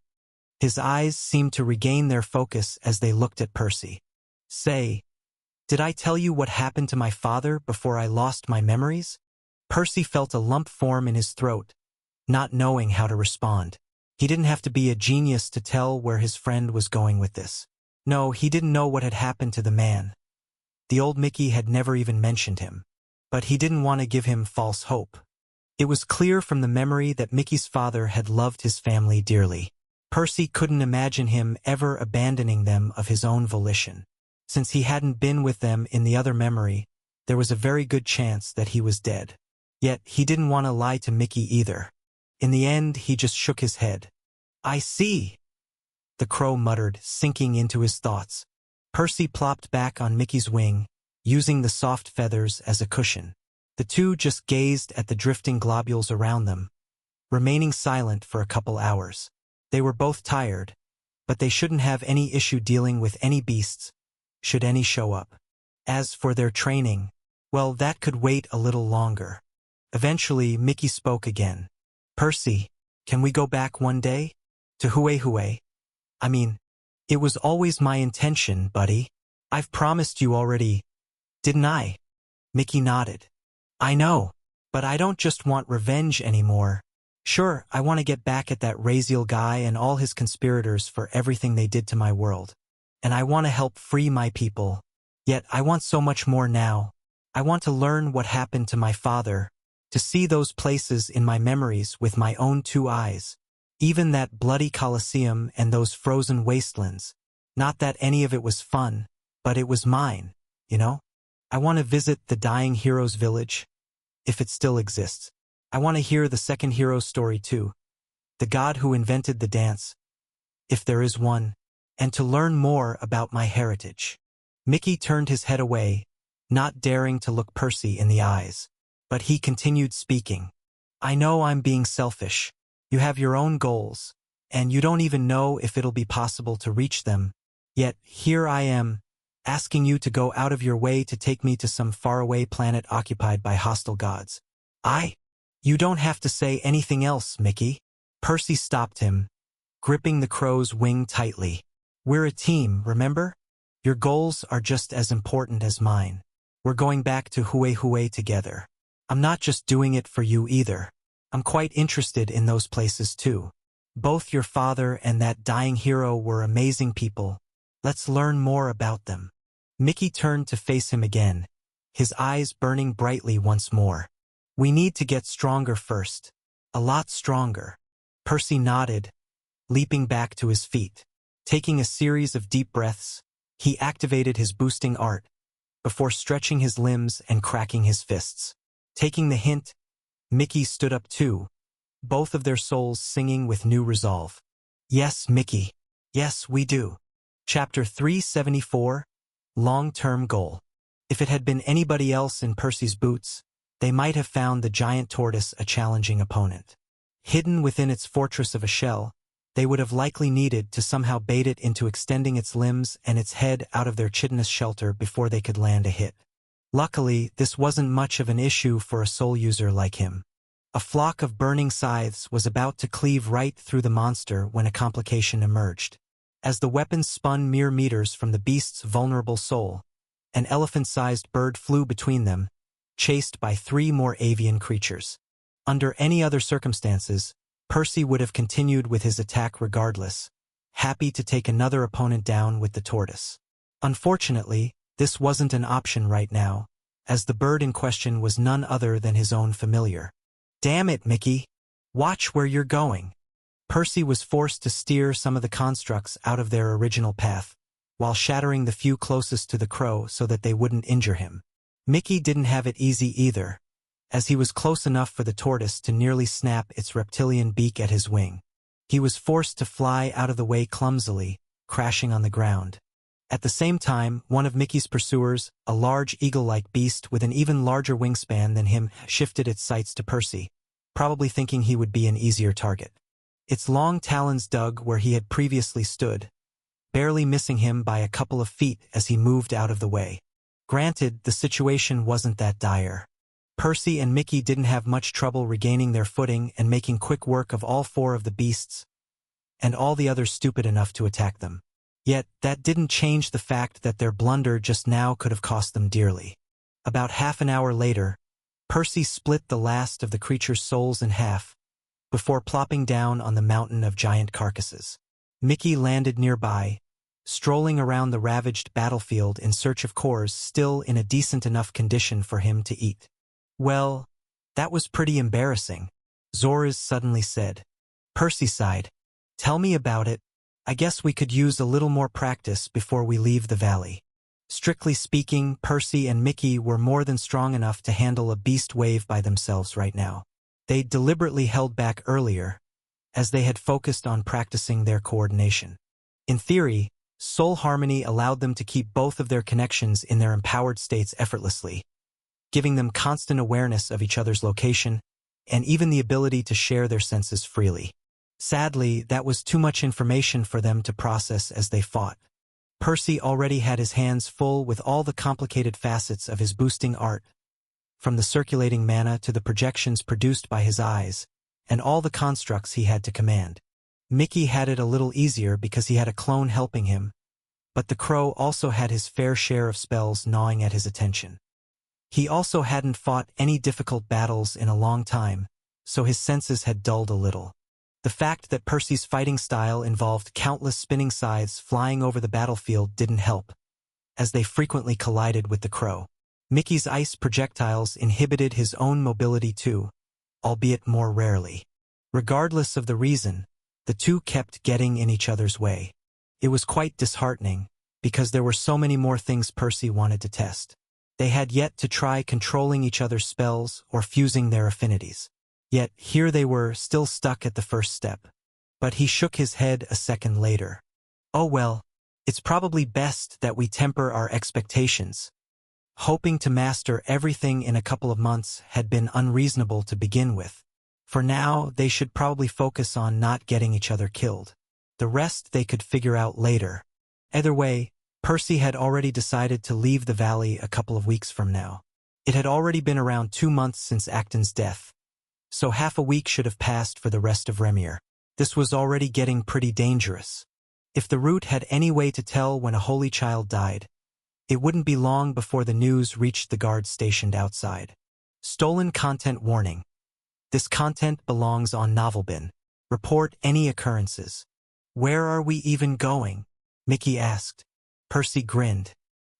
His eyes seemed to regain their focus as they looked at Percy. Say, did I tell you what happened to my father before I lost my memories? Percy felt a lump form in his throat, not knowing how to respond. He didn't have to be a genius to tell where his friend was going with this. No, he didn't know what had happened to the man. The old Mickey had never even mentioned him. But he didn't want to give him false hope. It was clear from the memory that Mickey's father had loved his family dearly. Percy couldn't imagine him ever abandoning them of his own volition. Since he hadn't been with them in the other memory, there was a very good chance that he was dead. Yet he didn't want to lie to Mickey either. In the end, he just shook his head. I see, the crow muttered, sinking into his thoughts. Percy plopped back on Mickey's wing, using the soft feathers as a cushion. The two just gazed at the drifting globules around them, remaining silent for a couple hours. They were both tired, but they shouldn't have any issue dealing with any beasts, should any show up. As for their training, well, that could wait a little longer. Eventually, Mickey spoke again. Percy, can we go back one day? To Huehue? I mean, it was always my intention, buddy. I've promised you already, didn't I? Mickey nodded. I know, but I don't just want revenge anymore. Sure, I want to get back at that Raziel guy and all his conspirators for everything they did to my world. And I want to help free my people. Yet I want so much more now. I want to learn what happened to my father, to see those places in my memories with my own two eyes. Even that bloody Colosseum and those frozen wastelands. Not that any of it was fun, but it was mine, you know? I want to visit the Dying Heroes village, if it still exists. I want to hear the second hero's story too. The god who invented the dance, if there is one, and to learn more about my heritage. Mickey turned his head away, not daring to look Percy in the eyes. But he continued speaking. I know I'm being selfish. You have your own goals, and you don't even know if it'll be possible to reach them. Yet here I am, asking you to go out of your way to take me to some faraway planet occupied by hostile gods. You don't have to say anything else, Mickey. Percy stopped him, gripping the crow's wing tightly. We're a team, remember? Your goals are just as important as mine. We're going back to Huehue together. I'm not just doing it for you either. I'm quite interested in those places too. Both your father and that dying hero were amazing people. Let's learn more about them. Mickey turned to face him again, his eyes burning brightly once more. We need to get stronger first. A lot stronger. Percy nodded, leaping back to his feet. Taking a series of deep breaths, he activated his boosting art, before stretching his limbs and cracking his fists. Taking the hint, Mickey stood up too, both of their souls singing with new resolve. Yes, Mickey. Yes, we do. Chapter 374, Long-Term Goal. If it had been anybody else in Percy's boots, they might have found the giant tortoise a challenging opponent. Hidden within its fortress of a shell, they would have likely needed to somehow bait it into extending its limbs and its head out of their chitinous shelter before they could land a hit. Luckily, this wasn't much of an issue for a soul user like him. A flock of burning scythes was about to cleave right through the monster when a complication emerged. As the weapons spun mere meters from the beast's vulnerable soul, an elephant-sized bird flew between them, chased by 3 more avian creatures. Under any other circumstances, Percy would have continued with his attack regardless, happy to take another opponent down with the tortoise. Unfortunately, this wasn't an option right now, as the bird in question was none other than his own familiar. Damn it, Mickey! Watch where you're going! Percy was forced to steer some of the constructs out of their original path, while shattering the few closest to the crow so that they wouldn't injure him. Mickey didn't have it easy either, as he was close enough for the tortoise to nearly snap its reptilian beak at his wing. He was forced to fly out of the way clumsily, crashing on the ground. At the same time, one of Mickey's pursuers, a large eagle-like beast with an even larger wingspan than him, shifted its sights to Percy, probably thinking he would be an easier target. Its long talons dug where he had previously stood, barely missing him by a couple of feet as he moved out of the way. Granted, the situation wasn't that dire. Percy and Mickey didn't have much trouble regaining their footing and making quick work of all 4 of the beasts, and all the others stupid enough to attack them. Yet, that didn't change the fact that their blunder just now could have cost them dearly. About half an hour later, Percy split the last of the creature's souls in half, before plopping down on the mountain of giant carcasses. Mickey landed nearby, strolling around the ravaged battlefield in search of cores still in a decent enough condition for him to eat. Well, that was pretty embarrassing, Zorez suddenly said. Percy sighed. Tell me about it. I guess we could use a little more practice before we leave the valley. Strictly speaking, Percy and Mickey were more than strong enough to handle a beast wave by themselves right now. They'd deliberately held back earlier, as they had focused on practicing their coordination. In theory, soul harmony allowed them to keep both of their connections in their empowered states effortlessly. giving them constant awareness of each other's location and even the ability to share their senses freely. Sadly, that was too much information for them to process as they fought. Percy already had his hands full with all the complicated facets of his boosting art, from the circulating mana to the projections produced by his eyes, and all the constructs he had to command. Mickey had it a little easier because he had a clone helping him, but the crow also had his fair share of spells gnawing at his attention. He also hadn't fought any difficult battles in a long time, so his senses had dulled a little. The fact that Percy's fighting style involved countless spinning scythes flying over the battlefield didn't help, as they frequently collided with the crow. Mickey's ice projectiles inhibited his own mobility too, albeit more rarely. Regardless of the reason, the two kept getting in each other's way. It was quite disheartening, because there were so many more things Percy wanted to test. They had yet to try controlling each other's spells or fusing their affinities. Yet here they were, still stuck at the first step. But he shook his head a second later. Oh well, it's probably best that we temper our expectations. Hoping to master everything in a couple of months had been unreasonable to begin with. For now, they should probably focus on not getting each other killed. The rest they could figure out later. Either way, Percy had already decided to leave the valley a couple of weeks from now. It had already been around 2 months since Acton's death, so half a week should have passed for the rest of Remir. This was already getting pretty dangerous. If the Root had any way to tell when a holy child died, it wouldn't be long before the news reached the guards stationed outside. Stolen content warning. This content belongs on Novelbin. Report any occurrences. Where are we even going? Mickey asked. Percy grinned.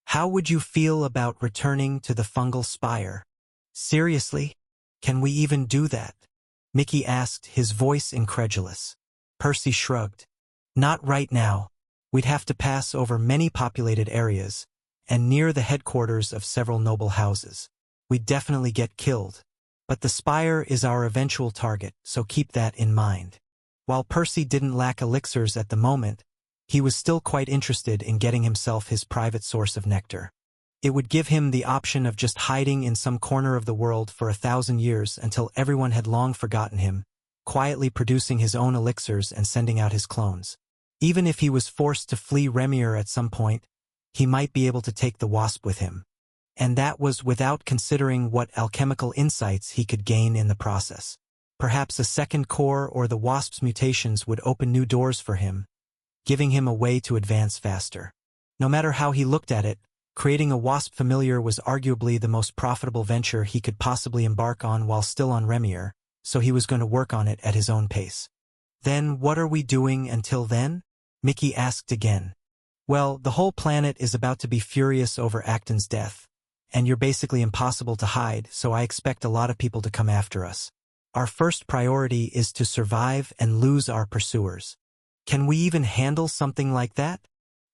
How would you feel about returning to the fungal spire? Seriously? Can we even do that? Mickey asked, his voice incredulous. Percy shrugged. Not right now. We'd have to pass over many populated areas, and near the headquarters of several noble houses. We'd definitely get killed. But the spire is our eventual target, so keep that in mind. While Percy didn't lack elixirs at the moment, he was still quite interested in getting himself his private source of nectar. It would give him the option of just hiding in some corner of the world for 1,000 years until everyone had long forgotten him, quietly producing his own elixirs and sending out his clones. Even if he was forced to flee Remir at some point, he might be able to take the wasp with him. And that was without considering what alchemical insights he could gain in the process. Perhaps a second core or the wasp's mutations would open new doors for him, giving him a way to advance faster. No matter how he looked at it, creating a wasp familiar was arguably the most profitable venture he could possibly embark on while still on Remir, so he was going to work on it at his own pace. Then what are we doing until then? Mickey asked again. Well, the whole planet is about to be furious over Acton's death, and you're basically impossible to hide, so I expect a lot of people to come after us. Our first priority is to survive and lose our pursuers. Can we even handle something like that?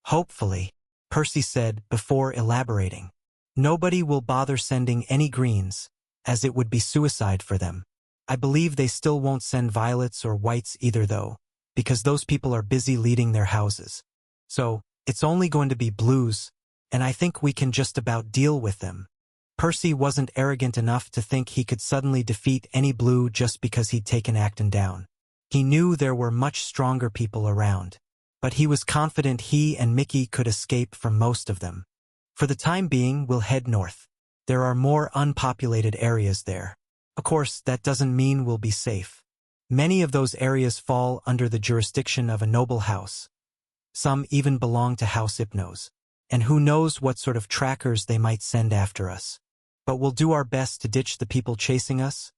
Hopefully, Percy said before elaborating. Nobody will bother sending any greens, as it would be suicide for them. I believe they still won't send violets or whites either though, because those people are busy leading their houses. So, it's only going to be blues, and I think we can just about deal with them. Percy wasn't arrogant enough to think he could suddenly defeat any blue just because he'd taken Acton down. He knew there were much stronger people around, but he was confident he and Mickey could escape from most of them. For the time being, we'll head north. There are more unpopulated areas there. Of course, that doesn't mean we'll be safe. Many of those areas fall under the jurisdiction of a noble house. Some even belong to House Hypnos. And who knows what sort of trackers they might send after us. But we'll do our best to ditch the people chasing us,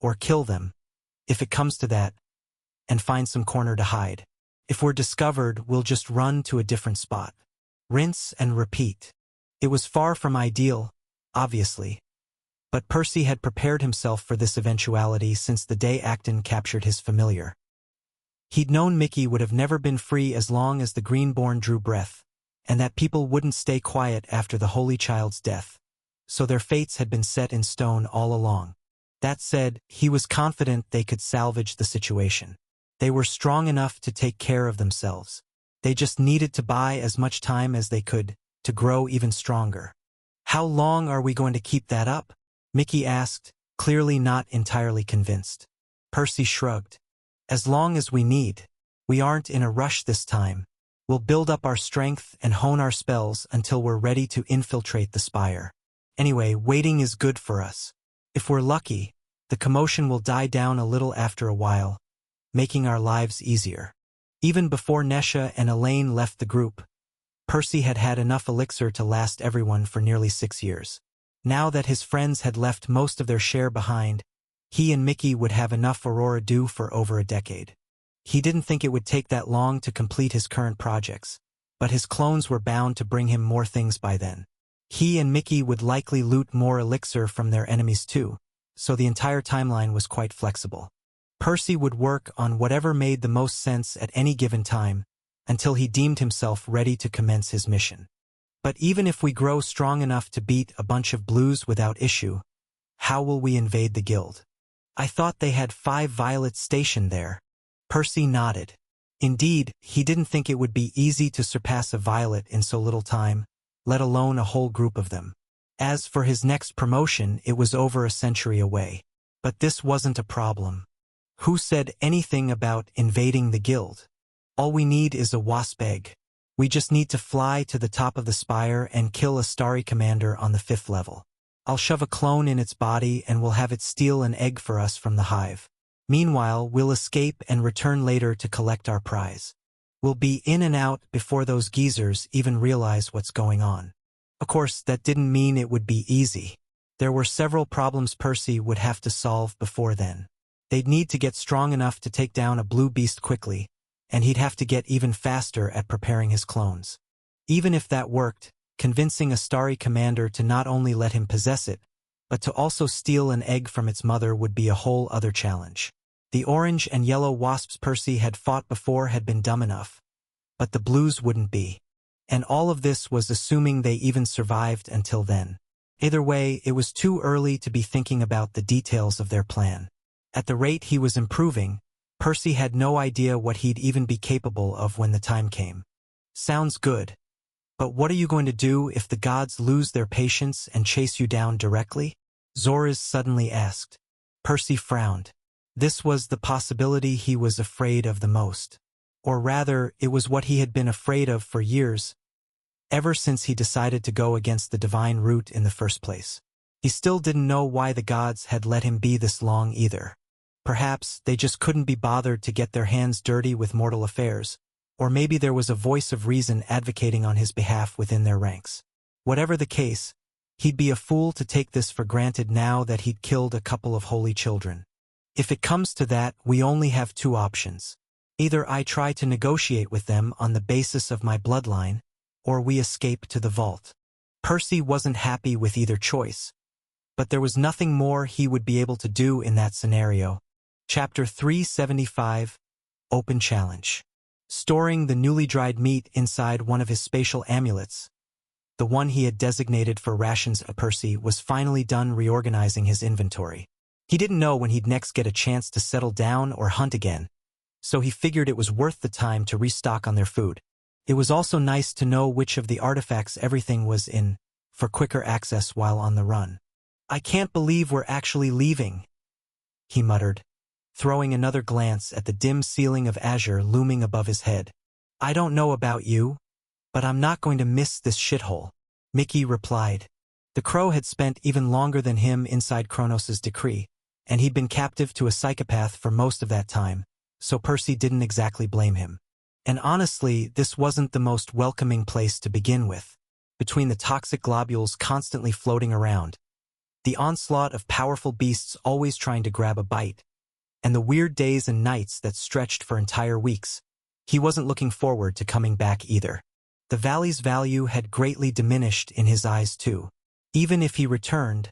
or kill them, if it comes to that, and find some corner to hide. If we're discovered, we'll just run to a different spot. Rinse and repeat. It was far from ideal, obviously. But Percy had prepared himself for this eventuality since the day Acton captured his familiar. He'd known Mickey would have never been free as long as the Greenborn drew breath, and that people wouldn't stay quiet after the Holy Child's death. So their fates had been set in stone all along. That said, he was confident they could salvage the situation. They were strong enough to take care of themselves. They just needed to buy as much time as they could to grow even stronger. How long are we going to keep that up? Mickey asked, clearly not entirely convinced. Percy shrugged. As long as we need. We aren't in a rush this time. We'll build up our strength and hone our spells until we're ready to infiltrate the spire. Anyway, waiting is good for us. If we're lucky, the commotion will die down a little after a while, making our lives easier. Even before Nesha and Elaine left the group, Percy had had enough elixir to last everyone for nearly 6 years. Now that his friends had left most of their share behind, he and Mickey would have enough Aurora Dew for over a decade. He didn't think it would take that long to complete his current projects, but his clones were bound to bring him more things by then. He and Mickey would likely loot more elixir from their enemies too, so the entire timeline was quite flexible. Percy would work on whatever made the most sense at any given time, until he deemed himself ready to commence his mission. But even if we grow strong enough to beat a bunch of blues without issue, how will we invade the guild? I thought they had 5 Violets stationed there. Percy nodded. Indeed, he didn't think it would be easy to surpass a Violet in so little time, let alone a whole group of them. As for his next promotion, it was over a century away. But this wasn't a problem. Who said anything about invading the guild? All we need is a wasp egg. We just need to fly to the top of the spire and kill a starry commander on the 5th level. I'll shove a clone in its body and we'll have it steal an egg for us from the hive. Meanwhile, we'll escape and return later to collect our prize. We'll be in and out before those geezers even realize what's going on. Of course, that didn't mean it would be easy. There were several problems Percy would have to solve before then. They'd need to get strong enough to take down a blue beast quickly, and he'd have to get even faster at preparing his clones. Even if that worked, convincing a starry commander to not only let him possess it, but to also steal an egg from its mother would be a whole other challenge. The orange and yellow wasps Percy had fought before had been dumb enough, but the blues wouldn't be. And all of this was assuming they even survived until then. Either way, it was too early to be thinking about the details of their plan. At the rate he was improving, Percy had no idea what he'd even be capable of when the time came. Sounds good. But what are you going to do if the gods lose their patience and chase you down directly? Zorez suddenly asked. Percy frowned. This was the possibility he was afraid of the most. Or rather, it was what he had been afraid of for years, ever since he decided to go against the divine route in the first place. He still didn't know why the gods had let him be this long either. Perhaps they just couldn't be bothered to get their hands dirty with mortal affairs, or maybe there was a voice of reason advocating on his behalf within their ranks. Whatever the case, he'd be a fool to take this for granted now that he'd killed a couple of holy children. If it comes to that, we only have 2 options. Either I try to negotiate with them on the basis of my bloodline, or we escape to the vault. Percy wasn't happy with either choice, but there was nothing more he would be able to do in that scenario. Chapter 375, Open Challenge. Storing the newly dried meat inside one of his spatial amulets, the one he had designated for rations, Percy was finally done reorganizing his inventory. He didn't know when he'd next get a chance to settle down or hunt again, so he figured it was worth the time to restock on their food. It was also nice to know which of the artifacts everything was in, for quicker access while on the run. I can't believe we're actually leaving, he muttered, throwing another glance at the dim ceiling of azure looming above his head. I don't know about you, but I'm not going to miss this shithole, Mickey replied. The crow had spent even longer than him inside Kronos' decree, and he'd been captive to a psychopath for most of that time, so Percy didn't exactly blame him. And honestly, this wasn't the most welcoming place to begin with. Between the toxic globules constantly floating around, the onslaught of powerful beasts always trying to grab a bite, and the weird days and nights that stretched for entire weeks, he wasn't looking forward to coming back either. The valley's value had greatly diminished in his eyes too. Even if he returned,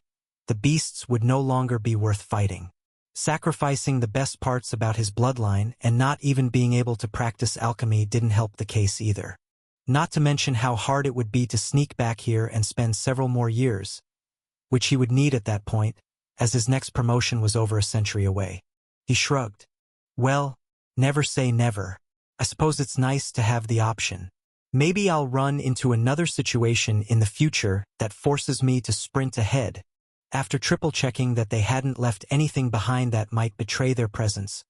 the beasts would no longer be worth fighting. Sacrificing the best parts about his bloodline and not even being able to practice alchemy didn't help the case either. Not to mention how hard it would be to sneak back here and spend several more years, which he would need at that point, as his next promotion was over a century away. He shrugged. Well, never say never. I suppose it's nice to have the option. Maybe I'll run into another situation in the future that forces me to sprint ahead, After triple-checking that they hadn't left anything behind that might betray their presence,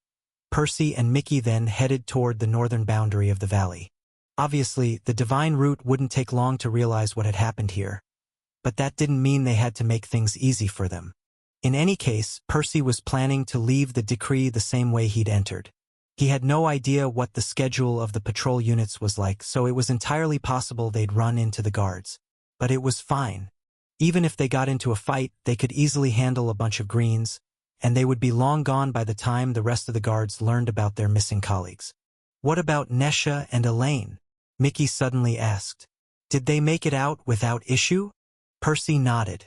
Percy and Mickey then headed toward the northern boundary of the valley. Obviously, the Divine Root wouldn't take long to realize what had happened here, but that didn't mean they had to make things easy for them. In any case, Percy was planning to leave the decree the same way he'd entered. He had no idea what the schedule of the patrol units was like, so it was entirely possible they'd run into the guards. But it was fine. Even if they got into a fight, they could easily handle a bunch of greens, and they would be long gone by the time the rest of the guards learned about their missing colleagues. What about Nesha and Elaine? Mickey suddenly asked. Did they make it out without issue? Percy nodded.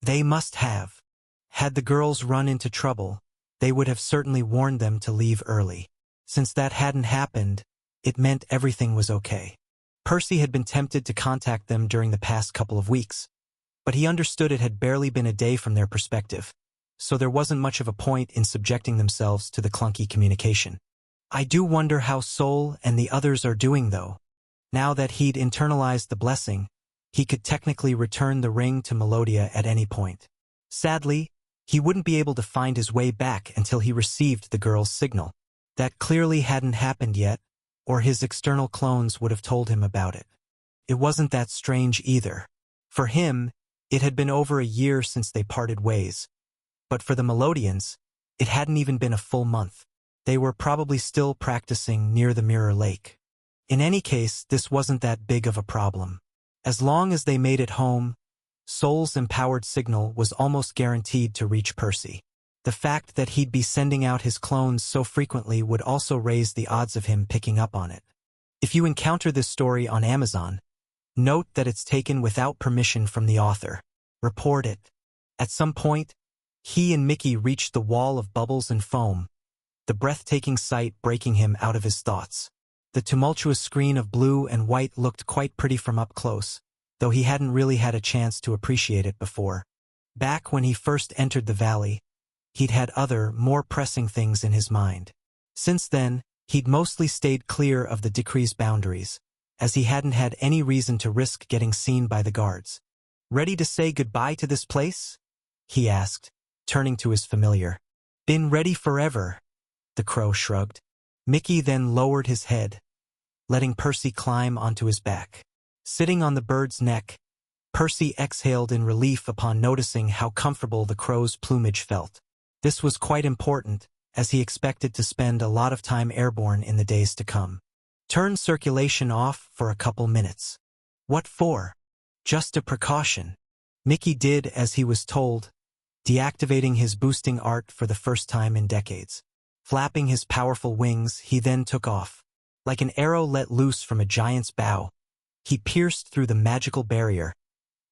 They must have. Had the girls run into trouble, they would have certainly warned them to leave early. Since that hadn't happened, it meant everything was okay. Percy had been tempted to contact them during the past couple of weeks, but he understood it had barely been a day from their perspective, so there wasn't much of a point in subjecting themselves to the clunky communication. I do wonder how Sol and the others are doing though. Now that he'd internalized the blessing, he could technically return the ring to Melodia at any point. Sadly, he wouldn't be able to find his way back until he received the girl's signal. That clearly hadn't happened yet, or his external clones would have told him about it. It wasn't that strange either. For him, it had been over a year since they parted ways. But for the Melodians, it hadn't even been a full month. They were probably still practicing near the Mirror Lake. In any case, this wasn't that big of a problem. As long as they made it home, Sol's empowered signal was almost guaranteed to reach Percy. The fact that he'd be sending out his clones so frequently would also raise the odds of him picking up on it. If you encounter this story on Amazon, note that it's taken without permission from the author. Report it. At some point, he and Mickey reached the wall of bubbles and foam, the breathtaking sight breaking him out of his thoughts. The tumultuous screen of blue and white looked quite pretty from up close, though he hadn't really had a chance to appreciate it before. Back when he first entered the valley, he'd had other, more pressing things in his mind. Since then, he'd mostly stayed clear of the decree's boundaries, as he hadn't had any reason to risk getting seen by the guards. Ready to say goodbye to this place? He asked, turning to his familiar. Been ready forever, the crow shrugged. Mickey then lowered his head, letting Percy climb onto his back. Sitting on the bird's neck, Percy exhaled in relief upon noticing how comfortable the crow's plumage felt. This was quite important, as he expected to spend a lot of time airborne in the days to come. Turn circulation off for a couple minutes. What for? Just a precaution. Mickey did as he was told, deactivating his boosting art for the first time in decades. Flapping his powerful wings, he then took off. Like an arrow let loose from a giant's bow, he pierced through the magical barrier,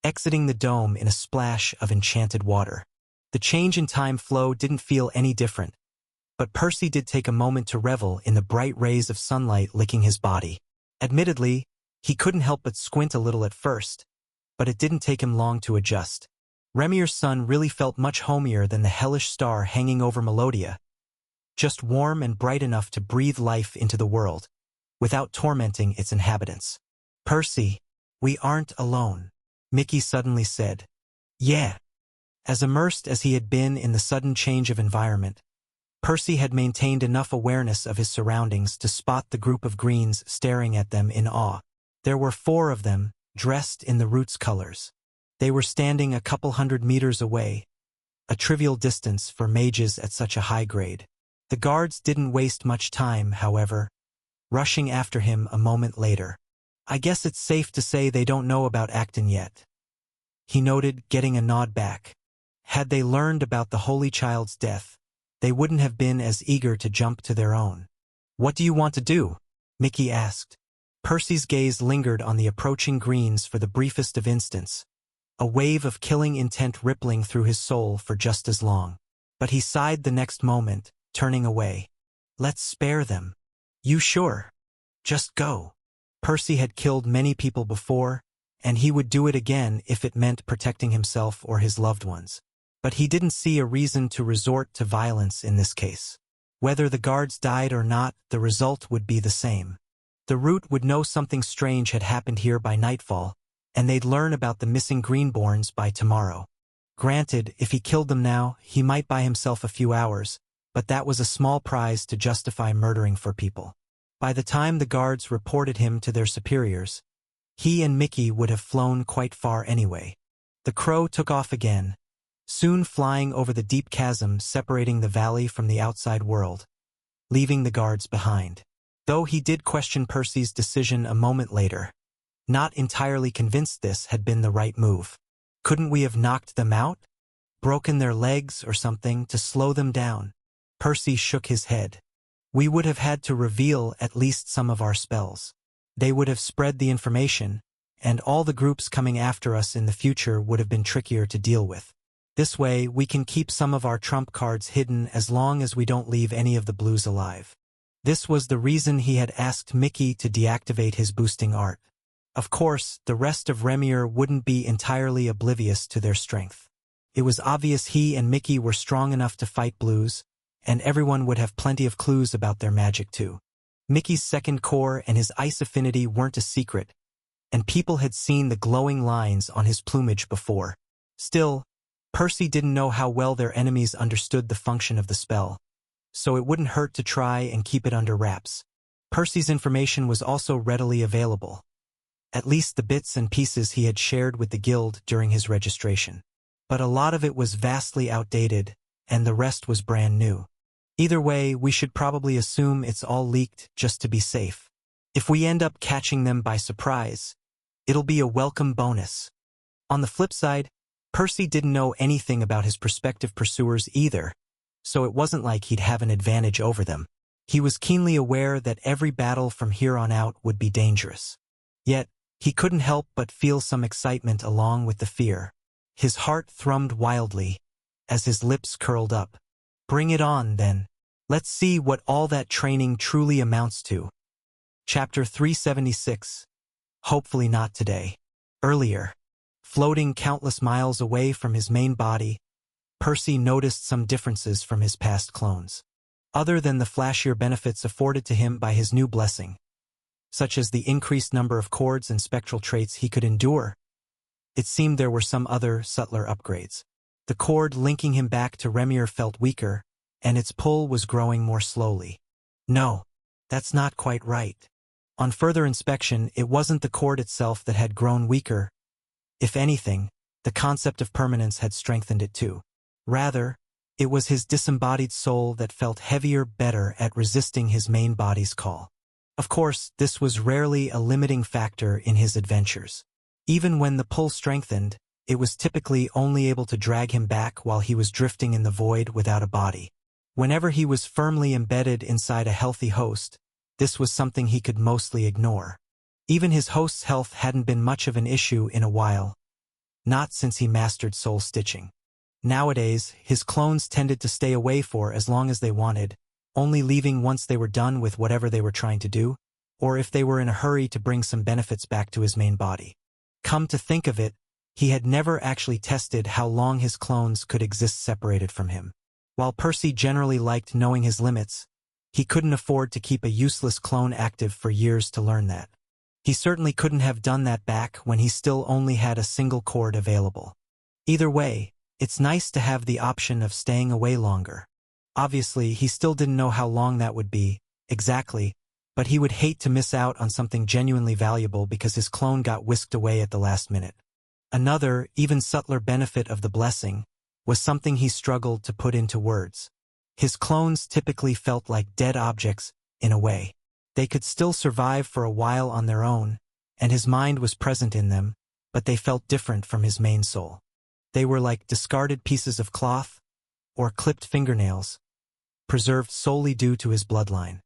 exiting the dome in a splash of enchanted water. The change in time flow didn't feel any different, but Percy did take a moment to revel in the bright rays of sunlight licking his body. Admittedly, he couldn't help but squint a little at first, but it didn't take him long to adjust. Remir's sun really felt much homier than the hellish star hanging over Melodia, just warm and bright enough to breathe life into the world, without tormenting its inhabitants. Percy, we aren't alone, Mickey suddenly said. Yeah. As immersed as he had been in the sudden change of environment, Percy had maintained enough awareness of his surroundings to spot the group of greens staring at them in awe. There were 4 of them, dressed in the Root's colors. They were standing a couple 100 meters away, a trivial distance for mages at such a high grade. The guards didn't waste much time, however, rushing after him a moment later. I guess it's safe to say they don't know about Acton yet, he noted, getting a nod back. Had they learned about the Holy Child's death, they wouldn't have been as eager to jump to their own. What do you want to do? Mickey asked. Percy's gaze lingered on the approaching greens for the briefest of instants, a wave of killing intent rippling through his soul for just as long. But he sighed the next moment, turning away. Let's spare them. You sure? Just go. Percy had killed many people before, and he would do it again if it meant protecting himself or his loved ones. But he didn't see a reason to resort to violence in this case. Whether the guards died or not, the result would be the same. The Root would know something strange had happened here by nightfall, and they'd learn about the missing Greenborns by tomorrow. Granted, if he killed them now, he might buy himself a few hours, but that was a small prize to justify murdering for people. By the time the guards reported him to their superiors, he and Mickey would have flown quite far anyway. The crow took off again, soon flying over the deep chasm separating the valley from the outside world, leaving the guards behind. Though he did question Percy's decision a moment later, not entirely convinced this had been the right move. Couldn't we have knocked them out? Broken their legs or something to slow them down? Percy shook his head. We would have had to reveal at least some of our spells. They would have spread the information, and all the groups coming after us in the future would have been trickier to deal with. This way, we can keep some of our trump cards hidden as long as we don't leave any of the blues alive. This was the reason he had asked Mickey to deactivate his boosting art. Of course, the rest of Remier wouldn't be entirely oblivious to their strength. It was obvious he and Mickey were strong enough to fight blues, and everyone would have plenty of clues about their magic too. Mickey's second core and his ice affinity weren't a secret, and people had seen the glowing lines on his plumage before. Still, Percy didn't know how well their enemies understood the function of the spell, so it wouldn't hurt to try and keep it under wraps. Percy's information was also readily available, at least the bits and pieces he had shared with the guild during his registration. But a lot of it was vastly outdated, and the rest was brand new. Either way, we should probably assume it's all leaked just to be safe. If we end up catching them by surprise, it'll be a welcome bonus. On the flip side, Percy didn't know anything about his prospective pursuers either, so it wasn't like he'd have an advantage over them. He was keenly aware that every battle from here on out would be dangerous. Yet, he couldn't help but feel some excitement along with the fear. His heart thrummed wildly as his lips curled up. Bring it on, then. Let's see what all that training truly amounts to. Chapter 376. Hopefully not today. Earlier, floating countless miles away from his main body, Percy noticed some differences from his past clones. Other than the flashier benefits afforded to him by his new blessing, such as the increased number of chords and spectral traits he could endure, it seemed there were some other, subtler upgrades. The cord linking him back to Remier felt weaker, and its pull was growing more slowly. No, that's not quite right. On further inspection, it wasn't the cord itself that had grown weaker. If anything, the concept of permanence had strengthened it too. Rather, it was his disembodied soul that felt heavier, better at resisting his main body's call. Of course, this was rarely a limiting factor in his adventures. Even when the pull strengthened, it was typically only able to drag him back while he was drifting in the void without a body. Whenever he was firmly embedded inside a healthy host, this was something he could mostly ignore. Even his host's health hadn't been much of an issue in a while, not since he mastered soul stitching. Nowadays, his clones tended to stay away for as long as they wanted, only leaving once they were done with whatever they were trying to do, or if they were in a hurry to bring some benefits back to his main body. Come to think of it, he had never actually tested how long his clones could exist separated from him. While Percy generally liked knowing his limits, he couldn't afford to keep a useless clone active for years to learn that. He certainly couldn't have done that back when he still only had a single cord available. Either way, it's nice to have the option of staying away longer. Obviously, he still didn't know how long that would be, exactly, but he would hate to miss out on something genuinely valuable because his clone got whisked away at the last minute. Another, even subtler benefit of the blessing was something he struggled to put into words. His clones typically felt like dead objects, in a way. They could still survive for a while on their own, and his mind was present in them, but they felt different from his main soul. They were like discarded pieces of cloth, or clipped fingernails, preserved solely due to his bloodline.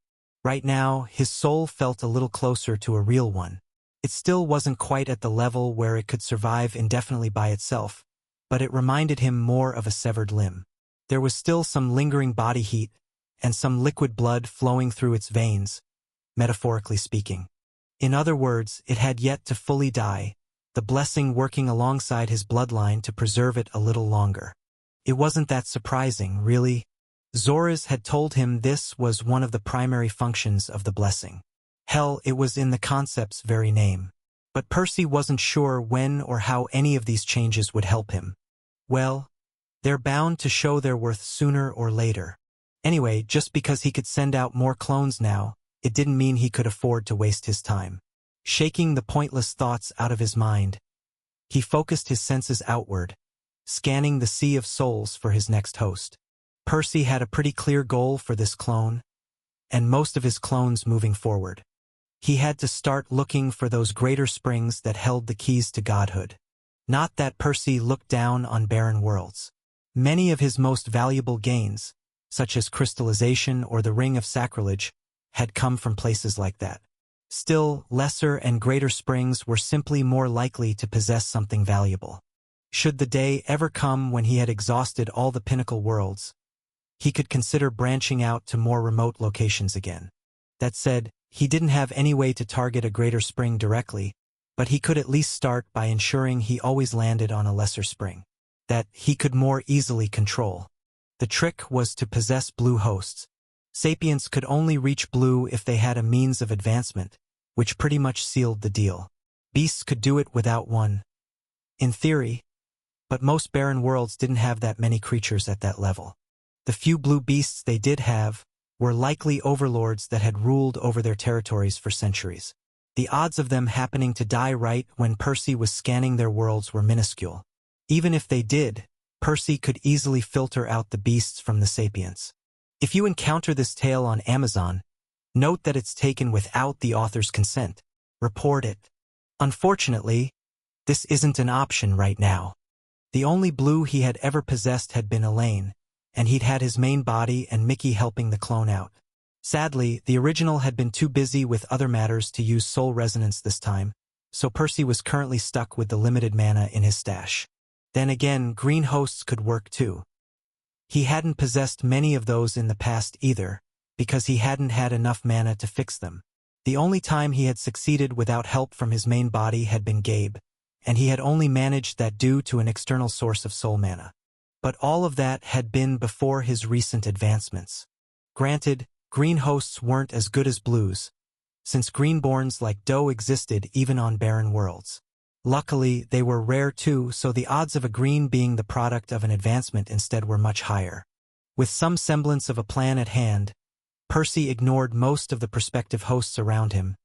Right now, his soul felt a little closer to a real one. It still wasn't quite at the level where it could survive indefinitely by itself, but it reminded him more of a severed limb. There was still some lingering body heat, and some liquid blood flowing through its veins, metaphorically speaking. In other words, it had yet to fully die, the blessing working alongside his bloodline to preserve it a little longer. It wasn't that surprising, really. Zoras had told him this was one of the primary functions of the blessing. Hell, it was in the concept's very name. But Percy wasn't sure when or how any of these changes would help him. well, they're bound to show their worth sooner or later. Anyway, just because he could send out more clones now, it didn't mean he could afford to waste his time. Shaking the pointless thoughts out of his mind, he focused his senses outward, scanning the sea of souls for his next host. Percy had a pretty clear goal for this clone, and most of his clones moving forward. He had to start looking for those greater springs that held the keys to godhood. Not that Percy looked down on barren worlds. Many of his most valuable gains, such as crystallization or the Ring of Sacrilege, had come from places like that. Still, lesser and greater springs were simply more likely to possess something valuable. Should the day ever come when he had exhausted all the pinnacle worlds, he could consider branching out to more remote locations again. That said, he didn't have any way to target a greater spring directly, but he could at least start by ensuring he always landed on a lesser spring that he could more easily control. The trick was to possess blue hosts. Sapients could only reach blue if they had a means of advancement, which pretty much sealed the deal. Beasts could do it without one, in theory, but most barren worlds didn't have that many creatures at that level. The few blue beasts they did have were likely overlords that had ruled over their territories for centuries. The odds of them happening to die right when Percy was scanning their worlds were minuscule. Even if they did, Percy could easily filter out the beasts from the sapients. If you encounter this tale on Amazon, note that it's taken without the author's consent. Report it. Unfortunately, this isn't an option right now. The only blue he had ever possessed had been Elaine, and he'd had his main body and Mickey helping the clone out. Sadly, the original had been too busy with other matters to use soul resonance this time, so Percy was currently stuck with the limited mana in his stash. Then again, green hosts could work too. He hadn't possessed many of those in the past either, because he hadn't had enough mana to fix them. The only time he had succeeded without help from his main body had been Gabe, and he had only managed that due to an external source of soul mana. But all of that had been before his recent advancements. Granted, green hosts weren't as good as blues, since greenborns like Doe existed even on barren worlds. Luckily, they were rare too, so the odds of a green being the product of an advancement instead were much higher. With some semblance of a plan at hand, Percy ignored most of the prospective hosts around him,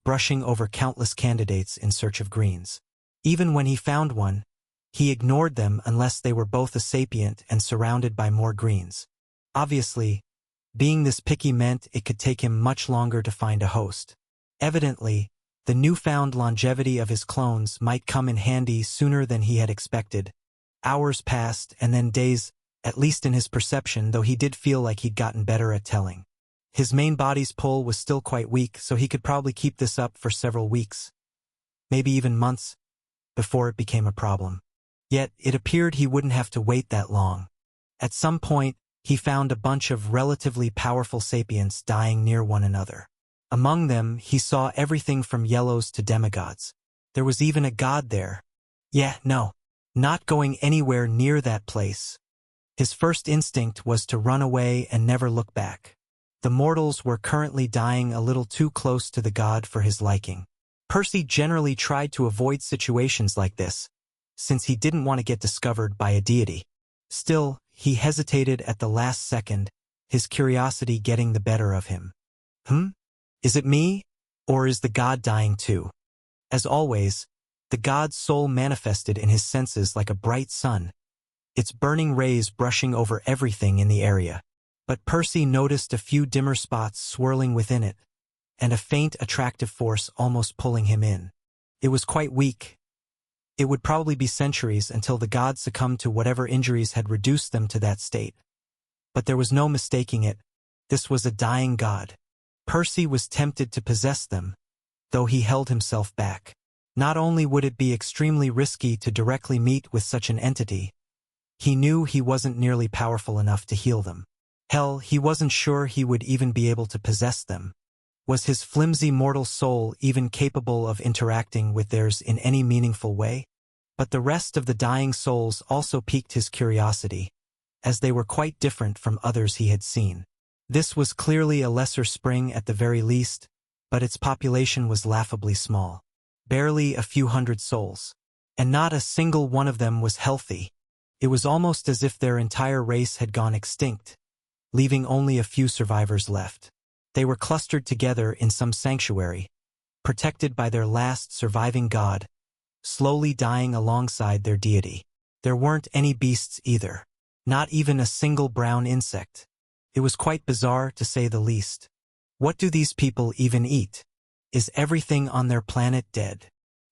brushing over countless candidates in search of greens. Even when he found one, he ignored them unless they were both a sapient and surrounded by more greens. Obviously, being this picky meant it could take him much longer to find a host. Evidently, the newfound longevity of his clones might come in handy sooner than he had expected. Hours passed and then days, at least in his perception, though he did feel like he'd gotten better at telling. His main body's pull was still quite weak, so he could probably keep this up for several weeks, maybe even months, before it became a problem. Yet, it appeared he wouldn't have to wait that long. At some point, he found a bunch of relatively powerful sapients dying near one another. Among them, he saw everything from yellows to demigods. There was even a god there. Yeah, no, not going anywhere near that place. His first instinct was to run away and never look back. The mortals were currently dying a little too close to the god for his liking. Percy generally tried to avoid situations like this, since he didn't want to get discovered by a deity. Still, he hesitated at the last second, his curiosity getting the better of him. Is it me? Or is the god dying too? As always, the god's soul manifested in his senses like a bright sun, its burning rays brushing over everything in the area. But Percy noticed a few dimmer spots swirling within it, and a faint attractive force almost pulling him in. It was quite weak. It would probably be centuries until the god succumbed to whatever injuries had reduced them to that state. But there was no mistaking it. This was a dying god. Percy was tempted to possess them, though he held himself back. Not only would it be extremely risky to directly meet with such an entity, he knew he wasn't nearly powerful enough to heal them. Hell, he wasn't sure he would even be able to possess them. Was his flimsy mortal soul even capable of interacting with theirs in any meaningful way? But the rest of the dying souls also piqued his curiosity, as they were quite different from others he had seen. This was clearly a lesser spring at the very least, but its population was laughably small. Barely a few hundred souls. And not a single one of them was healthy. It was almost as if their entire race had gone extinct, leaving only a few survivors left. They were clustered together in some sanctuary, protected by their last surviving god, slowly dying alongside their deity. There weren't any beasts either, not even a single brown insect. It was quite bizarre, to say the least. What do these people even eat? Is everything on their planet dead?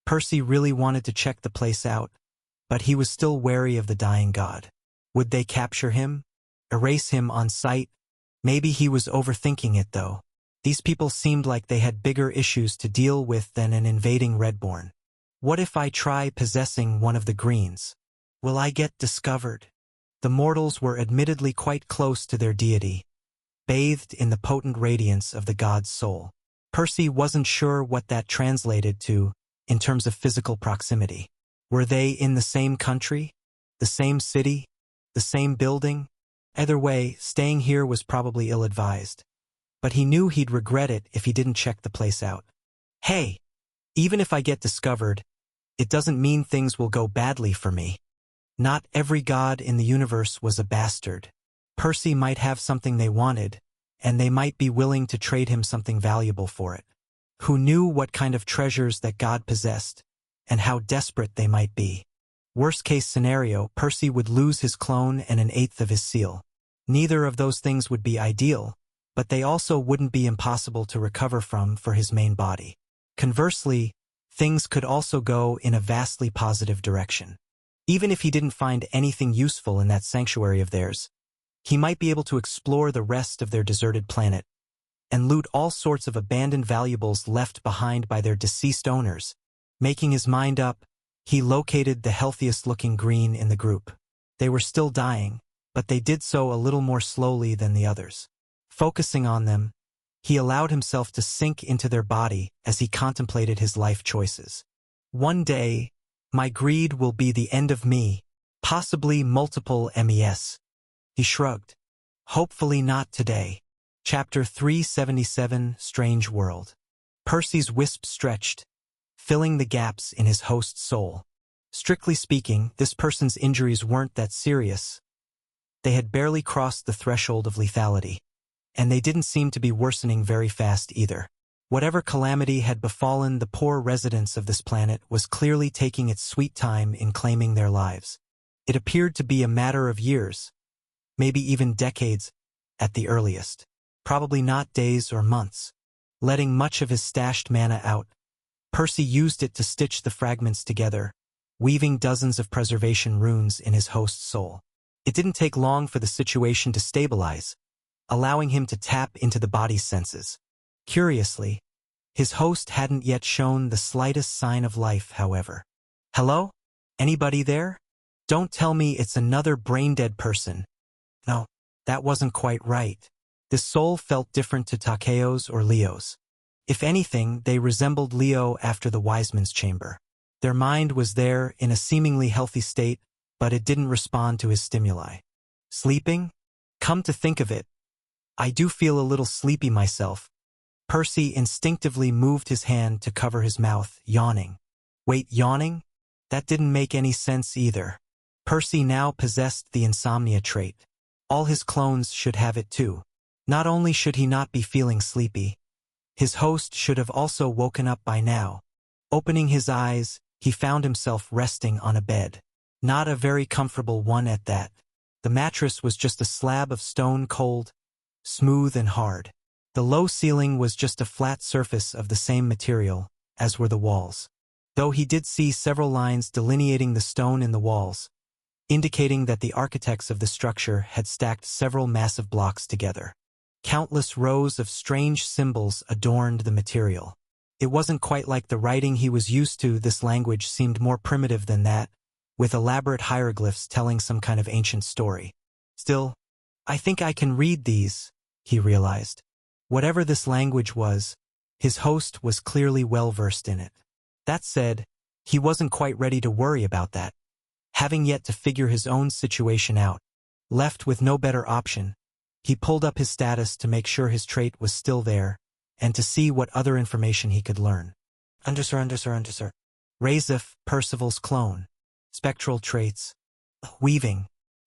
Percy really wanted to check the place out, but he was still wary of the dying god. Would they capture him? Erase him on sight? Maybe he was overthinking it, though. These people seemed like they had bigger issues to deal with than an invading Redborn. What if I try possessing one of the greens? Will I get discovered? The mortals were admittedly quite close to their deity, bathed in the potent radiance of the god's soul. Percy wasn't sure what that translated to in terms of physical proximity. Were they in the same country? The same city? The same building? Either way, staying here was probably ill-advised. But he knew he'd regret it if he didn't check the place out. Hey, even if I get discovered, it doesn't mean things will go badly for me. Not every god in the universe was a bastard. Percy might have something they wanted, and they might be willing to trade him something valuable for it. Who knew what kind of treasures that god possessed, and how desperate they might be? Worst-case scenario, Percy would lose his clone and an eighth of his seal. Neither of those things would be ideal, but they also wouldn't be impossible to recover from for his main body. Conversely, things could also go in a vastly positive direction. Even if he didn't find anything useful in that sanctuary of theirs, he might be able to explore the rest of their deserted planet and loot all sorts of abandoned valuables left behind by their deceased owners. Making his mind up, he located the healthiest-looking green in the group. They were still dying, but they did so a little more slowly than the others. Focusing on them, he allowed himself to sink into their body as he contemplated his life choices. One day, my greed will be the end of me, possibly multiple MES. He shrugged. Hopefully not today. Chapter 377, Strange World. Percy's wisp stretched, filling the gaps in his host's soul. Strictly speaking, this person's injuries weren't that serious. They had barely crossed the threshold of lethality, and they didn't seem to be worsening very fast either. Whatever calamity had befallen the poor residents of this planet was clearly taking its sweet time in claiming their lives. It appeared to be a matter of years, maybe even decades at the earliest. Probably not days or months. Letting much of his stashed mana out, Percy used it to stitch the fragments together, weaving dozens of preservation runes in his host's soul. It didn't take long for the situation to stabilize, allowing him to tap into the body's senses. Curiously, his host hadn't yet shown the slightest sign of life, however. Hello? Anybody there? Don't tell me it's another brain-dead person. No, that wasn't quite right. This soul felt different to Takeo's or Leo's. If anything, they resembled Leo after the Wiseman's Chamber. Their mind was there in a seemingly healthy state, but it didn't respond to his stimuli. Sleeping? Come to think of it, I do feel a little sleepy myself. Percy instinctively moved his hand to cover his mouth, yawning. Wait, yawning? That didn't make any sense either. Percy now possessed the insomnia trait. All his clones should have it too. Not only should he not be feeling sleepy, his host should have also woken up by now. Opening his eyes, he found himself resting on a bed. Not a very comfortable one at that. The mattress was just a slab of stone cold, smooth and hard. The low ceiling was just a flat surface of the same material, as were the walls. Though he did see several lines delineating the stone in the walls, indicating that the architects of the structure had stacked several massive blocks together. Countless rows of strange symbols adorned the material. It wasn't quite like the writing he was used to. This language seemed more primitive than that, with elaborate hieroglyphs telling some kind of ancient story. Still, I think I can read these, he realized. Whatever this language was, his host was clearly well-versed in it. That said, he wasn't quite ready to worry about that. Having yet to figure his own situation out, left with no better option, he pulled up his status to make sure his trait was still there, and to see what other information he could learn. Undersir. Razif, Percival's clone. Spectral traits. Weaving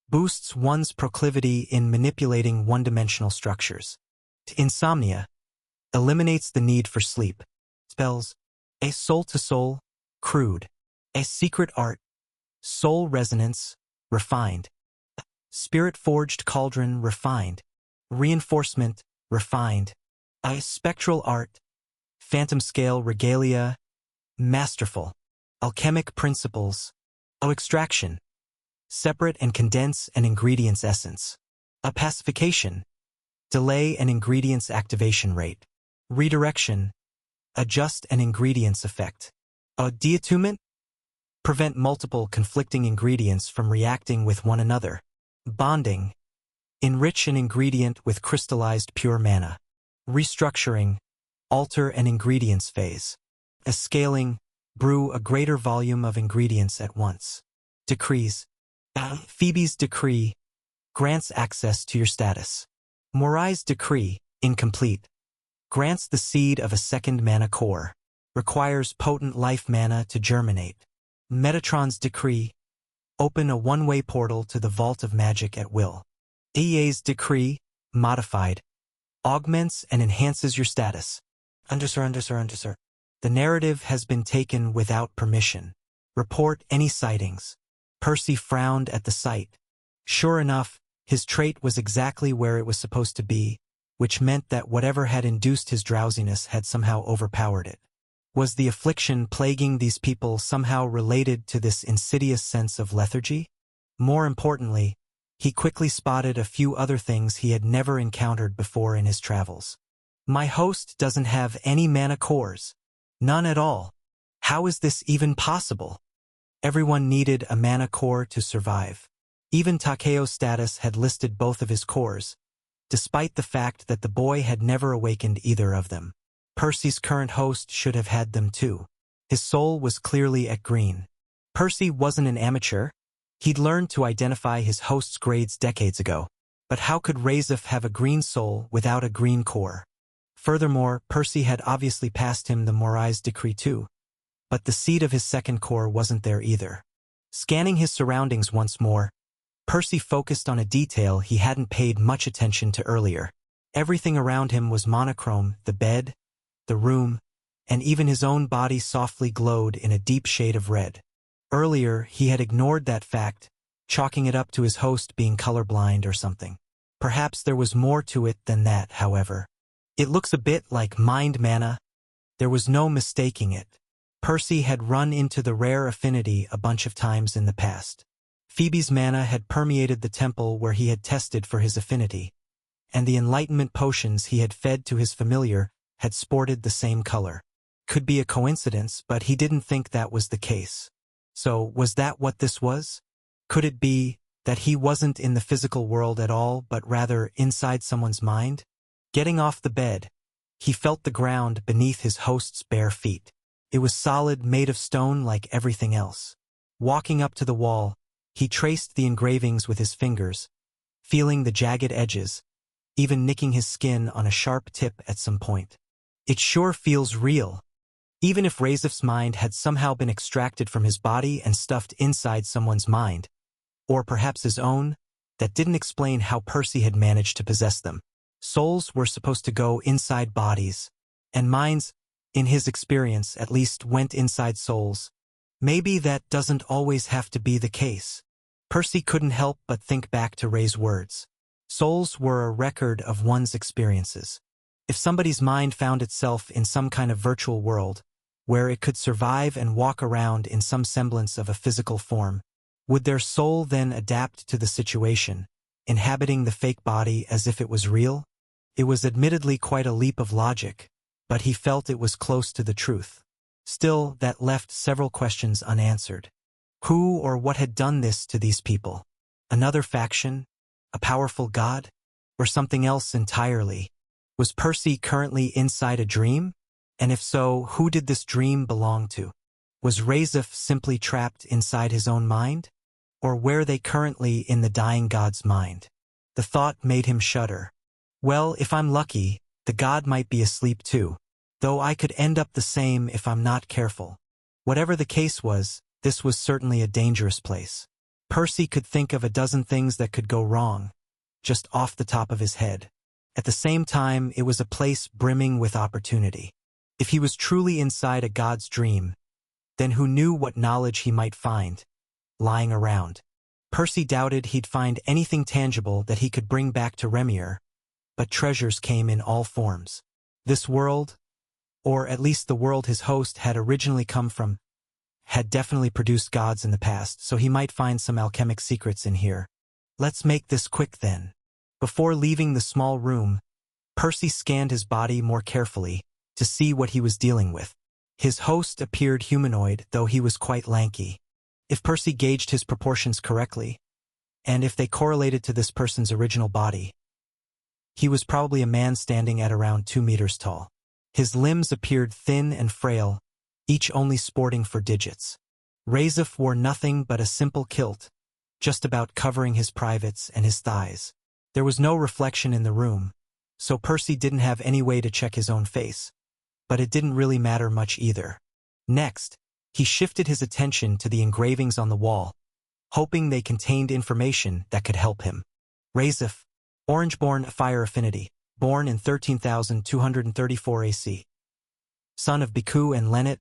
boosts one's proclivity in manipulating one-dimensional structures. Insomnia eliminates the need for sleep. Spells a soul-to-soul, crude. A secret art, soul resonance, refined. Spirit-forged cauldron, refined. Reinforcement, refined. A spectral art, phantom scale regalia, masterful. Alchemic principles, extraction. Separate and condense an ingredient's essence. A pacification, delay an ingredient's activation rate. Redirection, adjust an ingredient's effect. A deattunement, prevent multiple conflicting ingredients from reacting with one another. Bonding, enrich an ingredient with crystallized pure mana. Restructuring, alter an ingredient's phase. A scaling, brew a greater volume of ingredients at once. Decrees, Phoebe's decree grants access to your status. Morai's decree, incomplete, grants the seed of a second mana core, requires potent life mana to germinate. Metatron's decree, open a one-way portal to the vault of magic at will. EA's decree, modified, augments and enhances your status. The narrative has been taken without permission. Report any sightings. Percy frowned at the sight. Sure enough, his trait was exactly where it was supposed to be, which meant that whatever had induced his drowsiness had somehow overpowered it. Was the affliction plaguing these people somehow related to this insidious sense of lethargy? More importantly, he quickly spotted a few other things he had never encountered before in his travels. My host doesn't have any mana cores. None at all. How is this even possible? Everyone needed a mana core to survive. Even Takeo's status had listed both of his cores, despite the fact that the boy had never awakened either of them. Percy's current host should have had them too. His soul was clearly at green. Percy wasn't an amateur. He'd learned to identify his host's grades decades ago. But how could Razif have a green soul without a green core? Furthermore, Percy had obviously passed him the Morai's decree too. But the seed of his second core wasn't there either. Scanning his surroundings once more, Percy focused on a detail he hadn't paid much attention to earlier. Everything around him was monochrome, the bed, the room, and even his own body softly glowed in a deep shade of red. Earlier, he had ignored that fact, chalking it up to his host being colorblind or something. Perhaps there was more to it than that, however. It looks a bit like mind mana. There was no mistaking it. Percy had run into the rare affinity a bunch of times in the past. Phoebe's mana had permeated the temple where he had tested for his affinity, and the enlightenment potions he had fed to his familiar had sported the same color. Could be a coincidence, but he didn't think that was the case. So, was that what this was? Could it be that he wasn't in the physical world at all, but rather inside someone's mind? Getting off the bed, he felt the ground beneath his host's bare feet. It was solid, made of stone like everything else. Walking up to the wall, he traced the engravings with his fingers, feeling the jagged edges, even nicking his skin on a sharp tip at some point. It sure feels real. Even if Razif's mind had somehow been extracted from his body and stuffed inside someone's mind, or perhaps his own, that didn't explain how Percy had managed to possess them. Souls were supposed to go inside bodies, and minds, in his experience at least, went inside souls. Maybe that doesn't always have to be the case. Percy couldn't help but think back to Ray's words. Souls were a record of one's experiences. If somebody's mind found itself in some kind of virtual world, where it could survive and walk around in some semblance of a physical form, would their soul then adapt to the situation, inhabiting the fake body as if it was real? It was admittedly quite a leap of logic, but he felt it was close to the truth. Still, that left several questions unanswered. Who or what had done this to these people? Another faction? A powerful god? Or something else entirely? Was Percy currently inside a dream? And if so, who did this dream belong to? Was Razif simply trapped inside his own mind? Or were they currently in the dying god's mind? The thought made him shudder. Well, if I'm lucky, the god might be asleep too, though I could end up the same if I'm not careful. Whatever the case was, this was certainly a dangerous place. Percy could think of a dozen things that could go wrong, just off the top of his head. At the same time, it was a place brimming with opportunity. If he was truly inside a god's dream, then who knew what knowledge he might find lying around? Percy doubted he'd find anything tangible that he could bring back to Remir, but treasures came in all forms. This world, or at least the world his host had originally come from, had definitely produced gods in the past, so he might find some alchemic secrets in here. Let's make this quick then. Before leaving the small room, Percy scanned his body more carefully to see what he was dealing with. His host appeared humanoid, though he was quite lanky. If Percy gauged his proportions correctly, and if they correlated to this person's original body, he was probably a man standing at around 2 meters tall. His limbs appeared thin and frail, each only sporting 4 digits. Razif wore nothing but a simple kilt, just about covering his privates and his thighs. There was no reflection in the room, so Percy didn't have any way to check his own face, but it didn't really matter much either. Next, he shifted his attention to the engravings on the wall, hoping they contained information that could help him. Razif, Orangeborn Fire Affinity, born in 13,234 AC. Son of Biku and Lennet,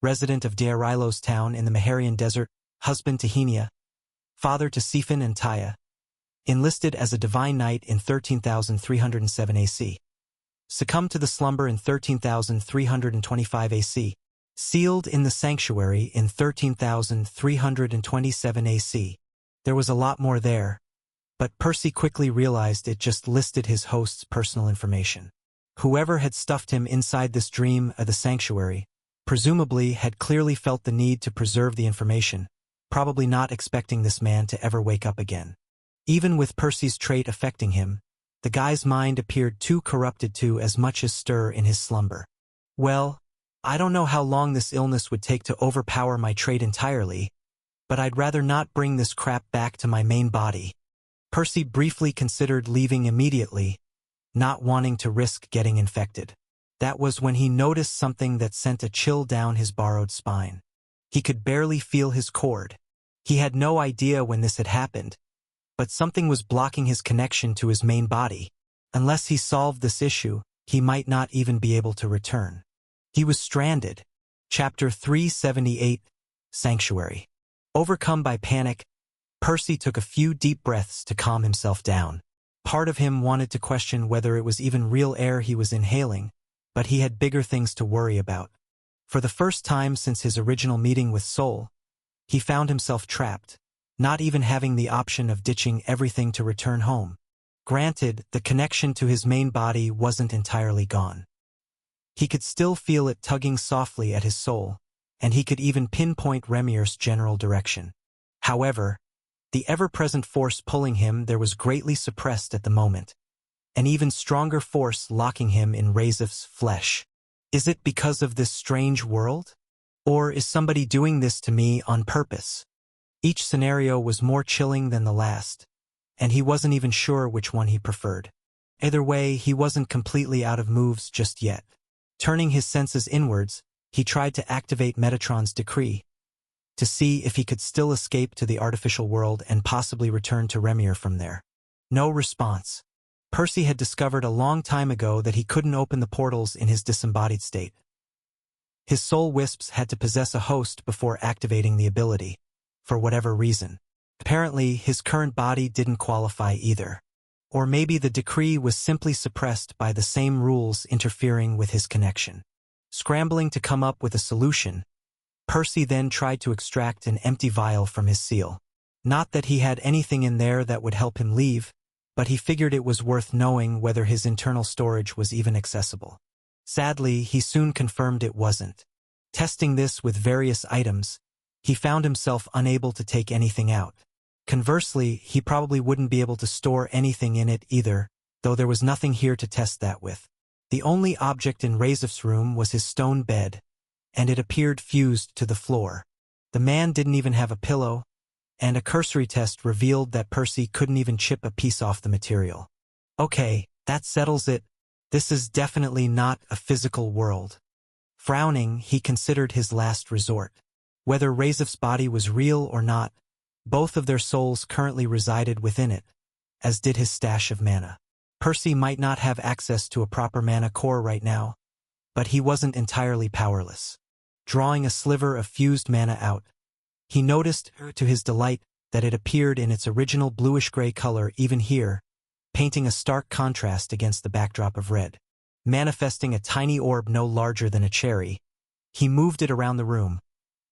resident of Deirilos town in the Maharian Desert, husband to Henia, father to Sifin and Taya. Enlisted as a divine knight in 13,307 AC. Succumbed to the slumber in 13,325 AC. Sealed in the sanctuary in 13,327 AC. There was a lot more there, but Percy quickly realized it just listed his host's personal information. Whoever had stuffed him inside this dream of the sanctuary presumably had clearly felt the need to preserve the information, probably not expecting this man to ever wake up again. Even with Percy's trait affecting him, the guy's mind appeared too corrupted to as much as stir in his slumber. Well, I don't know how long this illness would take to overpower my trait entirely, but I'd rather not bring this crap back to my main body. Percy briefly considered leaving immediately, not wanting to risk getting infected. That was when he noticed something that sent a chill down his borrowed spine. He could barely feel his cord. He had no idea when this had happened, but something was blocking his connection to his main body. Unless he solved this issue, he might not even be able to return. He was stranded. Chapter 378, Sanctuary. Overcome by panic, Percy took a few deep breaths to calm himself down. Part of him wanted to question whether it was even real air he was inhaling, but he had bigger things to worry about. For the first time since his original meeting with Sol, he found himself trapped, not even having the option of ditching everything to return home. Granted, the connection to his main body wasn't entirely gone. He could still feel it tugging softly at his soul, and he could even pinpoint Remir's general direction. However, the ever-present force pulling him there was greatly suppressed at the moment. An even stronger force locking him in Razif's flesh. Is it because of this strange world? Or is somebody doing this to me on purpose? Each scenario was more chilling than the last, and he wasn't even sure which one he preferred. Either way, he wasn't completely out of moves just yet. Turning his senses inwards, he tried to activate Metatron's decree, to see if he could still escape to the artificial world and possibly return to Remir from there. No response. Percy had discovered a long time ago that he couldn't open the portals in his disembodied state. His soul wisps had to possess a host before activating the ability, for whatever reason. Apparently, his current body didn't qualify either. Or maybe the decree was simply suppressed by the same rules interfering with his connection. Scrambling to come up with a solution, Percy then tried to extract an empty vial from his seal. Not that he had anything in there that would help him leave, but he figured it was worth knowing whether his internal storage was even accessible. Sadly, he soon confirmed it wasn't. Testing this with various items, he found himself unable to take anything out. Conversely, he probably wouldn't be able to store anything in it either, though there was nothing here to test that with. The only object in Razif's room was his stone bed, and it appeared fused to the floor. The man didn't even have a pillow, and a cursory test revealed that Percy couldn't even chip a piece off the material. Okay, that settles it. This is definitely not a physical world. Frowning, he considered his last resort. Whether Razif's body was real or not, Both of their souls currently resided within it, as did his stash of mana. Percy might not have access to a proper mana core right now, but he wasn't entirely powerless. Drawing a sliver of fused mana out, he noticed, to his delight, that it appeared in its original bluish-gray color even here, painting a stark contrast against the backdrop of red. Manifesting a tiny orb no larger than a cherry, he moved it around the room,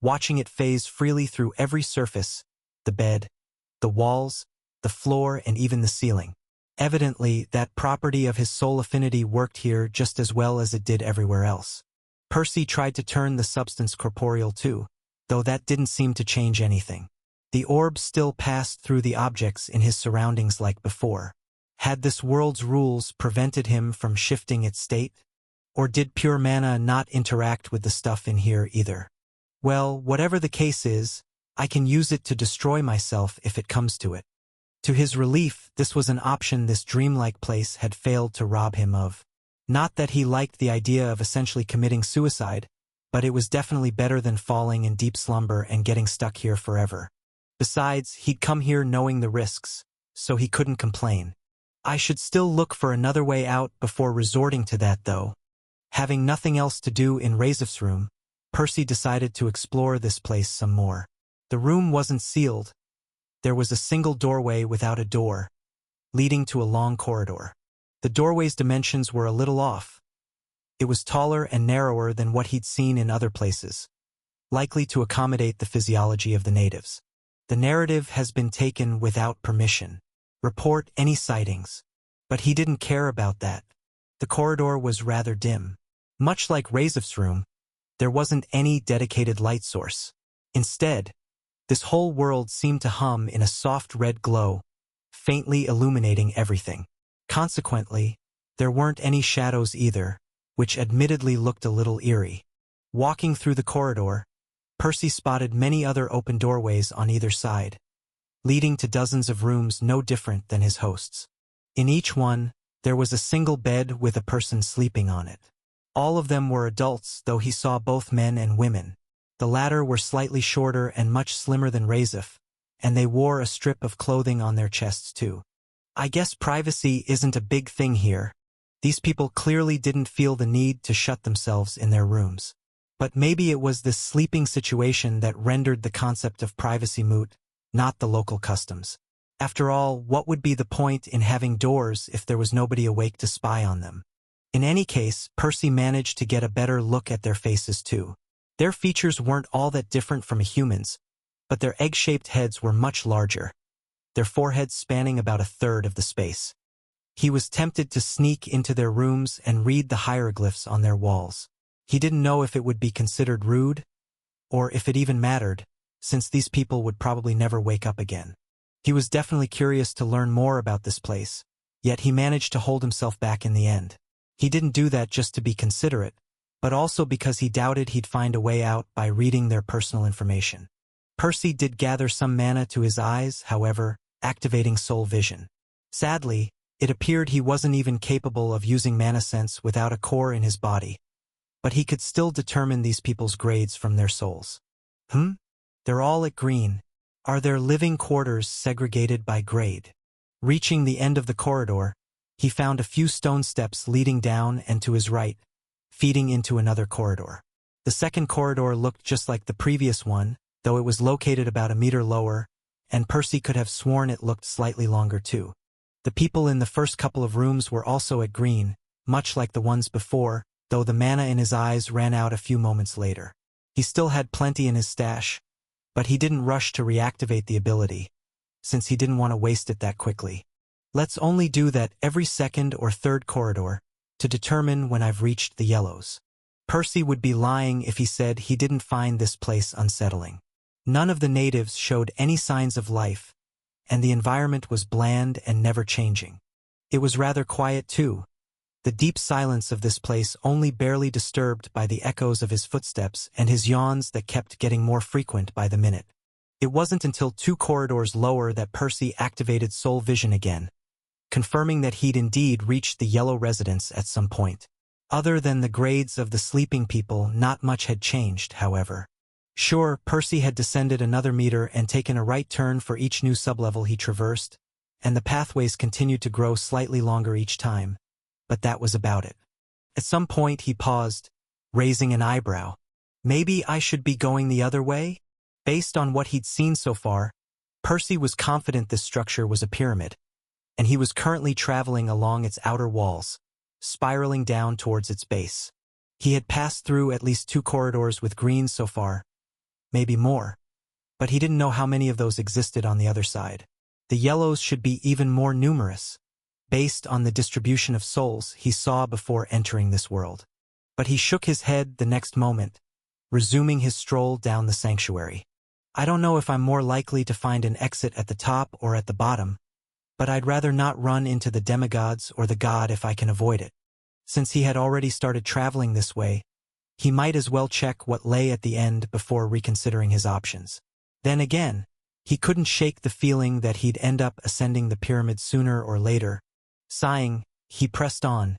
watching it phase freely through every surface, the bed, the walls, the floor, and even the ceiling. Evidently, that property of his soul affinity worked here just as well as it did everywhere else. Percy tried to turn the substance corporeal too, though that didn't seem to change anything. The orb still passed through the objects in his surroundings like before. Had this world's rules prevented him from shifting its state? Or did pure mana not interact with the stuff in here either? Well, whatever the case is, I can use it to destroy myself if it comes to it. To his relief, this was an option this dreamlike place had failed to rob him of. Not that he liked the idea of essentially committing suicide, but it was definitely better than falling in deep slumber and getting stuck here forever. Besides, he'd come here knowing the risks, so he couldn't complain. I should still look for another way out before resorting to that though. Having nothing else to do in Razif's room, Percy decided to explore this place some more. The room wasn't sealed. There was a single doorway without a door, leading to a long corridor. The doorway's dimensions were a little off. It was taller and narrower than what he'd seen in other places, likely to accommodate the physiology of the natives. The narrative has been taken without permission. Report any sightings. But he didn't care about that. The corridor was rather dim. Much like Razif's room, there wasn't any dedicated light source. Instead, this whole world seemed to hum in a soft red glow, faintly illuminating everything. Consequently, there weren't any shadows either, which admittedly looked a little eerie. Walking through the corridor, Percy spotted many other open doorways on either side, leading to dozens of rooms no different than his host's. In each one, there was a single bed with a person sleeping on it. All of them were adults, though he saw both men and women. The latter were slightly shorter and much slimmer than Razif, and they wore a strip of clothing on their chests too. I guess privacy isn't a big thing here. These people clearly didn't feel the need to shut themselves in their rooms. But maybe it was this sleeping situation that rendered the concept of privacy moot, not the local customs. After all, what would be the point in having doors if there was nobody awake to spy on them? In any case, Percy managed to get a better look at their faces too. Their features weren't all that different from a human's, but their egg-shaped heads were much larger, their foreheads spanning about a third of the space. He was tempted to sneak into their rooms and read the hieroglyphs on their walls. He didn't know if it would be considered rude, or if it even mattered, since these people would probably never wake up again. He was definitely curious to learn more about this place, yet he managed to hold himself back in the end. He didn't do that just to be considerate, but also because he doubted he'd find a way out by reading their personal information. Percy did gather some mana to his eyes, however, activating soul vision. Sadly, it appeared he wasn't even capable of using mana sense without a core in his body, but he could still determine these people's grades from their souls. They're all at green. Are their living quarters segregated by grade? Reaching the end of the corridor, he found a few stone steps leading down and to his right, feeding into another corridor. The second corridor looked just like the previous one, though it was located about a meter lower, and Percy could have sworn it looked slightly longer too. The people in the first couple of rooms were also at green, much like the ones before, though the mana in his eyes ran out a few moments later. He still had plenty in his stash, but he didn't rush to reactivate the ability, since he didn't want to waste it that quickly. Let's only do that every second or third corridor, to determine when I've reached the yellows. Percy would be lying if he said he didn't find this place unsettling. None of the natives showed any signs of life, and the environment was bland and never changing. It was rather quiet too, the deep silence of this place only barely disturbed by the echoes of his footsteps and his yawns that kept getting more frequent by the minute. It wasn't until 2 corridors lower that Percy activated soul vision again, confirming that he'd indeed reached the yellow residence at some point. Other than the grades of the sleeping people, not much had changed, however. Sure, Percy had descended another meter and taken a right turn for each new sublevel he traversed, and the pathways continued to grow slightly longer each time, but that was about it. At some point he paused, raising an eyebrow. Maybe I should be going the other way? Based on what he'd seen so far, Percy was confident this structure was a pyramid, and he was currently traveling along its outer walls, spiraling down towards its base. He had passed through at least 2 corridors with greens so far, maybe more, but he didn't know how many of those existed on the other side. The yellows should be even more numerous, based on the distribution of souls he saw before entering this world. But he shook his head the next moment, resuming his stroll down the sanctuary. I don't know if I'm more likely to find an exit at the top or at the bottom, but I'd rather not run into the demigods or the god if I can avoid it. Since he had already started traveling this way, he might as well check what lay at the end before reconsidering his options. Then again, he couldn't shake the feeling that he'd end up ascending the pyramid sooner or later. Sighing, he pressed on,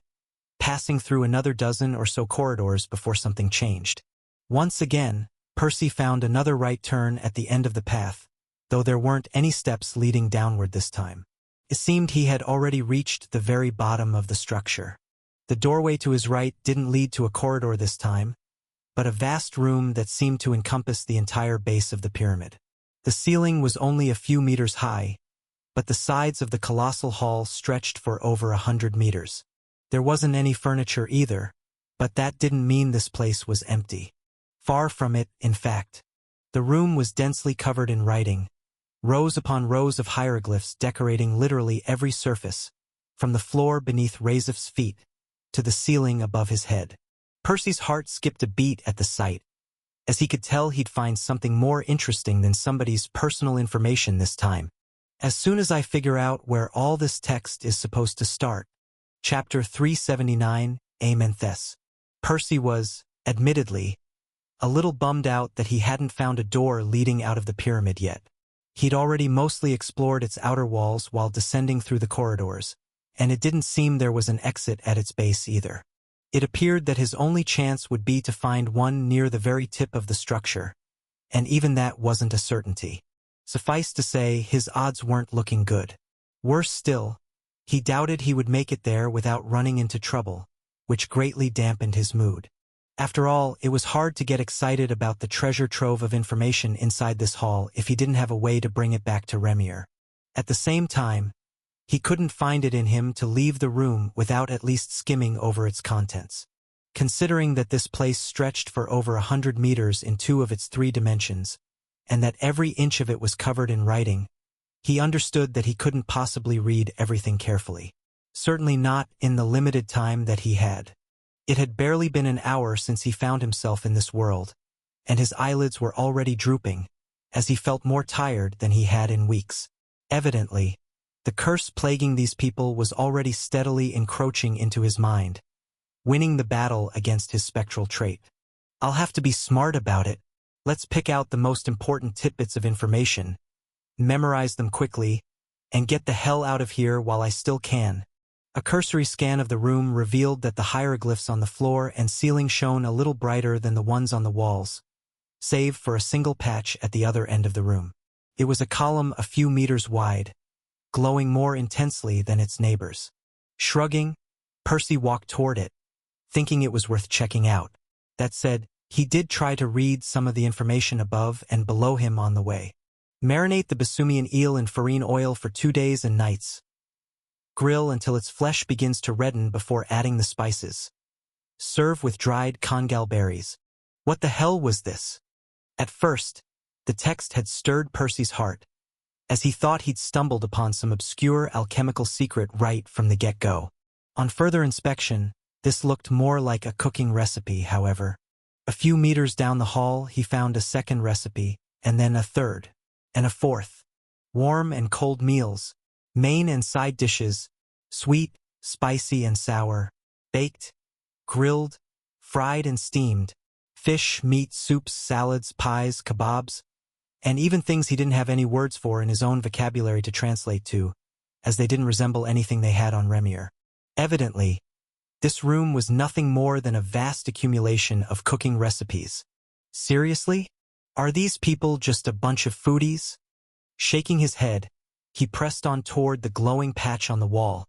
passing through another dozen or so corridors before something changed. Once again, Percy found another right turn at the end of the path, though there weren't any steps leading downward this time. It seemed he had already reached the very bottom of the structure. The doorway to his right didn't lead to a corridor this time, but a vast room that seemed to encompass the entire base of the pyramid. The ceiling was only a few meters high, but the sides of the colossal hall stretched for over 100 meters. There wasn't any furniture either, but that didn't mean this place was empty. Far from it, in fact. The room was densely covered in writing, rows upon rows of hieroglyphs decorating literally every surface, from the floor beneath Razif's feet to the ceiling above his head. Percy's heart skipped a beat at the sight, as he could tell he'd find something more interesting than somebody's personal information this time. As soon as I figure out where all this text is supposed to start. Chapter 379, Amenthus. Percy was, admittedly, a little bummed out that he hadn't found a door leading out of the pyramid yet. He'd already mostly explored its outer walls while descending through the corridors, and it didn't seem there was an exit at its base either. It appeared that his only chance would be to find one near the very tip of the structure, and even that wasn't a certainty. Suffice to say, his odds weren't looking good. Worse still, he doubted he would make it there without running into trouble, which greatly dampened his mood. After all, it was hard to get excited about the treasure trove of information inside this hall if he didn't have a way to bring it back to Remir. At the same time, he couldn't find it in him to leave the room without at least skimming over its contents. Considering that this place stretched for over 100 meters in 2 of its 3 dimensions, and that every inch of it was covered in writing, he understood that he couldn't possibly read everything carefully. Certainly not in the limited time that he had. It had barely been an hour since he found himself in this world, and his eyelids were already drooping, as he felt more tired than he had in weeks. Evidently, the curse plaguing these people was already steadily encroaching into his mind, winning the battle against his spectral trait. I'll have to be smart about it. Let's pick out the most important tidbits of information, memorize them quickly, and get the hell out of here while I still can. A cursory scan of the room revealed that the hieroglyphs on the floor and ceiling shone a little brighter than the ones on the walls, save for a single patch at the other end of the room. It was a column a few meters wide, glowing more intensely than its neighbors. Shrugging, Percy walked toward it, thinking it was worth checking out. That said, he did try to read some of the information above and below him on the way. Marinate the Basumian eel in farine oil for 2 days and nights. Grill until its flesh begins to redden before adding the spices. Serve with dried kongal berries. What the hell was this? At first, the text had stirred Percy's heart, as he thought he'd stumbled upon some obscure alchemical secret right from the get-go. On further inspection, this looked more like a cooking recipe, however. A few meters down the hall, he found a second recipe, and then a third, and a fourth. Warm and cold meals, main and side dishes, sweet, spicy and sour, baked, grilled, fried and steamed, fish, meat, soups, salads, pies, kebabs, and even things he didn't have any words for in his own vocabulary to translate to, as they didn't resemble anything they had on Remir. Evidently, this room was nothing more than a vast accumulation of cooking recipes. Seriously? Are these people just a bunch of foodies? Shaking his head, he pressed on toward the glowing patch on the wall,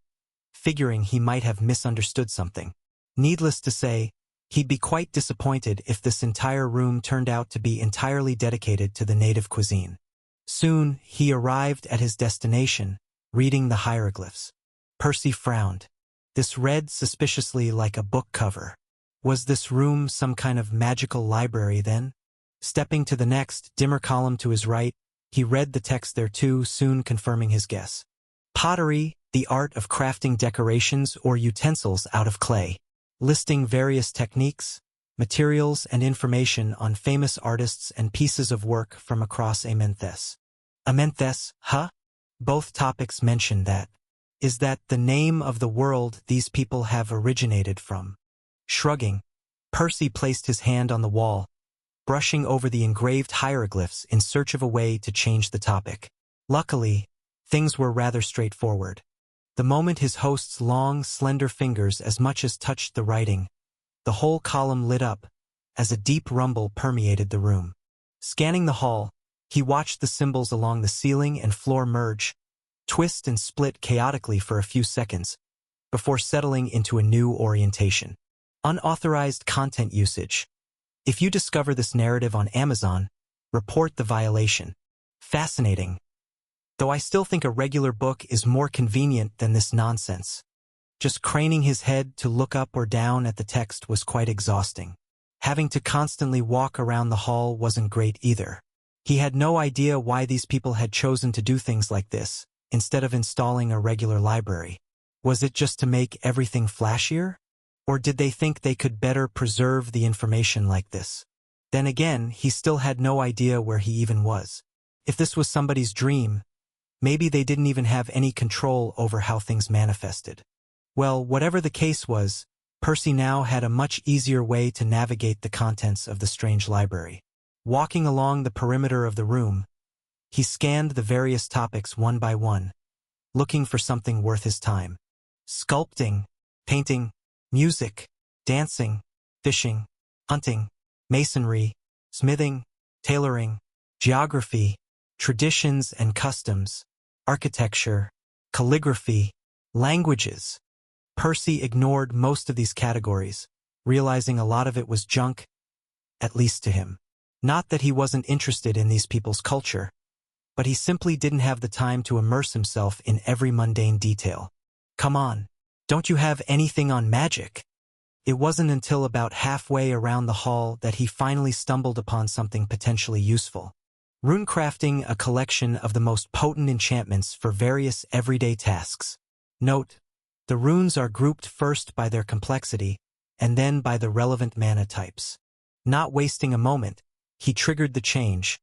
figuring he might have misunderstood something. Needless to say, he'd be quite disappointed if this entire room turned out to be entirely dedicated to the native cuisine. Soon, he arrived at his destination, reading the hieroglyphs. Percy frowned. This read suspiciously like a book cover. Was this room some kind of magical library then? Stepping to the next, dimmer column to his right, he read the text there too, soon confirming his guess. Pottery, the art of crafting decorations or utensils out of clay. Listing various techniques, materials, and information on famous artists and pieces of work from across Amynthas. Amynthas, huh? Both topics mention that. Is that the name of the world these people have originated from? Shrugging, Percy placed his hand on the wall, brushing over the engraved hieroglyphs in search of a way to change the topic. Luckily, things were rather straightforward. The moment his host's long, slender fingers as much as touched the writing, the whole column lit up, as a deep rumble permeated the room. Scanning the hall, he watched the symbols along the ceiling and floor merge, twist and split chaotically for a few seconds, before settling into a new orientation. Unauthorized content usage. If you discover this narrative on Amazon, report the violation. Fascinating. Though I still think a regular book is more convenient than this nonsense. Just craning his head to look up or down at the text was quite exhausting. Having to constantly walk around the hall wasn't great either. He had no idea why these people had chosen to do things like this, instead of installing a regular library. Was it just to make everything flashier? Or did they think they could better preserve the information like this? Then again, he still had no idea where he even was. If this was somebody's dream, maybe they didn't even have any control over how things manifested. Well, whatever the case was, Percy now had a much easier way to navigate the contents of the strange library. Walking along the perimeter of the room, he scanned the various topics one by one, looking for something worth his time. Sculpting, painting, music, dancing, fishing, hunting, masonry, smithing, tailoring, geography, traditions and customs, architecture, calligraphy, languages. Percy ignored most of these categories, realizing a lot of it was junk, at least to him. Not that he wasn't interested in these people's culture, but he simply didn't have the time to immerse himself in every mundane detail. Come on, don't you have anything on magic? It wasn't until about halfway around the hall that he finally stumbled upon something potentially useful. Runecrafting, a collection of the most potent enchantments for various everyday tasks. Note, the runes are grouped first by their complexity, and then by the relevant mana types. Not wasting a moment, he triggered the change,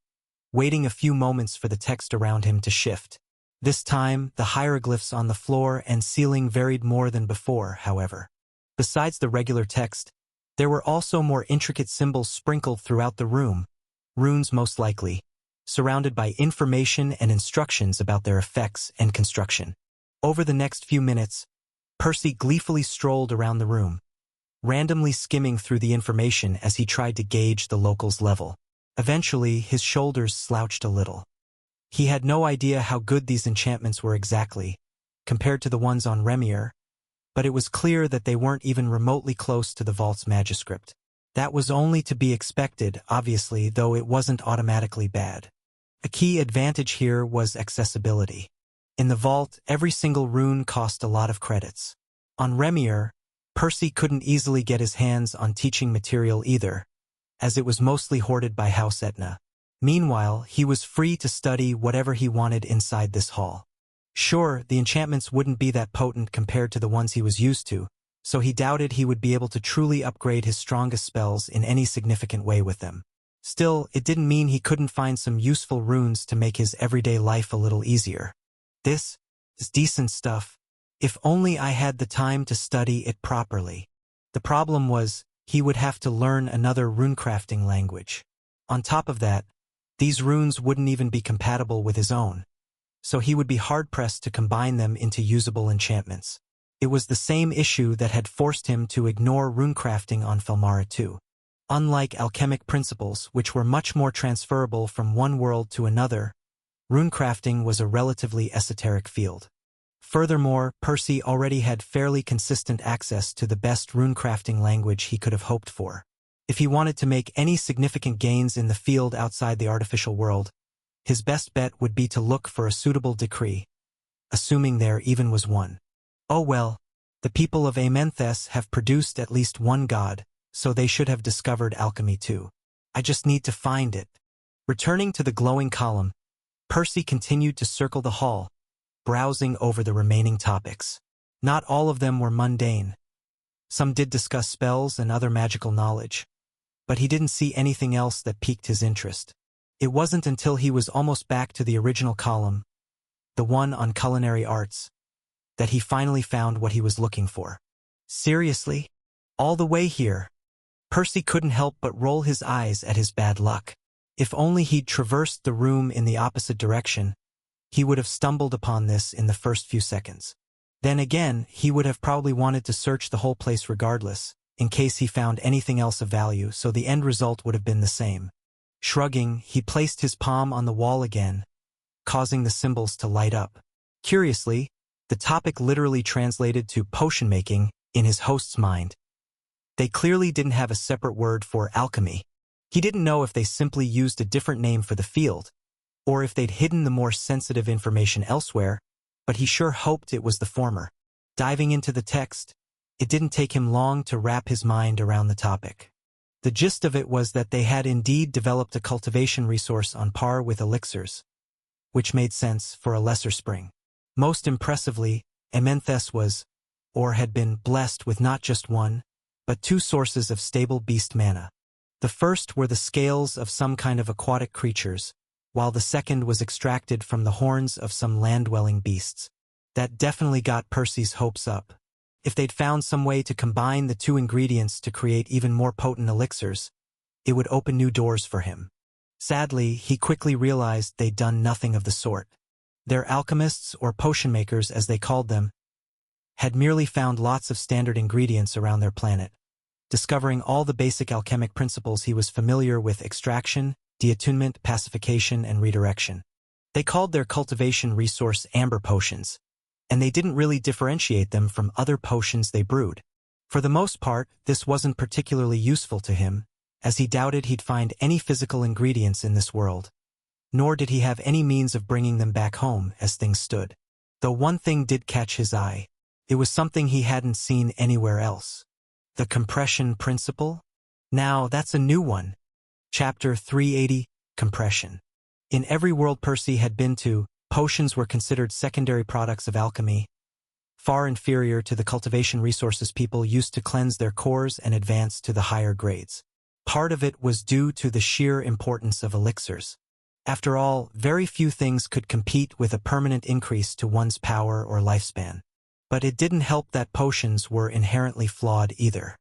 waiting a few moments for the text around him to shift. This time, the hieroglyphs on the floor and ceiling varied more than before, however. Besides the regular text, there were also more intricate symbols sprinkled throughout the room, runes most likely, surrounded by information and instructions about their effects and construction. Over the next few minutes, Percy gleefully strolled around the room, randomly skimming through the information as he tried to gauge the locals' level. Eventually, his shoulders slouched a little. He had no idea how good these enchantments were exactly, compared to the ones on Remier, but it was clear that they weren't even remotely close to the vault's manuscript. That was only to be expected, obviously, though it wasn't automatically bad. A key advantage here was accessibility. In the vault, every single rune cost a lot of credits. On Remier, Percy couldn't easily get his hands on teaching material either, as it was mostly hoarded by House Etna. Meanwhile, he was free to study whatever he wanted inside this hall. Sure, the enchantments wouldn't be that potent compared to the ones he was used to, so he doubted he would be able to truly upgrade his strongest spells in any significant way with them. Still, it didn't mean he couldn't find some useful runes to make his everyday life a little easier. This is decent stuff, if only I had the time to study it properly. The problem was, he would have to learn another runecrafting language. On top of that, these runes wouldn't even be compatible with his own, so he would be hard-pressed to combine them into usable enchantments. It was the same issue that had forced him to ignore runecrafting on Felmara too. Unlike alchemic principles, which were much more transferable from one world to another, runecrafting was a relatively esoteric field. Furthermore, Percy already had fairly consistent access to the best runecrafting language he could have hoped for. If he wanted to make any significant gains in the field outside the artificial world, his best bet would be to look for a suitable decree, assuming there even was one. Oh well, the people of Amenthus have produced at least one god, so they should have discovered alchemy too. I just need to find it. Returning to the glowing column, Percy continued to circle the hall, browsing over the remaining topics. Not all of them were mundane. Some did discuss spells and other magical knowledge, but he didn't see anything else that piqued his interest. It wasn't until he was almost back to the original column, the one on culinary arts, that he finally found what he was looking for. Seriously? All the way here? Percy couldn't help but roll his eyes at his bad luck. If only he'd traversed the room in the opposite direction, he would have stumbled upon this in the first few seconds. Then again, he would have probably wanted to search the whole place regardless, in case he found anything else of value, so the end result would have been the same. Shrugging, he placed his palm on the wall again, causing the symbols to light up. Curiously, the topic literally translated to potion making in his host's mind. They clearly didn't have a separate word for alchemy. He didn't know if they simply used a different name for the field, or if they'd hidden the more sensitive information elsewhere, but he sure hoped it was the former. Diving into the text, it didn't take him long to wrap his mind around the topic. The gist of it was that they had indeed developed a cultivation resource on par with elixirs, which made sense for a lesser spring. Most impressively, Amenthus was, or had been, blessed with not just one, but two sources of stable beast mana. The first were the scales of some kind of aquatic creatures, while the second was extracted from the horns of some land-dwelling beasts. That definitely got Percy's hopes up. If they'd found some way to combine the two ingredients to create even more potent elixirs, it would open new doors for him. Sadly, he quickly realized they'd done nothing of the sort. Their alchemists, or potion makers as they called them, had merely found lots of standard ingredients around their planet. Discovering all the basic alchemic principles, he was familiar with extraction, deattunement, pacification, and redirection. They called their cultivation resource amber potions, and they didn't really differentiate them from other potions they brewed. For the most part, this wasn't particularly useful to him, as he doubted he'd find any physical ingredients in this world, nor did he have any means of bringing them back home as things stood. Though one thing did catch his eye. It was something he hadn't seen anywhere else. The compression principle? Now, that's a new one. Chapter 380, Compression. In every world Percy had been to, potions were considered secondary products of alchemy, far inferior to the cultivation resources people used to cleanse their cores and advance to the higher grades. Part of it was due to the sheer importance of elixirs. After all, very few things could compete with a permanent increase to one's power or lifespan. But it didn't help that potions were inherently flawed either.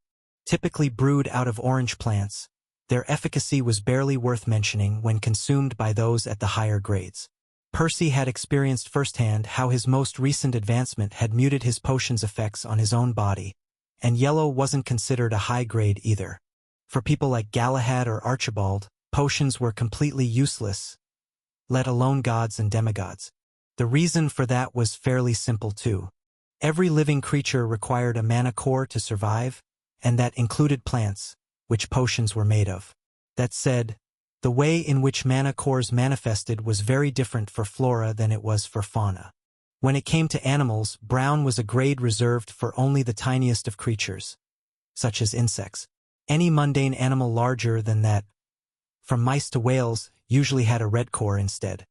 Typically brewed out of orange plants, their efficacy was barely worth mentioning when consumed by those at the higher grades. Percy had experienced firsthand how his most recent advancement had muted his potion's effects on his own body, and yellow wasn't considered a high grade either. For people like Galahad or Archibald, potions were completely useless, let alone gods and demigods. The reason for that was fairly simple too. Every living creature required a mana core to survive, and that included plants, which potions were made of. That said, the way in which mana cores manifested was very different for flora than it was for fauna. When it came to animals, brown was a grade reserved for only the tiniest of creatures, such as insects. Any mundane animal larger than that, from mice to whales, usually had a red core instead.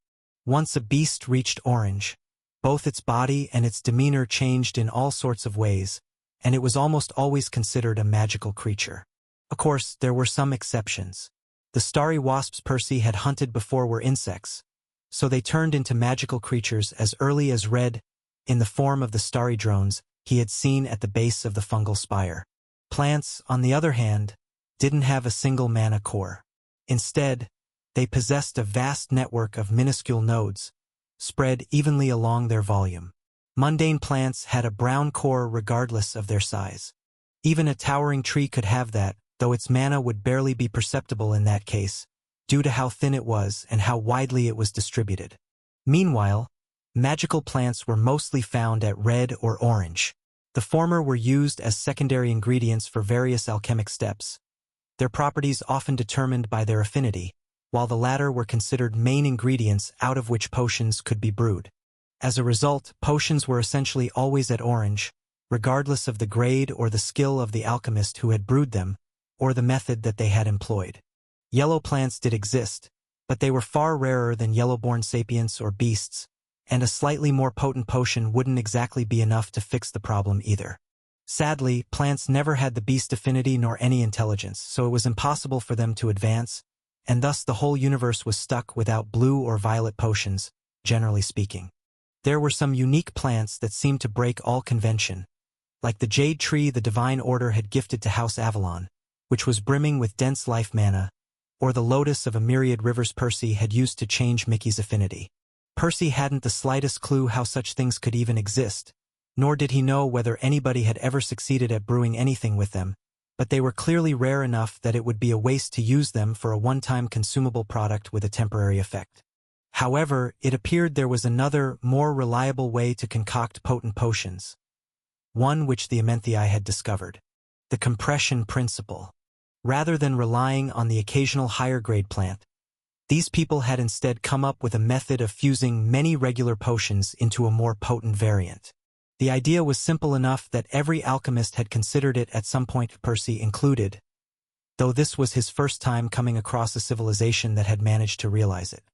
Once a beast reached orange, both its body and its demeanor changed in all sorts of ways, and it was almost always considered a magical creature. Of course, there were some exceptions. The starry wasps Percy had hunted before were insects, so they turned into magical creatures as early as red, in the form of the starry drones he had seen at the base of the fungal spire. Plants, on the other hand, didn't have a single mana core. Instead, they possessed a vast network of minuscule nodes, spread evenly along their volume. Mundane plants had a brown core regardless of their size. Even a towering tree could have that, though its mana would barely be perceptible in that case, due to how thin it was and how widely it was distributed. Meanwhile, magical plants were mostly found at red or orange. The former were used as secondary ingredients for various alchemic steps, their properties often determined by their affinity, while the latter were considered main ingredients out of which potions could be brewed. As a result, potions were essentially always at orange, regardless of the grade or the skill of the alchemist who had brewed them, or the method that they had employed. Yellow plants did exist, but they were far rarer than yellow-born sapients or beasts, and a slightly more potent potion wouldn't exactly be enough to fix the problem either. Sadly, plants never had the beast affinity nor any intelligence, so it was impossible for them to advance, and thus the whole universe was stuck without blue or violet potions, generally speaking. There were some unique plants that seemed to break all convention, like the jade tree the Divine Order had gifted to House Avalon, which was brimming with dense life mana, or the lotus of a myriad rivers Percy had used to change Mickey's affinity. Percy hadn't the slightest clue how such things could even exist, nor did he know whether anybody had ever succeeded at brewing anything with them, but they were clearly rare enough that it would be a waste to use them for a one-time consumable product with a temporary effect. However, it appeared there was another, more reliable way to concoct potent potions, one which the Amenthei had discovered: the compression principle. Rather than relying on the occasional higher-grade plant, these people had instead come up with a method of fusing many regular potions into a more potent variant. The idea was simple enough that every alchemist had considered it at some point, Percy included, though this was his first time coming across a civilization that had managed to realize it.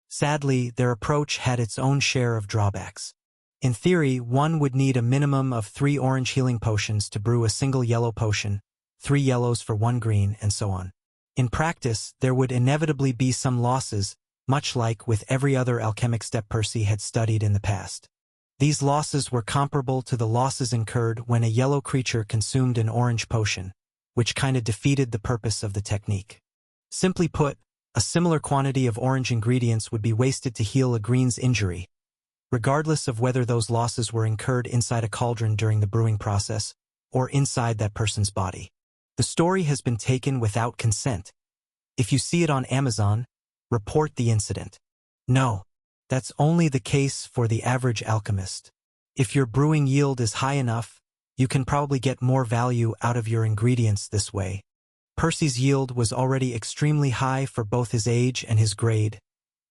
Sadly, their approach had its own share of drawbacks. In theory, one would need a minimum of 3 orange healing potions to brew a single yellow potion, 3 yellows for 1 green, and so on. In practice, there would inevitably be some losses, much like with every other alchemic step Percy had studied in the past. These losses were comparable to the losses incurred when a yellow creature consumed an orange potion, which kinda defeated the purpose of the technique. Simply put, a similar quantity of orange ingredients would be wasted to heal a green's injury, regardless of whether those losses were incurred inside a cauldron during the brewing process or inside that person's body. The story has been taken without consent. If you see it on Amazon, report the incident. No, that's only the case for the average alchemist. If your brewing yield is high enough, you can probably get more value out of your ingredients this way. Percy's yield was already extremely high for both his age and his grade,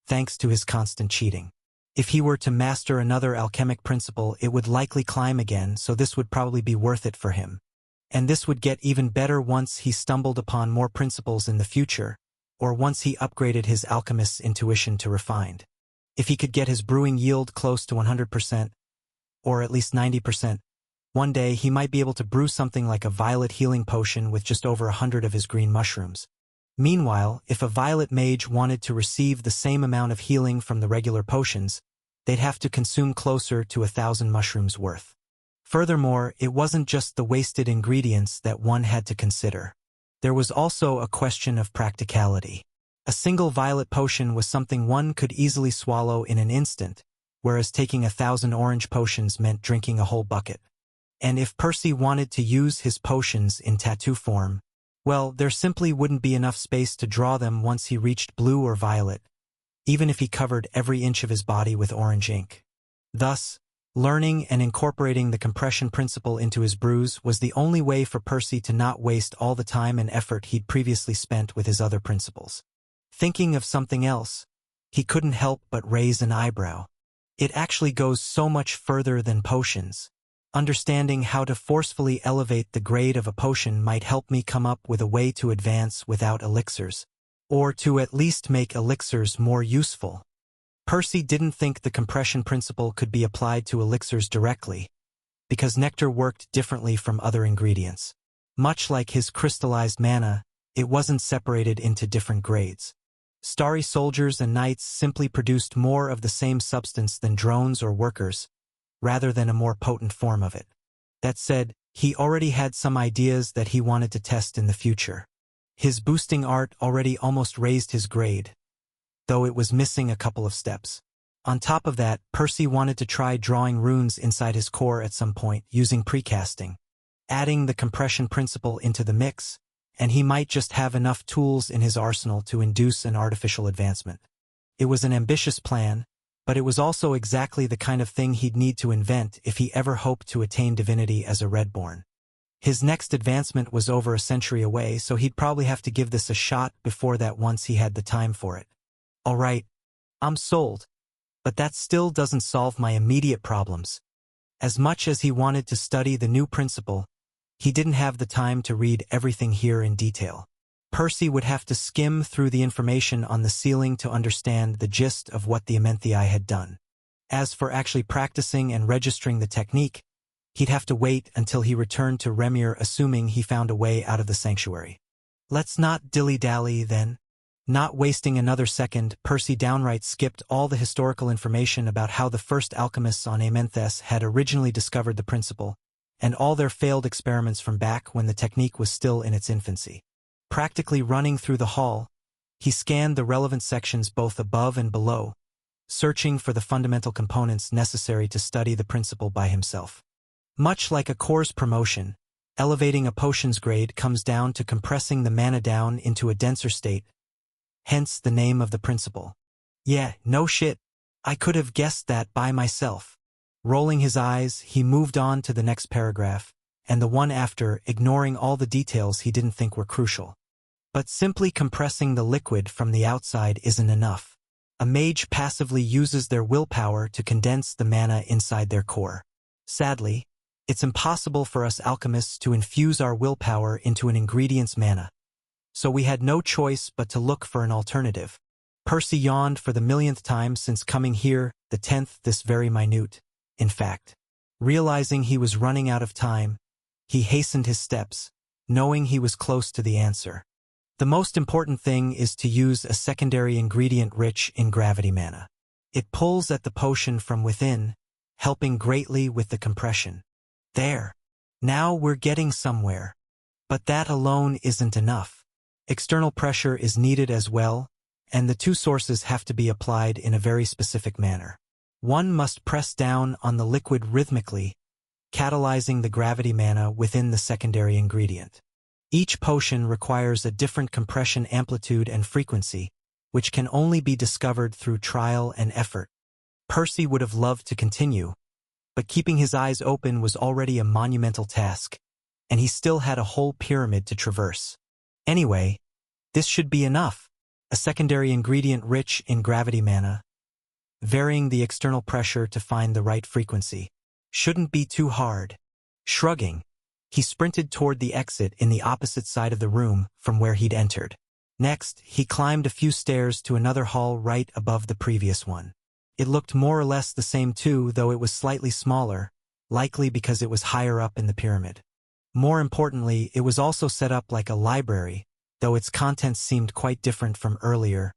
thanks to his constant cheating. If he were to master another alchemic principle, it would likely climb again, so this would probably be worth it for him. And this would get even better once he stumbled upon more principles in the future, or once he upgraded his alchemist's intuition to refined. If he could get his brewing yield close to 100%, or at least 90%, one day he might be able to brew something like a violet healing potion with just over 100 of his green mushrooms. Meanwhile, if a violet mage wanted to receive the same amount of healing from the regular potions, they'd have to consume closer to 1,000 mushrooms worth. Furthermore, it wasn't just the wasted ingredients that one had to consider. There was also a question of practicality. A single violet potion was something one could easily swallow in an instant, whereas taking 1,000 orange potions meant drinking a whole bucket. And if Percy wanted to use his potions in tattoo form, well, there simply wouldn't be enough space to draw them once he reached blue or violet, even if he covered every inch of his body with orange ink. Thus, learning and incorporating the compression principle into his brews was the only way for Percy to not waste all the time and effort he'd previously spent with his other principles. Thinking of something else, he couldn't help but raise an eyebrow. It actually goes so much further than potions. Understanding how to forcefully elevate the grade of a potion might help me come up with a way to advance without elixirs, or to at least make elixirs more useful. Percy didn't think the compression principle could be applied to elixirs directly, because nectar worked differently from other ingredients. Much like his crystallized mana, it wasn't separated into different grades. Starry soldiers and knights simply produced more of the same substance than drones or workers, rather than a more potent form of it. That said, he already had some ideas that he wanted to test in the future. His boosting art already almost raised his grade, though it was missing a couple of steps. On top of that, Percy wanted to try drawing runes inside his core at some point using precasting. Adding the compression principle into the mix, and he might just have enough tools in his arsenal to induce an artificial advancement. It was an ambitious plan, but it was also exactly the kind of thing he'd need to invent if he ever hoped to attain divinity as a Redborn. His next advancement was over a century away, so he'd probably have to give this a shot before that once he had the time for it. All right, I'm sold. But that still doesn't solve my immediate problems. As much as he wanted to study the new principle, he didn't have the time to read everything here in detail. Percy would have to skim through the information on the ceiling to understand the gist of what the Amenthei had done. As for actually practicing and registering the technique, he'd have to wait until he returned to Remir, assuming he found a way out of the sanctuary. Let's not dilly-dally, then. Not wasting another second, Percy downright skipped all the historical information about how the first alchemists on Amenthei had originally discovered the principle, and all their failed experiments from back when the technique was still in its infancy. Practically running through the hall, he scanned the relevant sections both above and below, searching for the fundamental components necessary to study the principle by himself. Much like a course promotion, elevating a potion's grade comes down to compressing the mana down into a denser state, hence the name of the principle. Yeah, no shit. I could have guessed that by myself. Rolling his eyes, he moved on to the next paragraph, and the one after, ignoring all the details he didn't think were crucial. But simply compressing the liquid from the outside isn't enough. A mage passively uses their willpower to condense the mana inside their core. Sadly, it's impossible for us alchemists to infuse our willpower into an ingredient's mana. So we had no choice but to look for an alternative. Percy yawned for the millionth time since coming here, the 10th this very minute. In fact, realizing he was running out of time, he hastened his steps, knowing he was close to the answer. The most important thing is to use a secondary ingredient rich in gravity mana. It pulls at the potion from within, helping greatly with the compression. There. Now we're getting somewhere. But that alone isn't enough. External pressure is needed as well, and the two sources have to be applied in a very specific manner. One must press down on the liquid rhythmically, catalyzing the gravity mana within the secondary ingredient. Each potion requires a different compression amplitude and frequency, which can only be discovered through trial and effort. Percy would have loved to continue, but keeping his eyes open was already a monumental task, and he still had a whole pyramid to traverse. Anyway, this should be enough. A secondary ingredient rich in gravity mana, varying the external pressure to find the right frequency. Shouldn't be too hard. Shrugging, he sprinted toward the exit in the opposite side of the room from where he'd entered. Next, he climbed a few stairs to another hall right above the previous one. It looked more or less the same too, though it was slightly smaller, likely because it was higher up in the pyramid. More importantly, it was also set up like a library, though its contents seemed quite different from earlier,